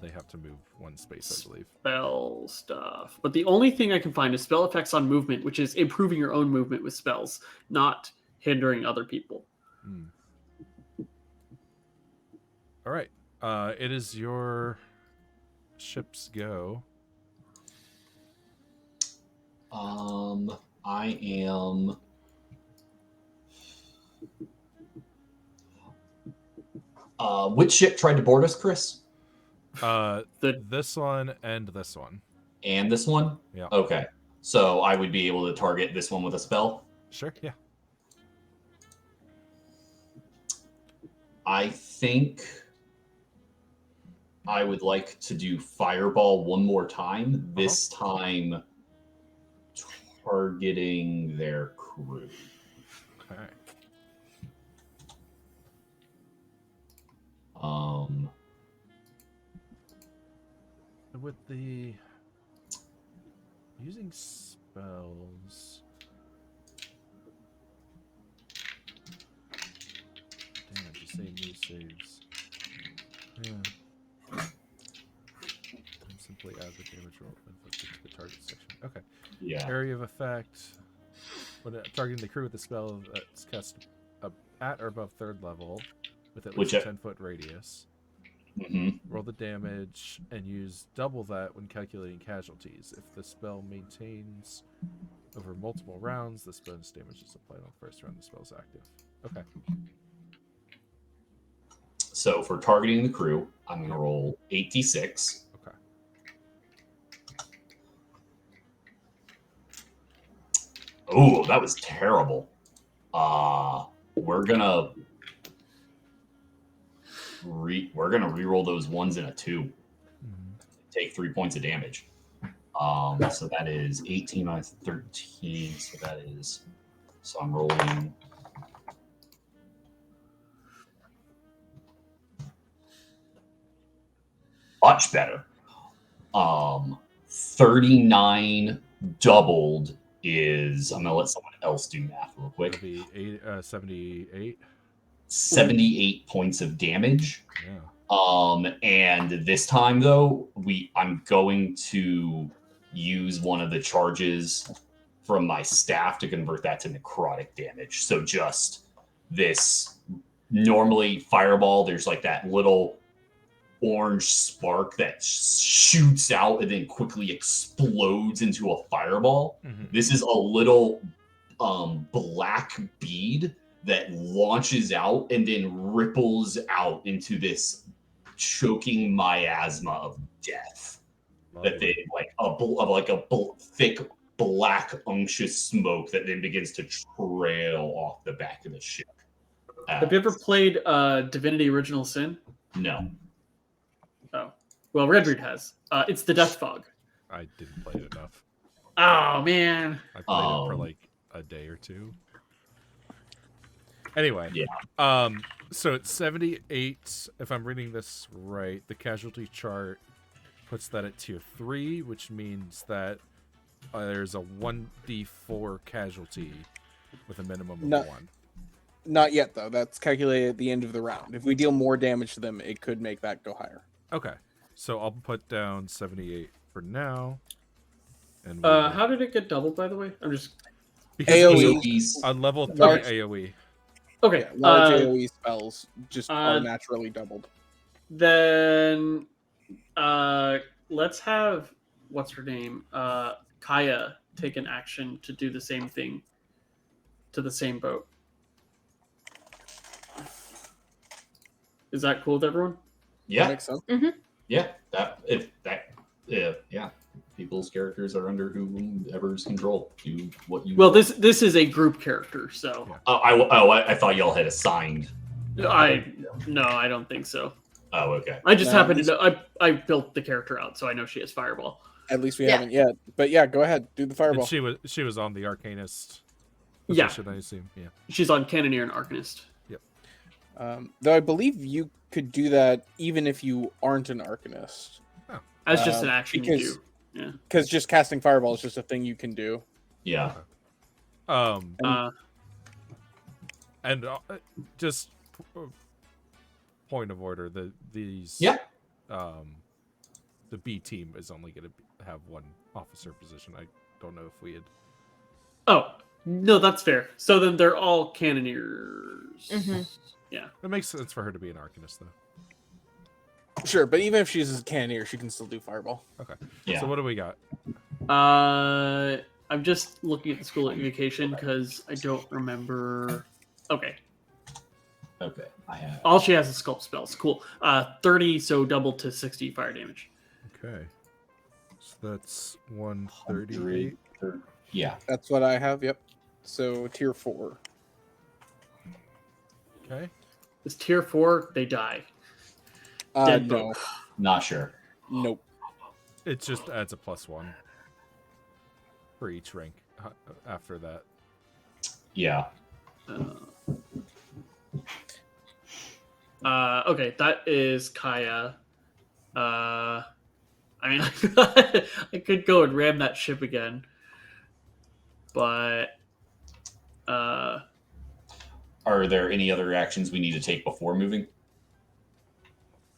They have to move one space, I believe. spell stuff. But the only thing I can find is spell effects on movement, which is improving your own movement with spells, not hindering other people. All right. It is your ship's go. I am. Which ship tried to board us, Chris? This one and this one. And this one? Yeah. Okay. So I would be able to target this one with a spell? Sure, yeah. I think I would like to do Fireball one more time, this time targeting their crew. Okay. With the using spells. Damn it, just say new saves. Yeah. Simply add the damage roll inflicted to the target section. Okay. Yeah. Area of effect. When targeting the crew with a spell that's cast at or above 3rd level with at least a 10-foot radius. Roll the damage and use double that when calculating casualties. If the spell maintains over multiple rounds, this bonus damage is applied on the first round the spell is active. Okay. So for targeting the crew, I'm going to roll 8d6. Okay. Oh, that was terrible. We're gonna re-roll those ones in a 2. Take 3 points of damage. So that is 18 minus 13. So I'm rolling. Much better. 39 doubled is. I'm gonna let someone else do math real quick. That'd be 78. 78 points of damage. Yeah. And this time though, I'm going to use one of the charges from my staff to convert that to necrotic damage. So just this normally fireball, there's like that little orange spark that shoots out and then quickly explodes into a fireball. This is a little black bead that launches out and then ripples out into this choking miasma of death. Lovely. That they like a thick black unctuous smoke that then begins to trail off the back of the ship. Have you ever played Divinity Original Sin? No. Oh, well, Redbeard has. It's the Death Fog. I didn't play it enough. Oh man, I played it for like a day or two. Anyway, yeah. So it's 78. If I'm reading this right, the casualty chart puts that at tier 3, which means that there's a 1d4 casualty with a minimum of No. 1. Not yet, though. That's calculated at the end of the round. If we deal more damage to them, it could make that go higher. Okay, so I'll put down 78 for now. And How did it get doubled, by the way? I'm just because AoE. AoEs. on level 3 Large- AoE. okay. Yeah, large AoE spells just are naturally doubled. Then let's have what's her name? Kaya take an action to do the same thing to the same boat. Is that cool with everyone? Yeah, Makes sense. yeah. Yeah. People's characters are under whoever's control. Do what you. Well, this is a group character, so I thought y'all had assigned. no, I don't think so. Oh, okay. I just No, happen to know I built the character out, so I know she has Fireball. At least we Yeah. haven't yet. But yeah, go ahead. Do the And fireball. she was on the Arcanist Yeah. position, I assume. Yeah. She's on Cannoneer and Arcanist. Though I believe you could do that even if you aren't an Arcanist. That's just an action you because- do. Yeah. Because just casting fireball is just a thing you can do. Yeah. And just point of order, these Yeah. The B team is only going to have one officer position. I don't know if we had. Oh no, that's fair. So then they're all Cannoneers. Mhm. Yeah. It makes sense for her to be an Arcanist, though. Sure, but even if she's a cannoneer, she can still do fireball. Okay. Yeah. So what do we got? I'm just looking at the school education because I don't remember. Okay. Okay. I have. All she has is sculpt spells. Cool. 30, so double to 60 fire damage. Okay. So that's 138. Yeah. That's what I have. Yep. So tier 4. Okay. This tier 4, they die. Dead No. boat. Not sure. Nope. It just adds a +1 for each rank after that. Yeah. Okay, that is Kaya. I mean, I could go and ram that ship again, but Are there any other actions we need to take before moving?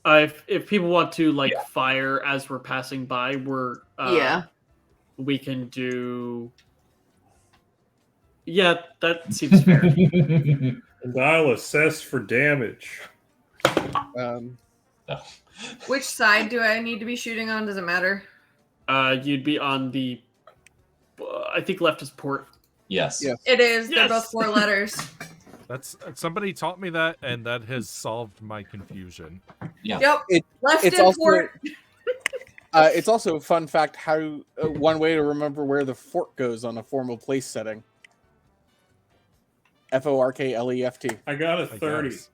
if people want to fire as we're passing by, we can do. Yeah, that seems fair. And I'll assess for damage. Which side do I need to be shooting on? Does it matter? You'd be on the. I think left is port. Yes. Yeah. It is. They're Yes. both 4 letters. That's somebody taught me that, and that has solved my confusion. Yeah. Yep. Left It's and also port. it's also a fun fact how one way to remember where the fork goes on a formal place setting. FORKLEFT. I got a I 30. guess.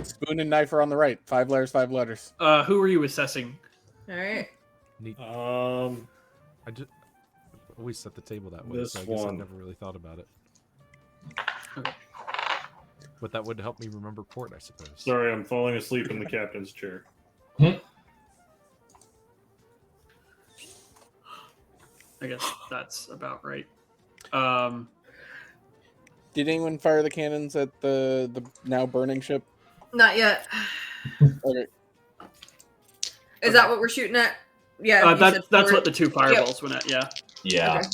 Spoon and knife are on the right. 5 letters, 5 letters. Who are you assessing? All right. Neat. I just always set the table that way, This so I guess I've one. never really thought about it. Okay. But that would help me remember port, I suppose. Sorry, I'm falling asleep in the captain's chair. I guess that's about right. Did anyone fire the cannons at the now burning ship? Not yet. Okay. Is that what we're shooting at? Yeah. you said That's port. what the 2 fireballs went at. Yeah. Yeah. Okay. I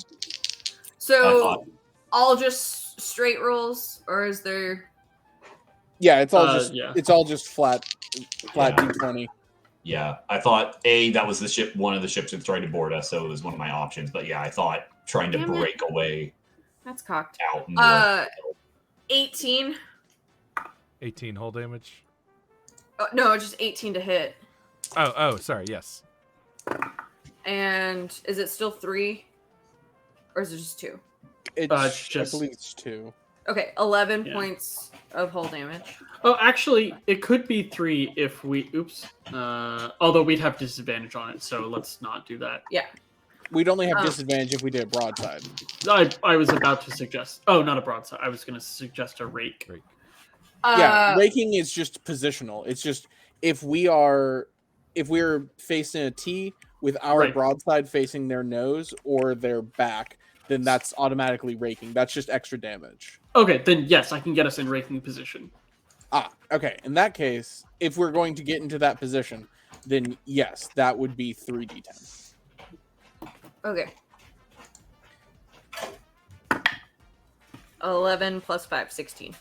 So thought- all just straight rolls, or is there? Yeah, it's all Yeah. it's all just flat Yeah. D20. Yeah. I thought that was the ship. One of the ships that tried to board us, so it was one of my options. But yeah, I thought trying to Damn it. break away That's cocked. out. More. 18. 18 hull damage. Oh, no, just 18 to hit. Oh, sorry. Yes. And is it still 3, or is it just 2? It's just- I believe it's 2. Okay, 11 Yeah. points of hull damage. Oh, actually, it could be 3 if we. Oops. Although we'd have disadvantage on it, so let's not do that. We'd only have Oh. disadvantage if we did a broadside. I was about to suggest. Oh, not a broadside. I was going to suggest a rake. Yeah, raking is just positional. It's just if we're facing a T with our Right. broadside facing their nose or their back, then that's automatically raking. That's just extra damage. Okay, then yes, I can get us in raking position. Okay. In that case, if we're going to get into that position, then yes, that would be 3d10. Okay. 11 plus 5, 16.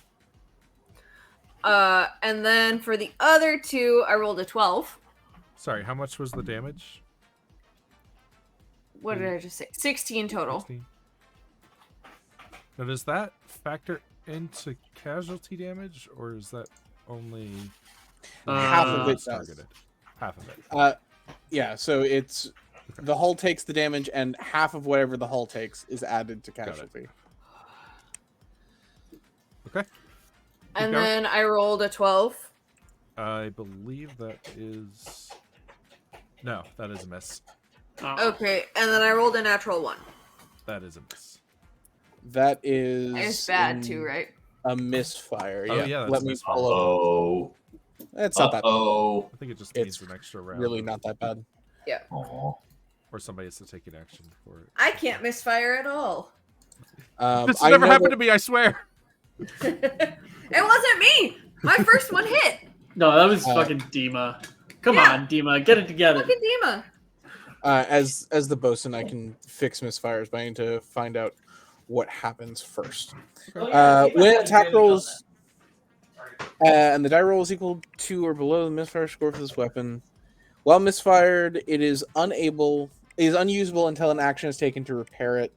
And then for the other two, I rolled a 12. Sorry, how much was the damage? What did I just say? 16 total. 16. Now, does that factor into casualty damage, or is that only Half of it does. targeted? Half of it. Yeah, so it's the hull takes the damage, and half of whatever the hull takes is added to casualty. Okay. And going. then I rolled a 12. I believe that is... No, that is a miss. Okay, and then I rolled a natural 1. That is a miss. That is It's bad too, right? a misfire. Oh, Yeah, yeah, that's let a me misfire. pull up. Oh. It's not that Oh. I think it just It's needs an extra round. really not that bad. Aw. Or somebody has to take an action for it. I can't misfire at all. This I never know happened that- to me, I swear! It wasn't me! My first one hit! No, that was fucking Dima. Come Yeah. on, Dima, get it together. Fucking Dima! As the bosun, I can fix misfires, but I need to find out what happens first. When attack rolls and the die roll is equal to or below the misfire score for this weapon, while misfired, it is unusable until an action is taken to repair it.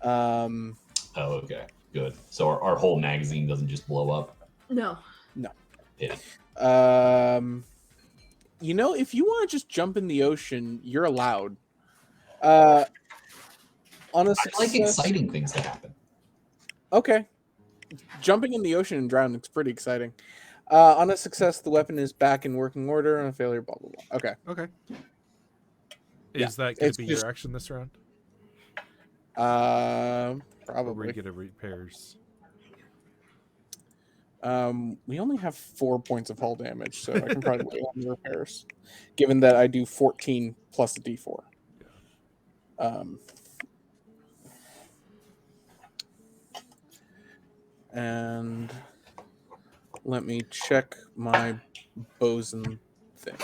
Oh, okay. Good. So our whole magazine doesn't just blow up. No. Pity. If you want to just jump in the ocean, you're allowed. On a I like success, exciting things to happen. okay. Jumping in the ocean and drowning is pretty exciting. On a success, the weapon is back in working order. On a failure, blah blah blah. Okay. Okay. Yeah, Is that going it's to be just- your action this round? Or we Probably. get a repairs? We only have 4 points of hull damage, so I can probably wait on the repairs. Given that I do 14 plus a D4. And let me check my bosun thing.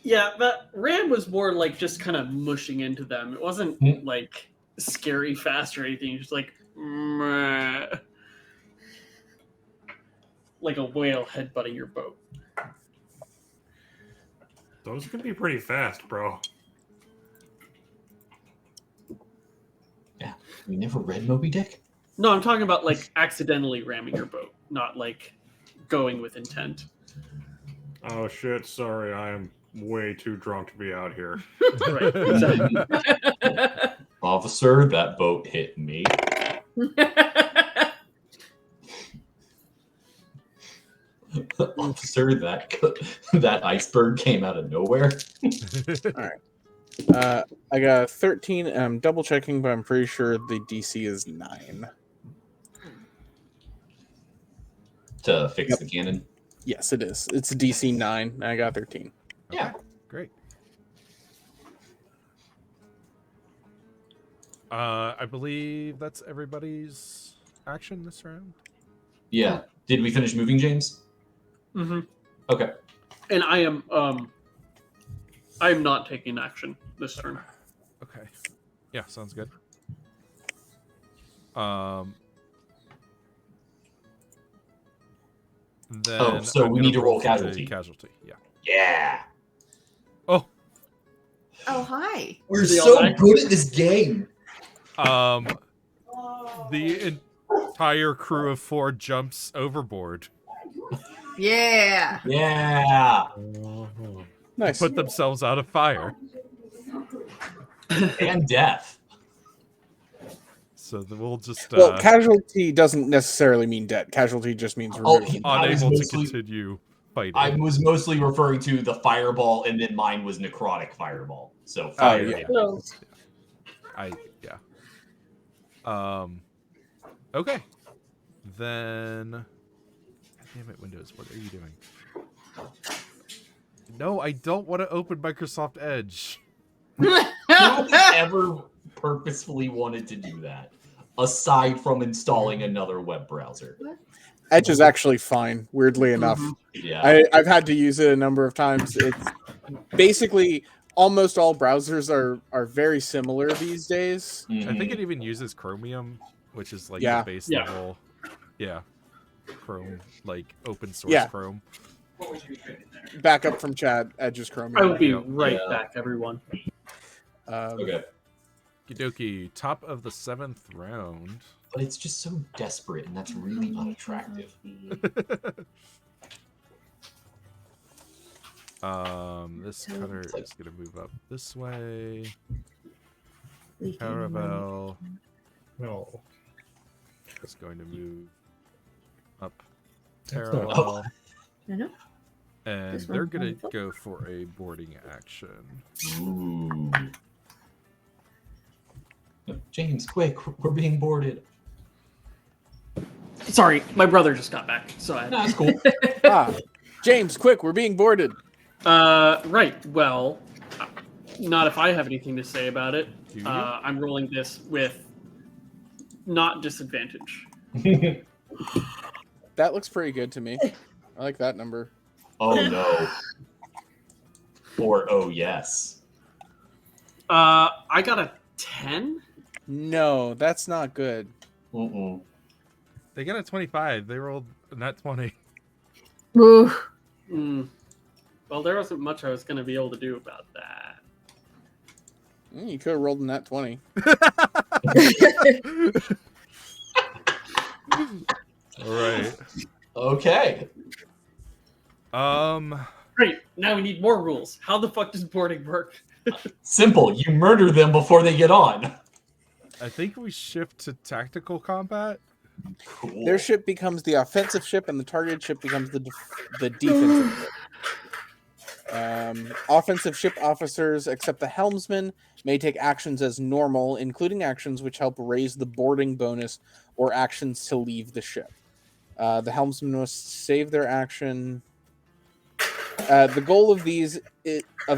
Yeah, that ram was more like just kind of mushing into them. It wasn't Hmm. like scary fast or anything. Just like, meh. Like a whale headbutting your boat. Those can be pretty fast, bro. Yeah. We never read Moby Dick? No, I'm talking about like accidentally ramming your boat, not like going with intent. Oh shit, sorry, I am way too drunk to be out here. Right, exactly. Officer, that boat hit me. Officer, that iceberg came out of nowhere. I got a 13, and I'm double checking, but I'm pretty sure the DC is 9. To fix Yep. the cannon. Yes, it is. It's a DC 9, and I got 13. Yeah. Great. I believe that's everybody's action this round. Yeah. Did we finish moving, James? Mm-hmm. Okay. And I am not taking action this turn. Okay. Yeah, sounds good. Then so I'm we gonna need to roll for the casualty. Casualty, yeah. Yeah. Oh, Oh, hi. We're The so automatic- good at this game. the entire crew of 4 jumps overboard, Yeah. Yeah. Nice. put themselves out of fire. And death. We'll just Well, casualty doesn't necessarily mean dead. Casualty just means Oh, removed. I was unable to mostly- continue fighting. I was mostly referring to the fireball, and then mine was necrotic fireball. So fire. yeah. Yeah. Okay. Then. God damn it, Windows. What are you doing? No, I don't want to open Microsoft Edge. Who has ever purposefully wanted to do that, aside from installing another web browser? Edge is actually fine, weirdly enough. Yeah. I've had to use it a number of times. It's basically almost all browsers are very similar these days. I think it even uses Chromium, which is like Yeah. the base Yeah. level. Yeah. Chrome, like open source Yeah. Chrome. Backup from chat, Edge is I Chromium. will be Yep. right Yeah. back, everyone. Okay. Kidoki, top of the 7th round. But it's just so desperate, and that's really unattractive. This cutter is gonna move up this way. Caravel No. is going to move up That's not- parallel. No. And This they're one's gonna wonderful. go for a boarding action. Ooh. James, quick, we're being boarded. Sorry, my brother just got back, so I. No, that's cool. James, quick, we're being boarded. Right. Well, not if I have anything to say about it. Do you? I'm rolling this with not disadvantage. That looks pretty good to me. I like that number. Oh no. Or oh yes. I got a 10. No, that's not good. Mm-mm. They got a 25. They rolled not 20. Ooh. Well, there wasn't much I was going to be able to do about that. You could have rolled in that 20. All right. Okay. Great. Now we need more rules. How the fuck does boarding work? Simple. You murder them before they get on. I think we shift to tactical combat. Cool. Their ship becomes the offensive ship, and the targeted ship becomes the defensive ship. Offensive ship officers, except the helmsman, may take actions as normal, including actions which help raise the boarding bonus or actions to leave the ship. The helmsman must save their action. The goal of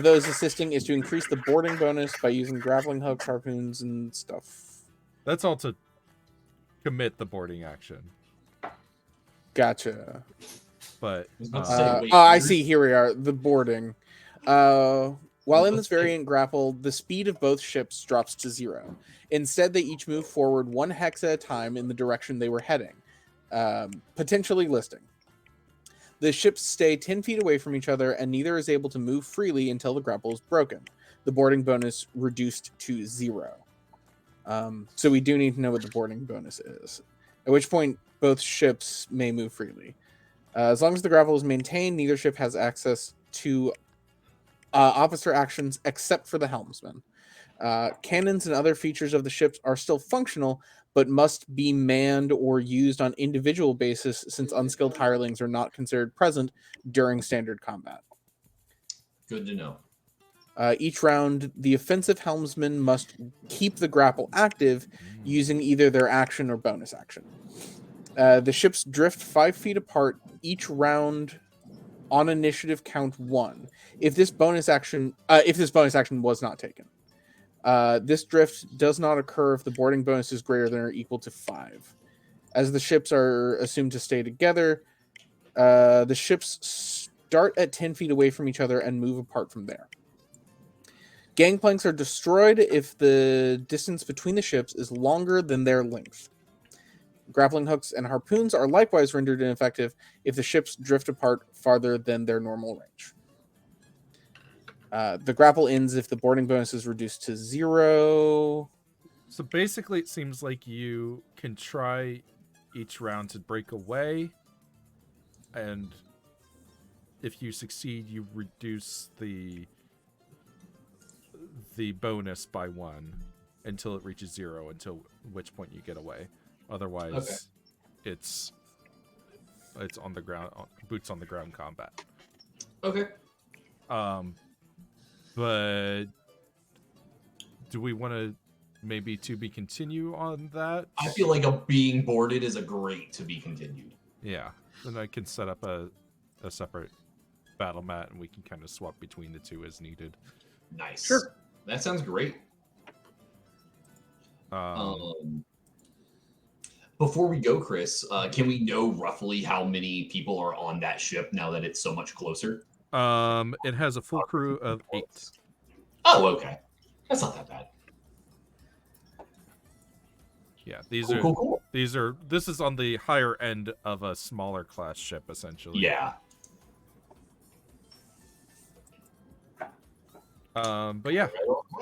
those assisting is to increase the boarding bonus by using grappling hooks, harpoons, and stuff. That's all to commit the boarding action. Gotcha. But was about to say, wait, I yours- see. Here we are. The boarding. While in this variant grapple, the speed of both ships drops to 0. Instead, they each move forward 1 hex at a time in the direction they were heading, potentially listing. The ships stay 10 feet away from each other, and neither is able to move freely until the grapple is broken. The boarding bonus reduced to 0. So we do need to know what the boarding bonus is. At which point, both ships may move freely. As long as the grapple is maintained, neither ship has access to officer actions except for the helmsman. Cannons and other features of the ships are still functional, but must be manned or used on individual basis since unskilled hirelings are not considered present during standard combat. Good to know. Each round, the offensive helmsman must keep the grapple active using either their action or bonus action. The ships drift 5 feet apart each round on initiative count 1. If this bonus action was not taken, this drift does not occur if the boarding bonus is greater than or equal to 5. As the ships are assumed to stay together, the ships start at 10 feet away from each other and move apart from there. Gangplanks are destroyed if the distance between the ships is longer than their length. Grappling hooks and harpoons are likewise rendered ineffective if the ships drift apart farther than their normal range. The grapple ends if the boarding bonus is reduced to 0. So basically, it seems like you can try each round to break away, and if you succeed, you reduce the bonus by 1 until it reaches 0, until which point you get away. Otherwise, it's on the ground, boots on the ground combat. Okay. But do we want to maybe to be continue on that? I feel like being boarded is a great to be continued. Yeah, then I can set up a separate battle mat, and we can kind of swap between the two as needed. Nice. Sure. That sounds great. Um, Before we go, Chris, can we know roughly how many people are on that ship now that it's so much closer? it has a full crew of 8. Oh, okay. That's not that bad. Yeah, these Cool. this is on the higher end of a smaller class ship, essentially. Yeah. But yeah,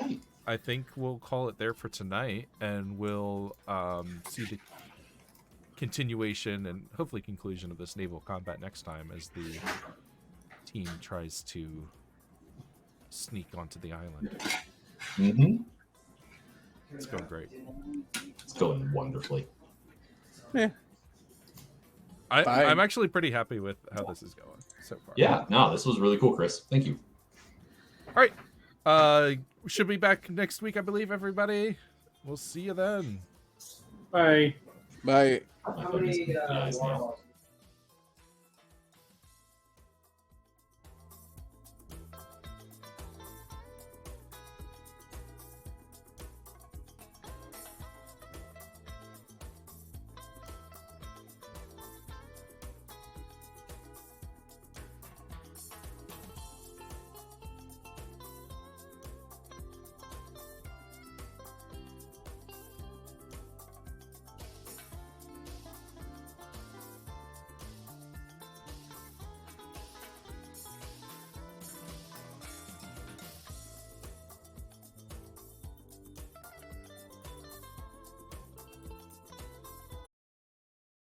Right. I think we'll call it there for tonight, and we'll see the continuation and hopefully conclusion of this naval combat next time as the team tries to sneak onto the island. Mm-hmm. It's going great. It's going wonderfully. Yeah. I'm actually pretty happy with how this is going so far. Yeah, no, this was really cool, Chris. Thank you. All right. Should be back next week, I believe, everybody. We'll see you then. Bye. Bye. My goodness. Yeah, it's now.